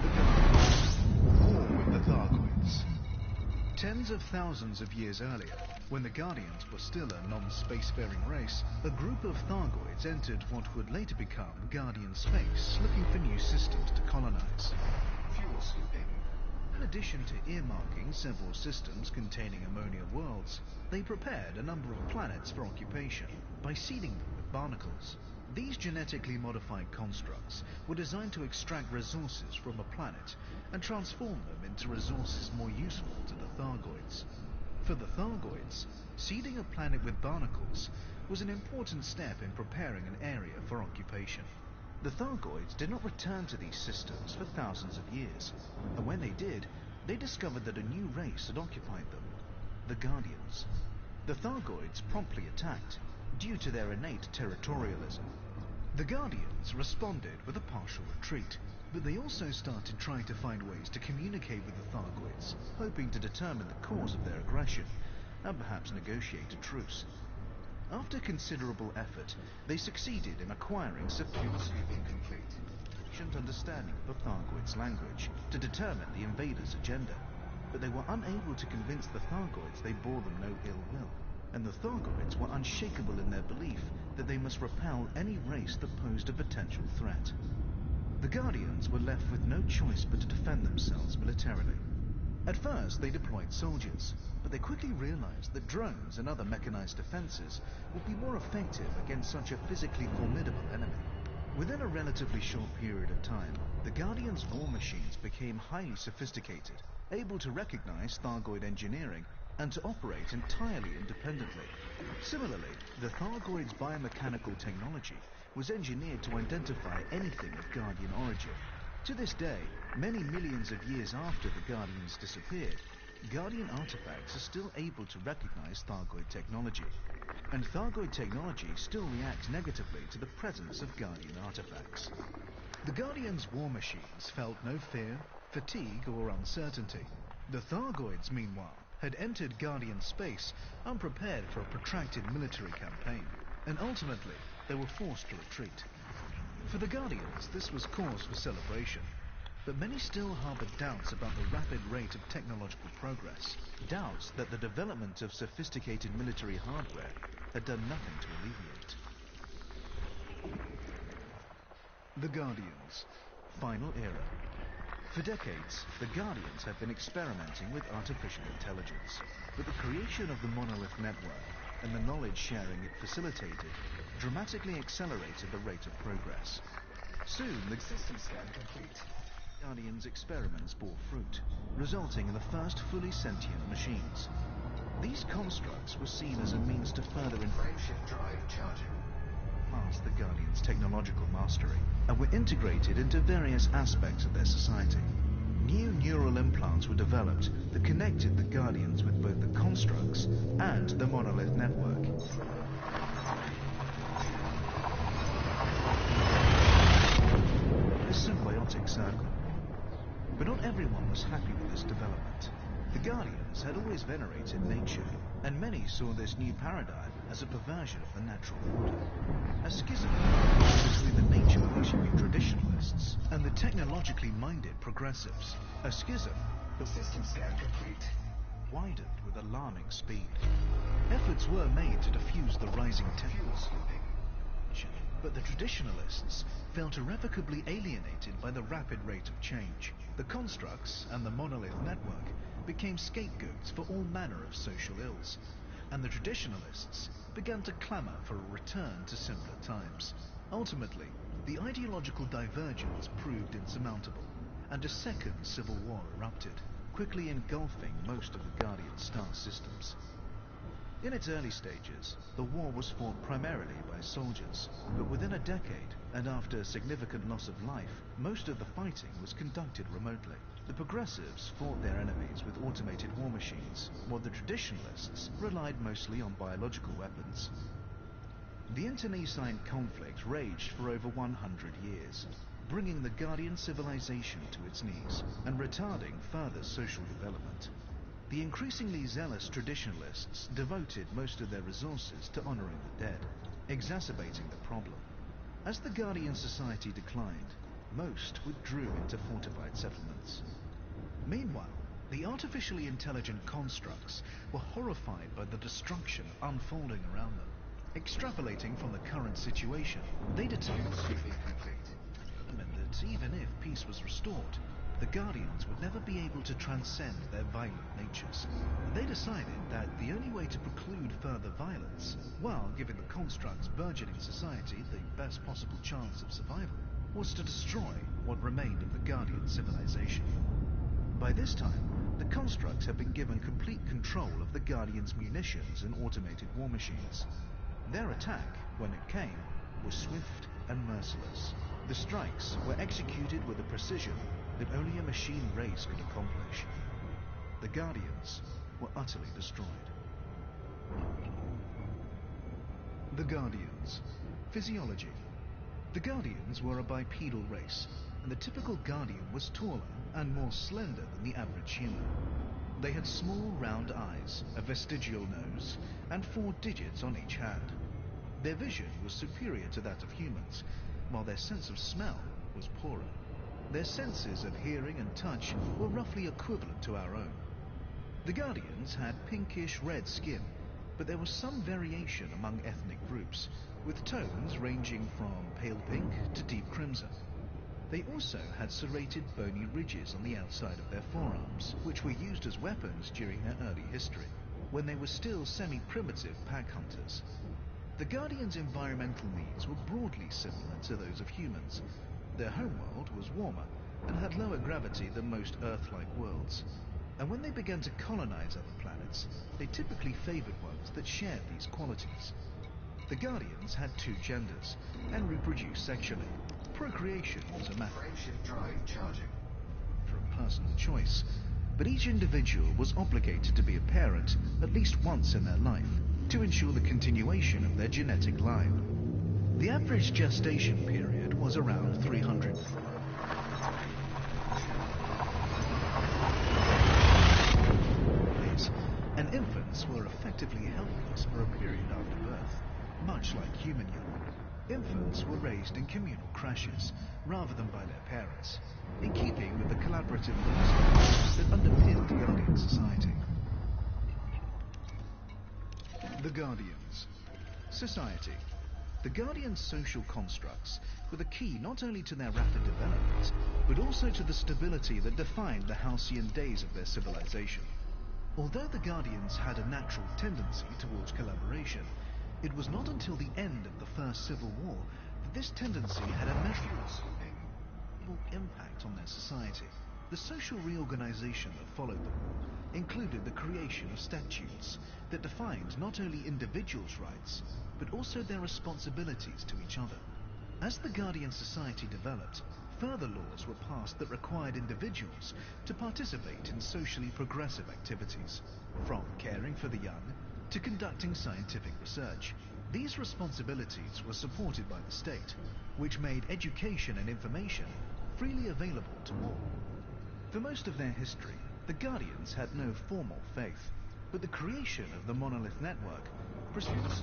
The Guardians. War with the Thyroids. Tens of thousands of years earlier, when the Guardians were still a non-spacefaring race, a group of Thyroids entered what would later become Guardian space, looking for new systems to colonize. Fuel scooping. In addition to earmarking several systems containing ammonia worlds, they prepared a number of planets for occupation by seeding them with barnacles. These genetically modified constructs were designed to extract resources from a planet and transform them into resources more useful to the Thyroids. For the Thyroids, seeding a planet with barnacles was an important step in preparing an area for occupation. The Thyroids did not return to these systems for thousands of years, and when they did, they discovered that a new race had occupied them: the Guardians. The Thyroids promptly attacked, due to their innate territorialism. The Guardians responded with a partial retreat, but they also started trying to find ways to communicate with the Thyroids, hoping to determine the cause of their aggression, and perhaps negotiate a truce. After considerable effort, they succeeded in acquiring Fuel scooping complete. sufficient understanding of the Thyroids' language to determine the invaders' agenda, but they were unable to convince the Thyroids they bore them no ill will, and the Thyroids were unshakable in their belief that they must repel any race that posed a potential threat. The Guardians were left with no choice but to defend themselves militarily. At first, they deployed soldiers, but they quickly realized that drones and other mechanized defenses would be more effective against such a physically formidable enemy. Within a relatively short period of time, the Guardians' war machines became highly sophisticated, able to recognize Thyroid engineering and to operate entirely independently. Similarly, the Thyroids' biomechanical technology was engineered to identify anything of Guardian origin. To this day, many millions of years after the Guardians disappeared, Guardian artifacts are still able to recognize Thyroid technology, and Thyroid technology still reacts negatively to the presence of Guardian artifacts. The Guardians' war machines felt no fear, fatigue, or uncertainty. The Thyroids, meanwhile, had entered Guardian space unprepared for a protracted military campaign, and ultimately they were forced to retreat. For the Guardians, this was cause for celebration, but many still harbored doubts about the rapid rate of technological progress, doubts that the development of sophisticated military hardware had done nothing to alleviate. The Guardians. Final era. For decades, the Guardians have been experimenting with artificial intelligence, but the creation of the monolith network and the knowledge sharing it facilitated dramatically accelerated the rate of progress. Soon, the System scan complete. Guardians' experiments bore fruit, resulting in the first fully sentient machines. These constructs were seen as a means to further Frameshift drive charging. enhance the Guardians' technological mastery and were integrated into various aspects of their society. New neural implants were developed that connected the Guardians with both the constructs and the monolith network. A symbiotic circle. But not everyone was happy with this development. The Guardians had always venerated nature, and many saw this new paradigm as a perversion of the natural order. A schism between the nature-worshipping traditionalists and the technologically minded progressives. A schism that System scan complete. widened with alarming speed. Efforts were made to defuse the rising Fuel scooping. tension, but the traditionalists felt irrevocably alienated by the rapid rate of change. The constructs and the monolith network became scapegoats for all manner of social ills, and the traditionalists began to clamor for a return to simpler times. Ultimately, the ideological divergence proved insurmountable, and a second civil war erupted, quickly engulfing most of the Guardian star systems. In its early stages, the war was fought primarily by soldiers, but within a decade, and after significant loss of life, most of the fighting was conducted remotely. The progressives fought their enemies with automated war machines, while the traditionalists relied mostly on biological weapons. The internecine conflict raged for over 100 years, bringing the Guardian civilization to its knees and retarding further social development. The increasingly zealous traditionalists devoted most of their resources to honoring the dead, exacerbating the problem. As the Guardian Society declined, most withdrew into fortified settlements. Meanwhile, the artificially intelligent constructs were horrified by the destruction unfolding around them. Extrapolating from the current situation, they determined Sweeping complete. that even if peace was restored, the Guardians would never be able to transcend their violent natures. They decided that the only way to preclude further violence, while giving the construct's burgeoning society the best possible chance of survival, was to destroy what remained of the Guardian civilization. By this time, the constructs had been given complete control of the Guardians' munitions and automated war machines. Their attack, when it came, was swift and merciless. The strikes were executed with a precision that only a machine race could accomplish. The Guardians were utterly destroyed. The Guardians. Physiology. The Guardians were a bipedal race, and the typical Guardian was taller and more slender than the average human. They had small round eyes, a vestigial nose, and 4 digits on each hand. Their vision was superior to that of humans, while their sense of smell was poorer. Their senses of hearing and touch were roughly equivalent to our own. The Guardians had pinkish-red skin, but there was some variation among ethnic groups, with tones ranging from pale pink to deep crimson. They also had serrated bony ridges on the outside of their forearms, which were used as weapons during their early history, when they were still semi-primitive pack hunters. The Guardians' environmental needs were broadly similar to those of humans. Their homeworld was warmer and had lower gravity than most Earth-like worlds. And when they began to colonize other planets, they typically favored ones that shared these qualities. The Guardians had two genders and reproduced sexually. Procreation was a matter Frameshift drive charging. for personal choice, but each individual was obligated to be a parent at least once in their life to ensure the continuation of their genetic line. The average gestation period was around 300. And infants were effectively helpless for a period after birth, much like human young. Infants were raised in communal crashes rather than by their parents, in keeping with the collaborative laws that underpinned the Guardian Society. The Guardians. Society. The Guardians' social constructs were the key not only to their rapid development, but also to the stability that defined the halcyon days of their civilization. Although the Guardians had a natural tendency towards collaboration, it was not until the end of the First Civil War that this tendency had a measurable impact on their society. The social reorganization that followed the war included the creation of statutes that defined not only individuals' rights, but also their responsibilities to each other. As the Guardian Society developed, further laws were passed that required individuals to participate in socially progressive activities, from caring for the young to conducting scientific research. These responsibilities were supported by the state, which made education and information freely available to all. For most of their history, the Guardians had no formal faith, but the creation of the Monolith Network precipitated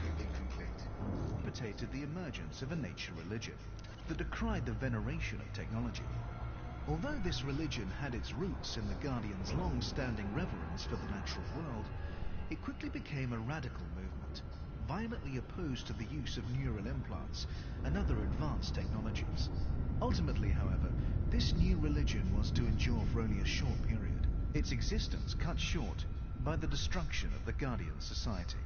the emergence of a nature religion that decried the veneration of technology. Although this religion had its roots in the Guardians' long-standing reverence for the natural world, it quickly became a radical movement, violently opposed to the use of neural implants and other advanced technologies. Ultimately, however, this new religion was to endure for only a short period, its existence cut short by the destruction of the Guardian Society.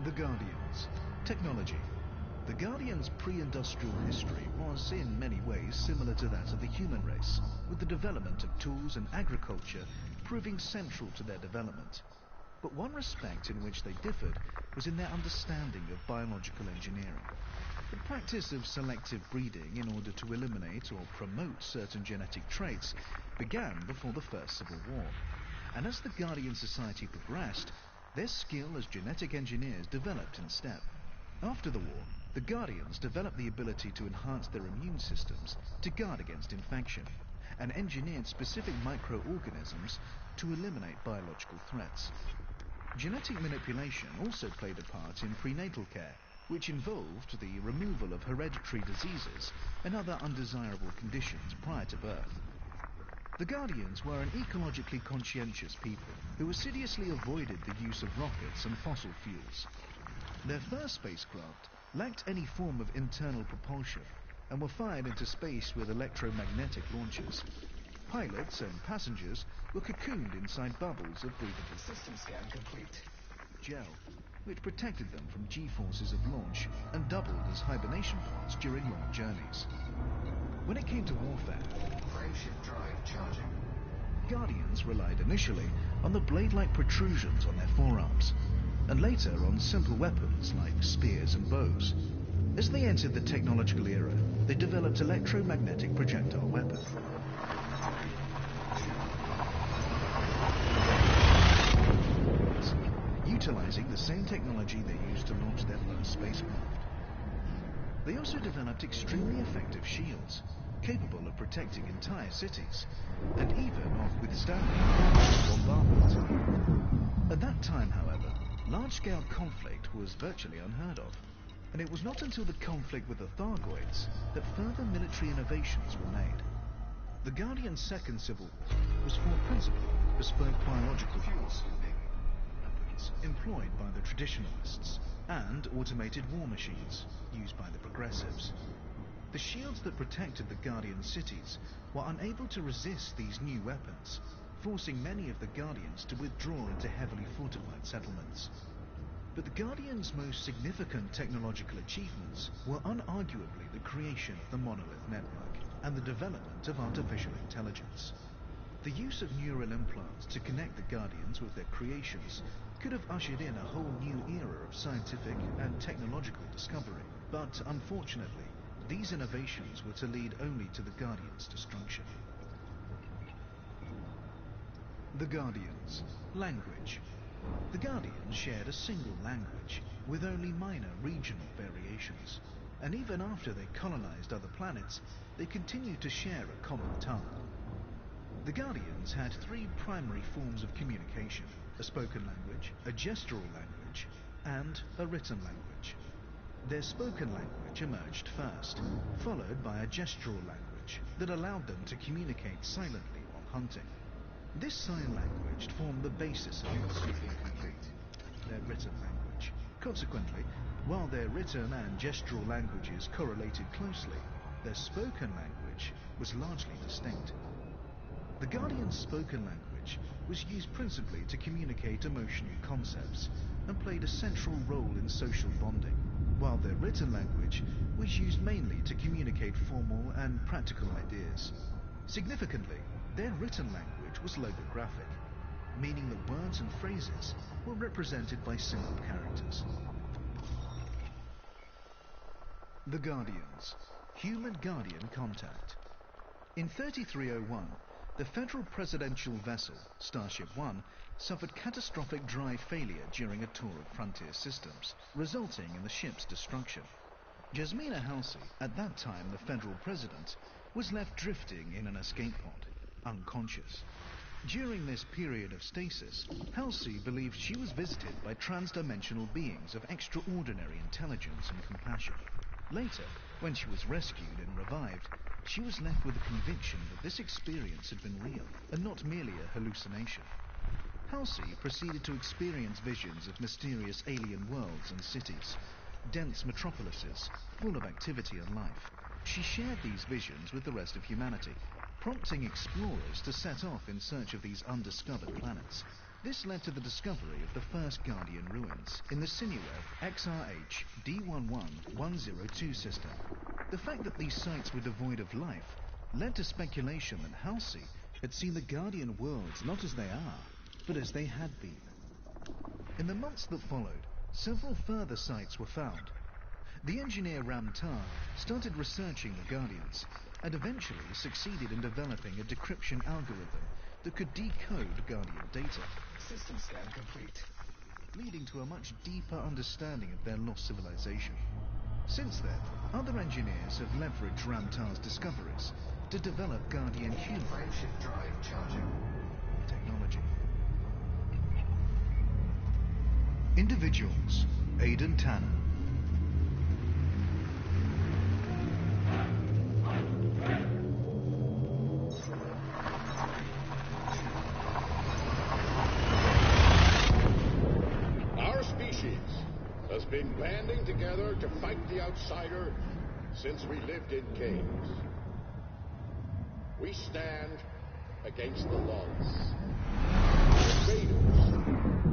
The Guardians. Technology. The Guardians' pre-industrial history was in many ways similar to that of the human race, with the development of tools and agriculture proving central to their development. But one respect in which they differed was in their understanding of biological engineering. The practice of selective breeding in order to eliminate or promote certain genetic traits began before the First Civil War, and as the Guardian Society progressed, their skill as genetic engineers developed in step. After the war, the Guardians developed the ability to enhance their immune systems to guard against infection, and engineered specific microorganisms to eliminate biological threats. Genetic manipulation also played a part in prenatal care, which involved the removal of hereditary diseases and other undesirable conditions prior to birth. The Guardians were an ecologically conscientious people who assiduously avoided the use of rockets and fossil fuels. Their first spacecraft lacked any form of internal propulsion and were fired into space with electromagnetic launchers. Pilots and passengers were cocooned inside bubbles of breathable System scan complete. gel, which protected them from G-forces of launch and doubled as hibernation pods during long journeys. When it came to warfare, Frameshift drive charging. Guardians relied initially on the blade-like protrusions on their forearms, and later on simple weapons like spears and bows. As they entered the technological era, they developed electromagnetic projectile weapons. Utilizing the same technology they used to launch their first spacecraft. They also developed extremely effective shields, capable of protecting entire cities, and even of withstanding bombardment. At that time, however, large-scale conflict was virtually unheard of, and it was not until the conflict with the Thyroids that further military innovations were made. The Guardian's Second Civil War was fought principally with bespoke biological weapons employed by the traditionalists and automated war machines used by the progressives. The shields that protected the Guardian cities were unable to resist these new weapons, forcing many of the Guardians to withdraw into heavily fortified settlements. But the Guardians' most significant technological achievements were unarguably the creation of the Monolith Network and the development of artificial intelligence. The use of neural implants to connect the Guardians with their creations could have ushered in a whole new era of scientific and technological discovery, but unfortunately, these innovations were to lead only to the Guardians' destruction. The Guardians. Language. The Guardians shared a single language, with only minor regional variations, and even after they colonized other planets, they continued to share a common tongue. The Guardians had three primary forms of communication: a spoken language, a gestural language, and a written language. Their spoken language emerged first, followed by a gestural language that allowed them to communicate silently while hunting. This sign language formed the basis of their written language. Consequently, while their written and gestural languages correlated closely, their spoken language was largely distinct. The Guardian's spoken language was used principally to communicate emotional concepts and played a central role in social bonding, while their written language was used mainly to communicate formal and practical ideas. Significantly, their written language was logographic, meaning that words and phrases were represented by simple characters. The Guardians. Human Guardian contact. In 3301, the federal presidential vessel, Starship One, suffered catastrophic drive failure during a tour of frontier systems, resulting in the ship's destruction. Jasmina Halsey, at that time the federal president, was left drifting in an escape pod, unconscious. During this period of stasis, Halsey believed she was visited by transdimensional beings of extraordinary intelligence and compassion. Later, when she was rescued and revived, she was left with the conviction that this experience had been real and not merely a hallucination. Halsey proceeded to experience visions of mysterious alien worlds and cities, dense metropolises full of activity and life. She shared these visions with the rest of humanity, prompting explorers to set off in search of these undiscovered planets. This led to the discovery of the first Guardian ruins in the Sinuev XRH D11102 system. The fact that these sites were devoid of life led to speculation that Halsey had seen the Guardian worlds not as they are, but as they had been. In the months that followed, several further sites were found. The engineer Ramtar started researching the Guardians, and eventually succeeded in developing a decryption algorithm that could decode Guardian data, System scan complete. leading to a much deeper understanding of their lost civilization. Since then, other engineers have leveraged Ramtar's discoveries to develop Guardian human Frameshift drive charging. technology. Individuals. Aidan Tanner. Our species has been banding together to fight the outsider since we lived in caves. We stand against the lawless, the invaders,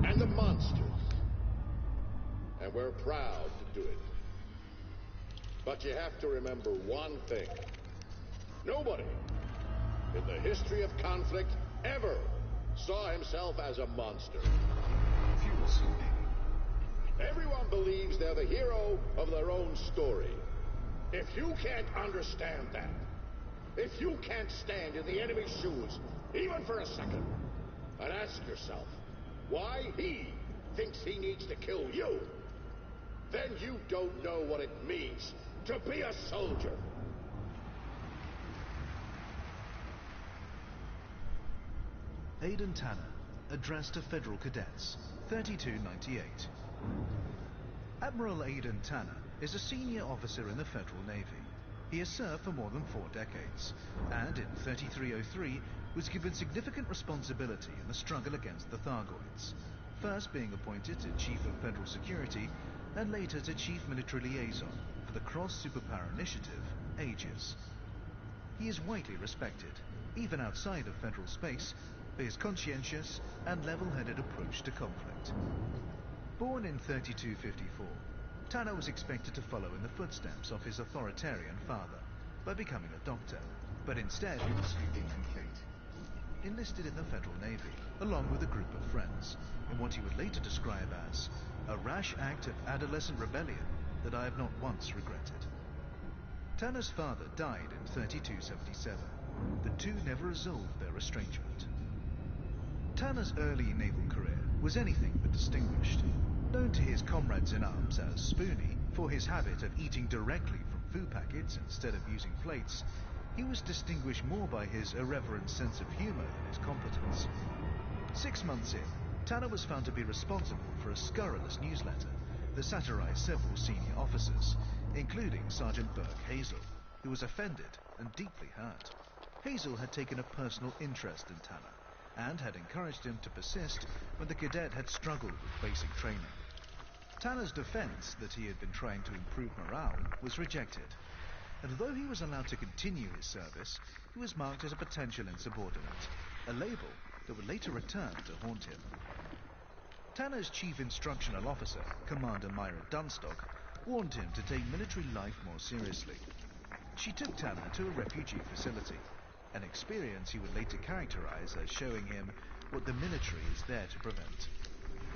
and the monsters. And we're proud to do it. But you have to remember one thing. Nobody in the history of conflict ever saw himself as a monster. Fuel sweeping. Everyone believes they're the hero of their own story. If you can't understand that, if you can't stand in the enemy's shoes, even for a second, and ask yourself why he thinks he needs to kill you, then you don't know what it means to be a soldier. Aidan Tanner, addressed to Federal Cadets, 3298. Admiral Aidan Tanner is a senior officer in the Federal Navy. He has served for more than 4 decades, and in 3303 was given significant responsibility in the struggle against the Thyroids, first being appointed to Chief of Federal Security and later to Chief Military Liaison for the Cross Superpower Initiative, Aegis. He is widely respected, even outside of federal space, for his conscientious and level-headed approach to conflict. Born in 3254, Tanner was expected to follow in the footsteps of his authoritarian father by becoming a doctor, but instead Fuel sweeping complete. enlisted in the Federal Navy, along with a group of friends, in what he would later describe as a rash act of adolescent rebellion that I have not once regretted. Tanner's father died in 3277. The two never resolved their estrangement. Tanner's early naval career was anything but distinguished. Known to his comrades in arms as Spoonie for his habit of eating directly from food packets instead of using plates, he was distinguished more by his irreverent sense of humor than his competence. 6 months in, Tanner was found to be responsible for a scurrilous newsletter that satirized several senior officers, including Sergeant Burke Hazel, who was offended and deeply hurt. Hazel had taken a personal interest in Tanner and had encouraged him to persist when the cadet had struggled with basic training. Tanner's defense that he had been trying to improve morale was rejected, and although he was allowed to continue his service, he was marked as a potential insubordinate, a label that would later return to haunt him. Tanner's chief instructional officer, Commander Myra Dunstock, warned him to take military life more seriously. She took Tanner to a refugee facility, an experience he would later characterize as showing him what the military is there to prevent.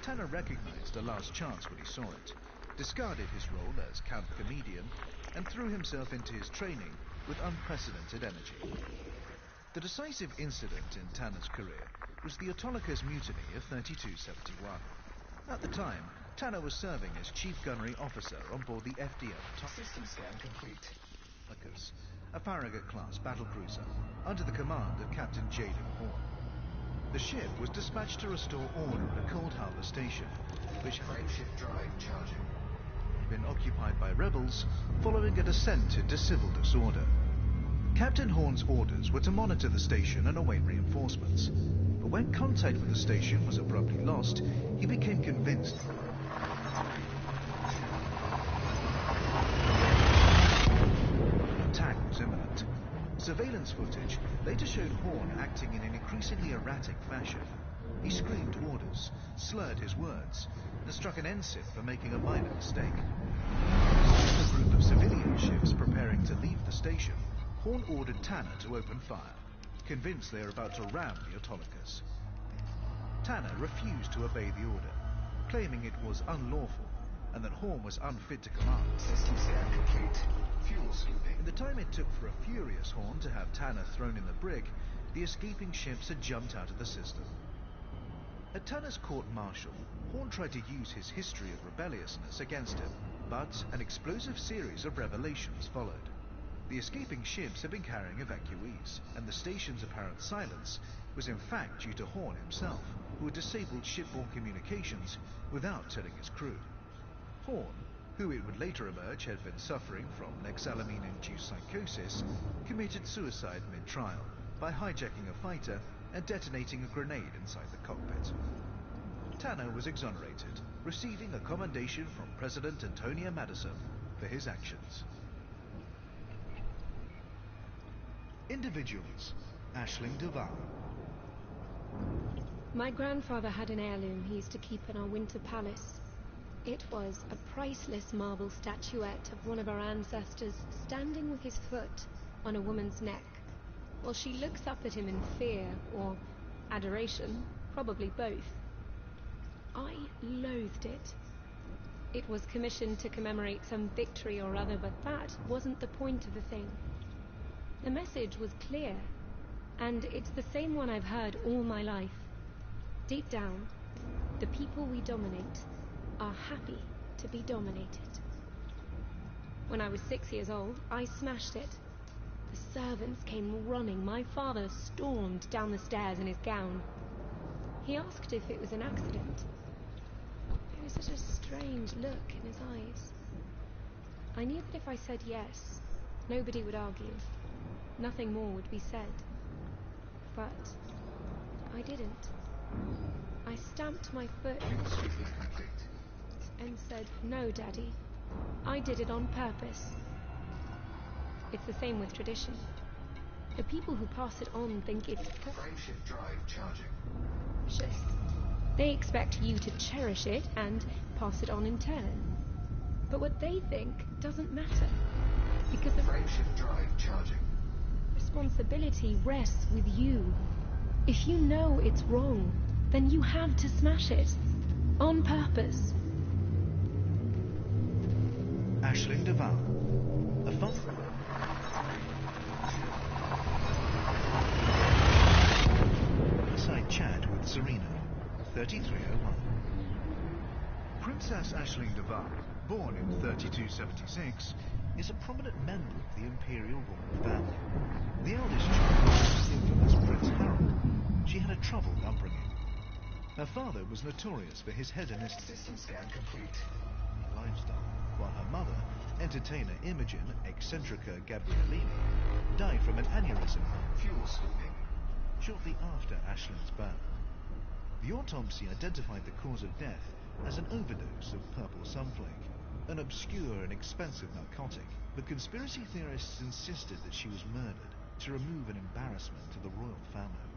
Tanner recognized the last chance when he saw it, discarded his role as camp comedian, and threw himself into his training with unprecedented energy. The decisive incident in Tanner's career was the Atollicus Mutiny of 3271. At the time, Tanner was serving as chief gunnery officer on board the FDL System scan complete. Atollicus, a Farragut-class battlecruiser, under the command of Captain Jaden Horn. The ship was dispatched to restore order at a Cold Harbor station, which had Frameshift drive charging. been occupied by rebels following a descent into civil disorder. Captain Horn's orders were to monitor the station and await reinforcements, but when contact with the station was abruptly lost, he became convinced an attack was imminent. Surveillance footage later showed Horn acting in an increasingly erratic fashion. He screamed orders, slurred his words, and struck an ensign for making a minor mistake. With a group of civilian ships preparing to leave the station, Horn ordered Tanner to open fire, convinced they were about to ram the Atollicus. Tanner refused to obey the order, claiming it was unlawful and that Horn was unfit to command. System scan complete. Fuel sweeping. In the time it took for a furious Horn to have Tanner thrown in the brig, the escaping ships had jumped out of the system. At Tanner's court-martial, Horn tried to use his history of rebelliousness against him, but an explosive series of revelations followed. The escaping ships had been carrying evacuees, and the station's apparent silence was in fact due to Horn himself, who had disabled shipborne communications without telling his crew. Horn, who it would later emerge had been suffering from lexalamine-induced psychosis, committed suicide mid-trial by hijacking a fighter and detonating a grenade inside the cockpit. Tanner was exonerated, receiving a commendation from President Antonia Madison for his actions. Individuals. Aisling Duval. My grandfather had an heirloom he used to keep in our winter palace. It was a priceless marble statuette of one of our ancestors standing with his foot on a woman's neck, while she looks up at him in fear or adoration, probably both. I loathed it. It was commissioned to commemorate some victory or other, but that wasn't the point of the thing. The message was clear, and it's the same one I've heard all my life. Deep down, the people we dominate are happy to be dominated. When I was 6 years old, I smashed it. The servants came running. My father stormed down the stairs in his gown. He asked if it was an accident. There was such a strange look in his eyes. I knew that if I said yes, nobody would argue. Nothing more would be said. But I didn't. I stamped my foot Fuel sweeping complete. and said, "No, Daddy, I did it on purpose. It's the same with tradition. The people who pass it on think it's Frameshift drive charging. precious. They expect you to cherish it and pass it on in turn. But what they think doesn't matter, because the Frameshift drive charging. responsibility rests with you. If you know it's wrong, then you have to smash it. On purpose. Aisling Duval, a fun... Side chat with Serena, 3301. Princess Aisling Duval, born in 3276, is a prominent member of the Imperial royal family. The eldest child of the infamous Prince Harold. She had a troubled upbringing. Her father was notorious for his hedonistic System scan complete. lifestyle, while her mother, entertainer Imogen Eccentrica Gabriellini, died from an aneurysm Fuel scooping. shortly after Aisling's birth. The autopsy identified the cause of death as an overdose of purple sunflake, an obscure and expensive narcotic, but conspiracy theorists insisted that she was murdered to remove an embarrassment to the royal family.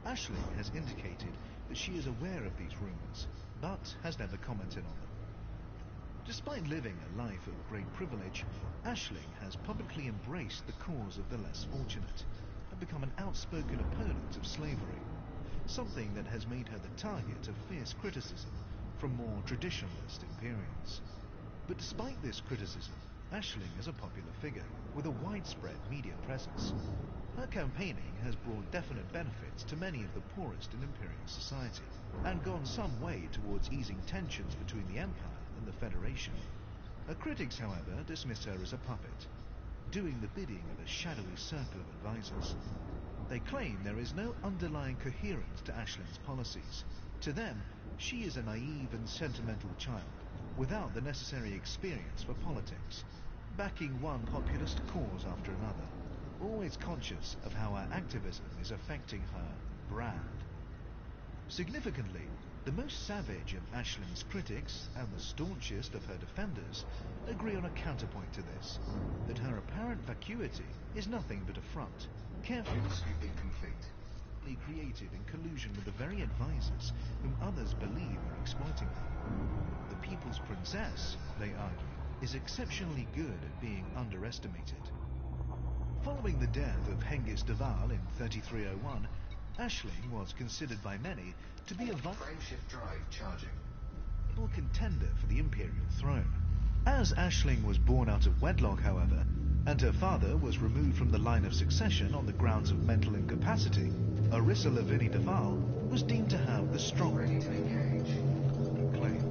Aisling has indicated that she is aware of these rumours, but has never commented on them. Despite living a life of great privilege, Aisling has publicly embraced the cause of the less fortunate and become an outspoken opponent of slavery, something that has made her the target of fierce criticism from more traditionalist Imperials. But despite this criticism, Aisling is a popular figure with a widespread media presence. Her campaigning has brought definite benefits to many of the poorest in Imperial society, and gone some way towards easing tensions between the Empire and the Federation. Her critics, however, dismiss her as a puppet, doing the bidding of a shadowy circle of advisors. They claim there is no underlying coherence to Aisling's policies. To them, she is a naive and sentimental child, without the necessary experience for politics, backing one populist cause after another, always conscious of how her activism is affecting her brand. Significantly, the most savage of Aisling's critics and the staunchest of her defenders agree on a counterpoint to this, that her apparent vacuity is nothing but a front, carefully Fuel scooping complete. created in collusion with the very advisors whom others believe are exploiting her. The People's Princess, they argue, is exceptionally good at being underestimated. Following the death of Hengist Duval in 3301, Aisling was considered by many to be a Frameshift drive charging. viable contender for the Imperial throne. As Aisling was born out of wedlock, however, and her father was removed from the line of succession on the grounds of mental incapacity, Arissa Lavinie Duval was deemed to have the strong Ready to engage. claim.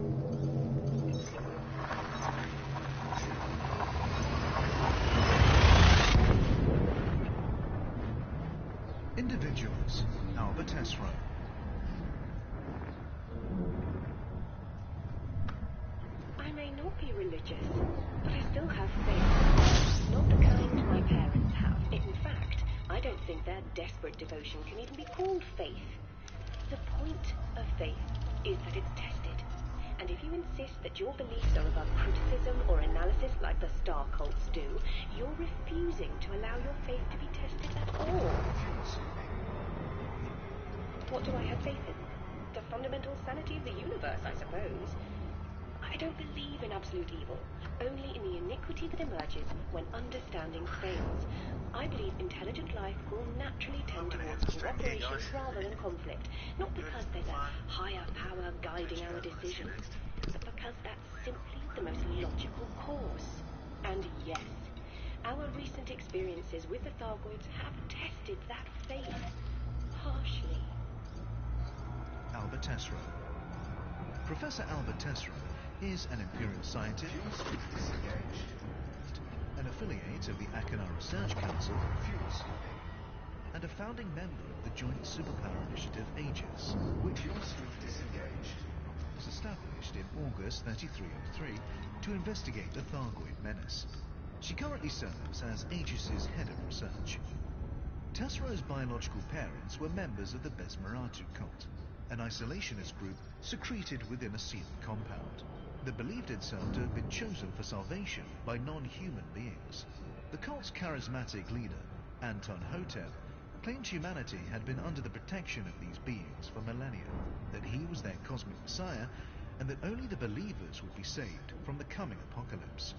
Individuals, Albert Esro. I may not be religious, but I still have faith. Not the kind my parents have. In fact, I don't think their desperate devotion can even be called faith. The point of faith is that it's tested. And if you insist that your beliefs are above criticism or analysis like the star cults do, you're refusing to allow your faith to be tested at all. Fuel scooping. What do I have faith in? The fundamental sanity of the universe, I suppose. I don't believe in absolute evil, only in the iniquity that emerges when understanding fails. I believe intelligent life will naturally tend towards cooperation rather than conflict, not because there's a higher power guiding our decisions, but because that's simply the most logical course. And yes, our recent experiences with the Thyroids have tested that faith harshly. Albert Esro. Professor Albert Esro is an Imperial scientist, Fuel scoop disengaged. an affiliate of the Achenar Research Council, Fuel scooping. and a founding member of the Joint Superpower Initiative Aegis, which Fuel scoop disengaged. was established in August 3303 to investigate the Thargoid menace. She currently serves as Aegis's head of research. Tesro's biological parents were members of the Besmeratu cult, an isolationist group secreted within a sealed compound. that believed itself to have been chosen for salvation by non-human beings. The cult's charismatic leader, Anton Hotep, claimed humanity had been under the protection of these beings for millennia, that he was their cosmic messiah, and that only the believers would be saved from the coming apocalypse.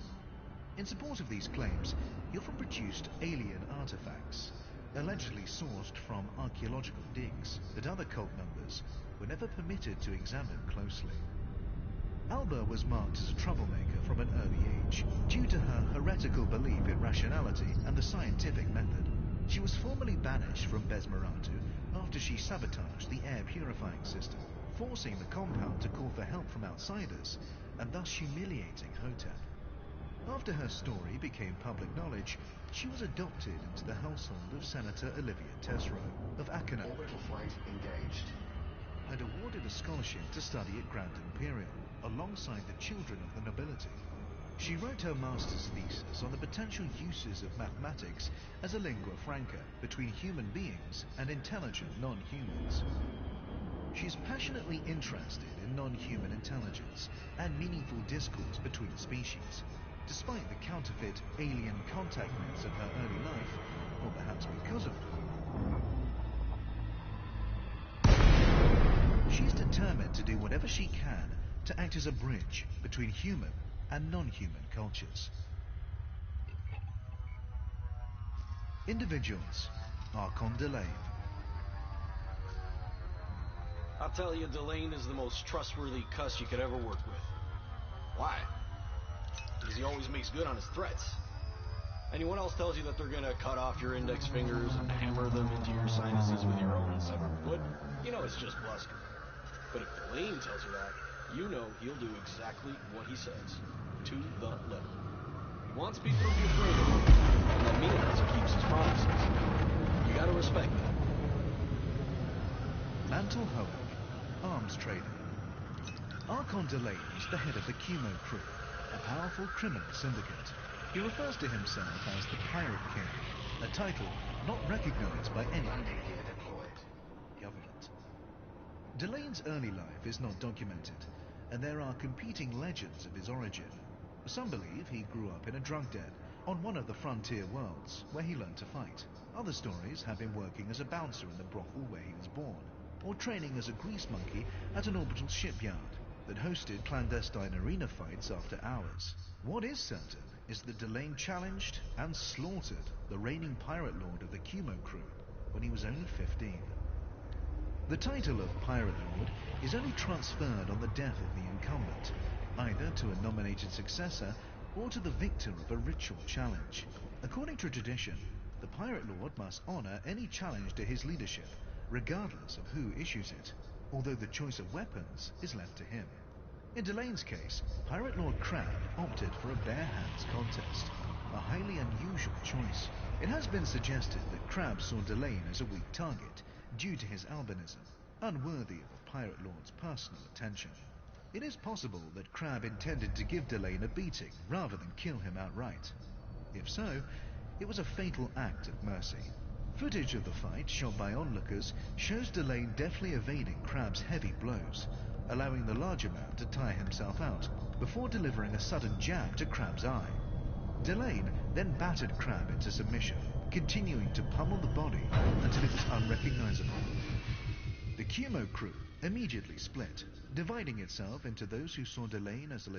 In support of these claims, he often produced alien artifacts, allegedly sourced from archaeological digs that other cult members were never permitted to examine closely. Alba was marked as a troublemaker from an early age due to her heretical belief in rationality and the scientific method. She was formally banished from Besmeratu after she sabotaged the air purifying system, forcing the compound to call for help from outsiders and thus humiliating Hotep. After her story became public knowledge, she was adopted into the household of Senator Olivia Tesreau of Akana, Orbital flight engaged. and awarded a scholarship to study at Grand Imperial, alongside the children of the nobility. She wrote her master's thesis on the potential uses of mathematics as a lingua franca between human beings and intelligent non-humans. She is passionately interested in non-human intelligence and meaningful discourse between species, despite the counterfeit alien contact myths of her early life, or perhaps because of them. She is determined to do whatever she can to act as a bridge between human and non-human cultures. Individuals. Archon Delane. I'll tell you, Delane is the most trustworthy cuss you could ever work with. Why? Because he always makes good on his threats. Anyone else tells you that they're gonna cut off your index fingers and hammer them into your sinuses with your own severed foot, you know it's just bluster. But if Delane tells you that, you know he'll do exactly what he says, to the letter. He wants people to be afraid of him, and that means he keeps his promises. You gotta respect that. Mantle Hoek, arms trader. Archon Delane is the head of the Chemo Crew, a powerful criminal syndicate. He refers to himself as the Pirate King, a title not recognized by any Landing gear deployed. government. Delane's early life is not documented, and there are competing legends of his origin. Some believe he grew up in a drug den on one of the frontier worlds where he learned to fight. Other stories have him working as a bouncer in the brothel where he was born, or training as a grease monkey at an orbital shipyard that hosted clandestine arena fights after hours. What is certain is that Delane challenged and slaughtered the reigning pirate lord of the Chemo Crew when he was only 15. The title of Pirate Lord is only transferred on the death of the incumbent, either to a nominated successor or to the victor of a ritual challenge. According to tradition, the Pirate Lord must honor any challenge to his leadership, regardless of who issues it, although the choice of weapons is left to him. In Delane's case, Pirate Lord Crab opted for a bare hands contest, a highly unusual choice. It has been suggested that Crab saw Delane as a weak target due to his albinism, unworthy of a Pirate Lord's personal attention. It is possible that Crab intended to give Delane a beating rather than kill him outright. If so, it was a fatal act of mercy. Footage of the fight shot by onlookers shows Delane deftly evading Crab's heavy blows, allowing the larger man to tire himself out before delivering a sudden jab to Crab's eye. Delane then battered Crab into submission, continuing to pummel the body until it was unrecognizable. The Chemo Crew immediately split, dividing itself into those who saw Delane as a